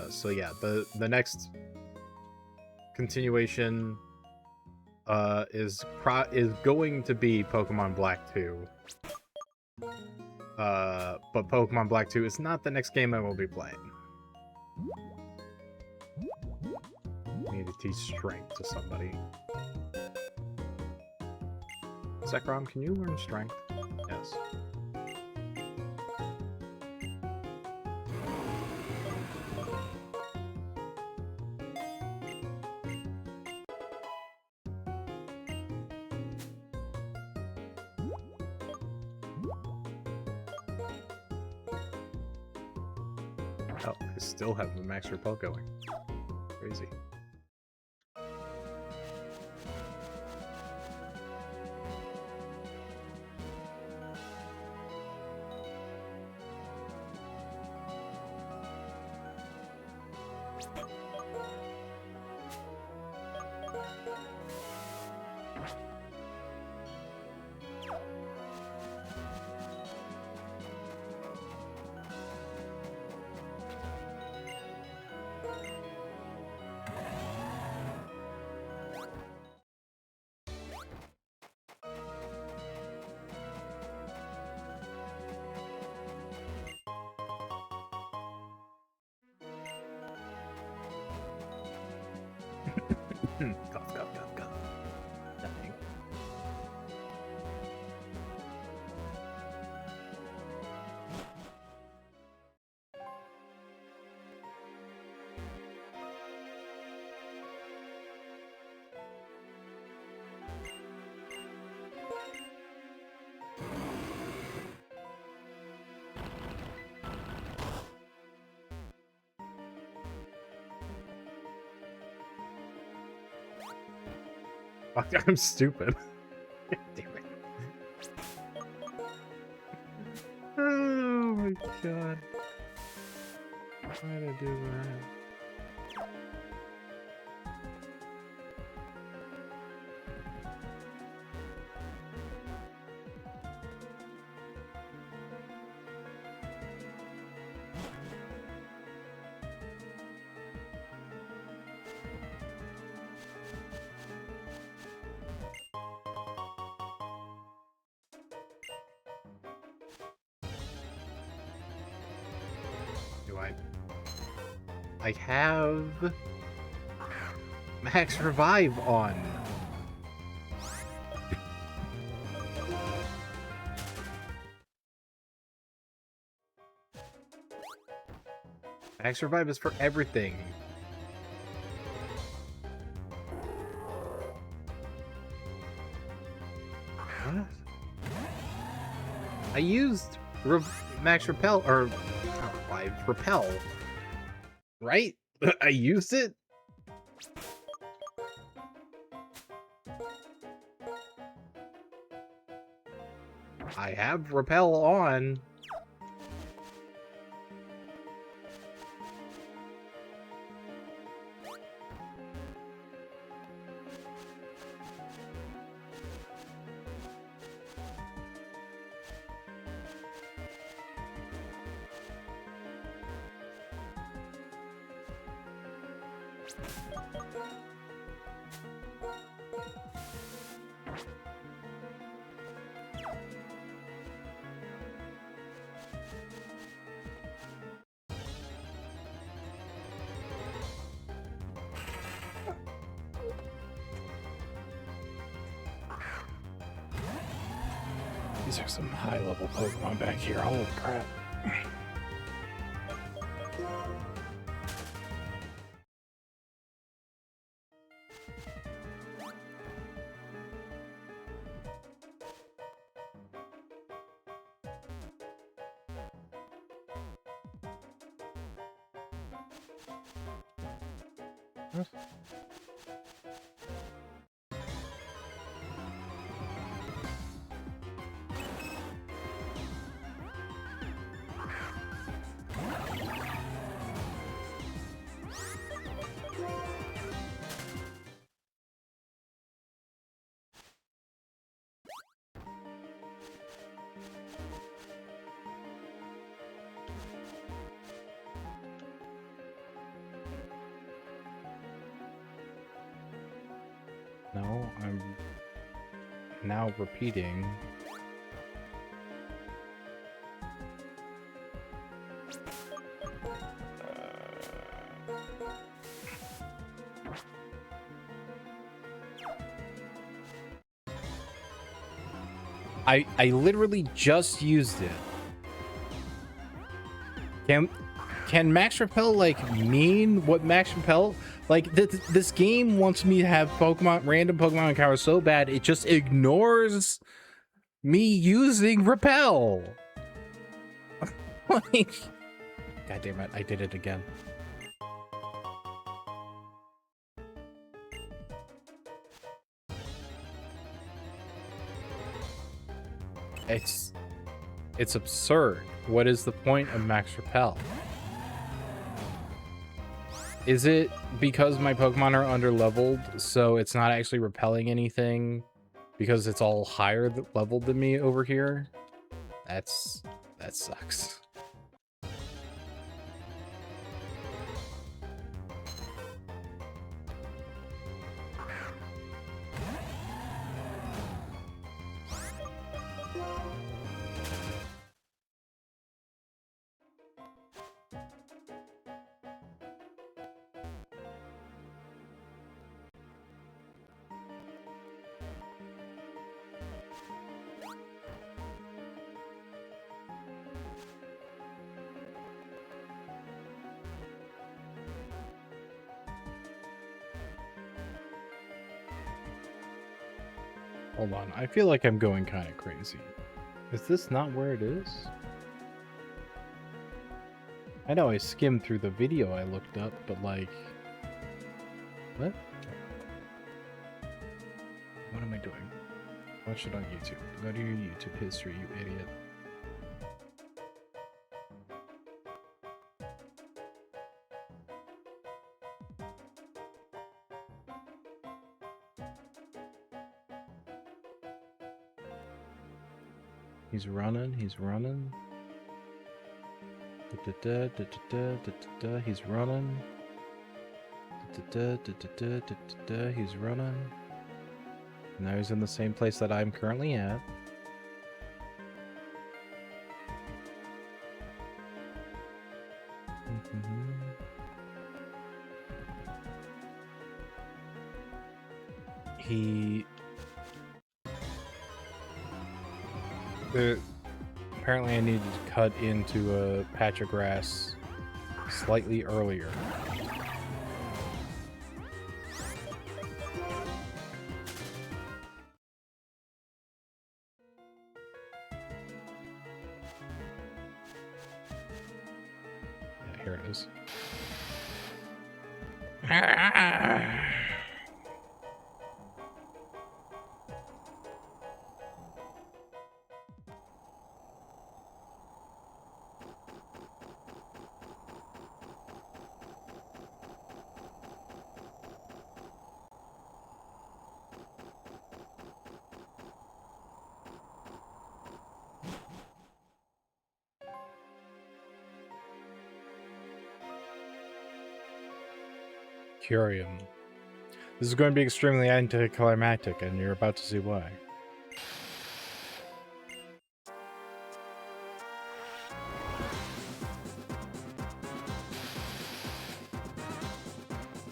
So yeah, the next continuation is going to be Pokemon Black 2. But Pokemon Black 2 is not the next game I will be playing. I need to teach strength to somebody. Zekrom, can you learn strength? Yes. Oh, I still have the Max Repel going. Crazy. Cough, cough, cough, cough. Nothing. Fuck, I'm stupid. Damn it. Oh my god. Why did I do that? Do I have Max Revive on. Max Revive is for everything. What? I used Max Repel, or not Revive, Repel. Right? I used it? I have Repel on. These are some high-level Pokemon back here. Holy crap. What? No, I'm now repeating. I literally just used it. Can Max Repel like mean what Max Repel like? This game wants me to have random Pokemon encounters so bad it just ignores me using Repel. Like, God damn it! I did it again. It's absurd. What is the point of Max Repel? Is it because my Pokemon are underleveled, so it's not actually repelling anything because it's all higher leveled than me over here? That sucks. Hold on, I feel like I'm going kind of crazy. Is this not where it is? I know I skimmed through the video I looked up, but like... What? What am I doing? Watch it on YouTube. Go to your YouTube history, you idiot. He's running, he's running. He's running. He's running. Now he's in the same place that I'm currently at. Apparently I needed to cut into a patch of grass slightly earlier. Yeah, here it is. Curium. This is going to be extremely anticlimactic, and you're about to see why.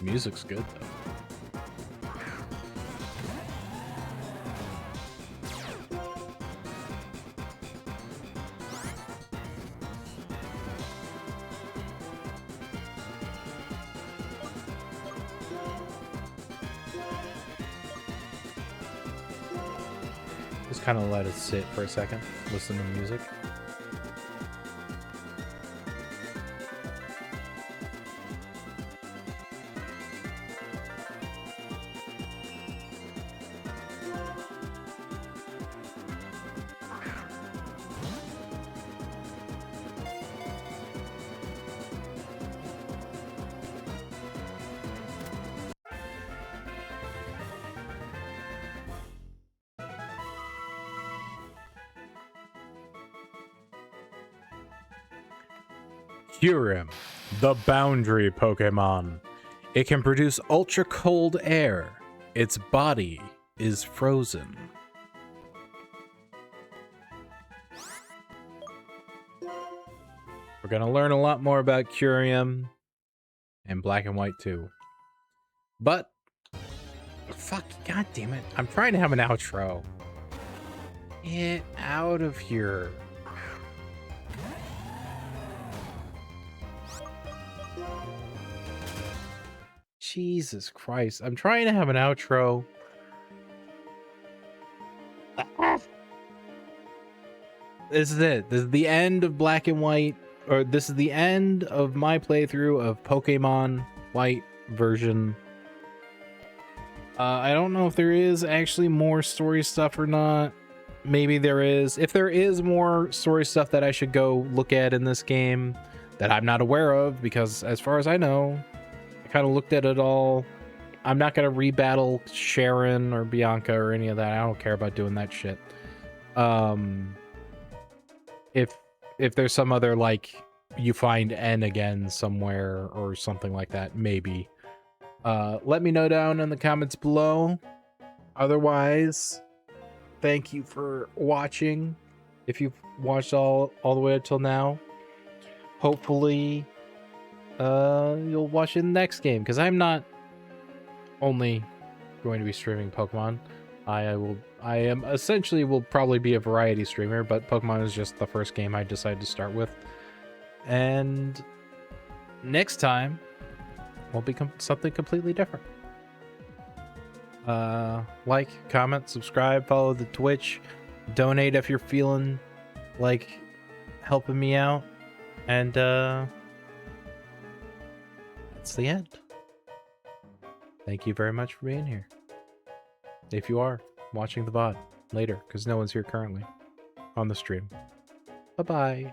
Music's good, though. Just kind of let it sit for a second, listen to music. Kyurem, the boundary Pokemon. It can produce ultra cold air. Its body is frozen. We're gonna learn a lot more about Kyurem and Black and White too. But fuck, god damn it. I'm trying to have an outro. Get out of here. Jesus Christ. I'm trying to have an outro. This is it. This is the end of Black and White, or this is the end of my playthrough of Pokemon White version. I don't know if there is actually more story stuff or not. Maybe there is. If there is more story stuff that I should go look at in this game that I'm not aware of, because as far as I know, I kind of looked at it all. I'm not going to rebattle Sharon or Bianca or any of that. I don't care about doing that shit. If there's some other, like, you find N again somewhere or something like that, maybe. Let me know down in the comments below. Otherwise, thank you for watching. If you've watched all the way until now, hopefully you'll watch the next game, because I'm not only going to be streaming Pokemon. I am essentially will probably be a variety streamer, but Pokemon is just the first game I decided to start with. And next time will become something completely different. Like, comment, subscribe, follow the Twitch, donate if you're feeling like helping me out, and that's the end. Thank you very much for being here. If you are watching the VOD later, because no one's here currently on the stream. Bye-bye.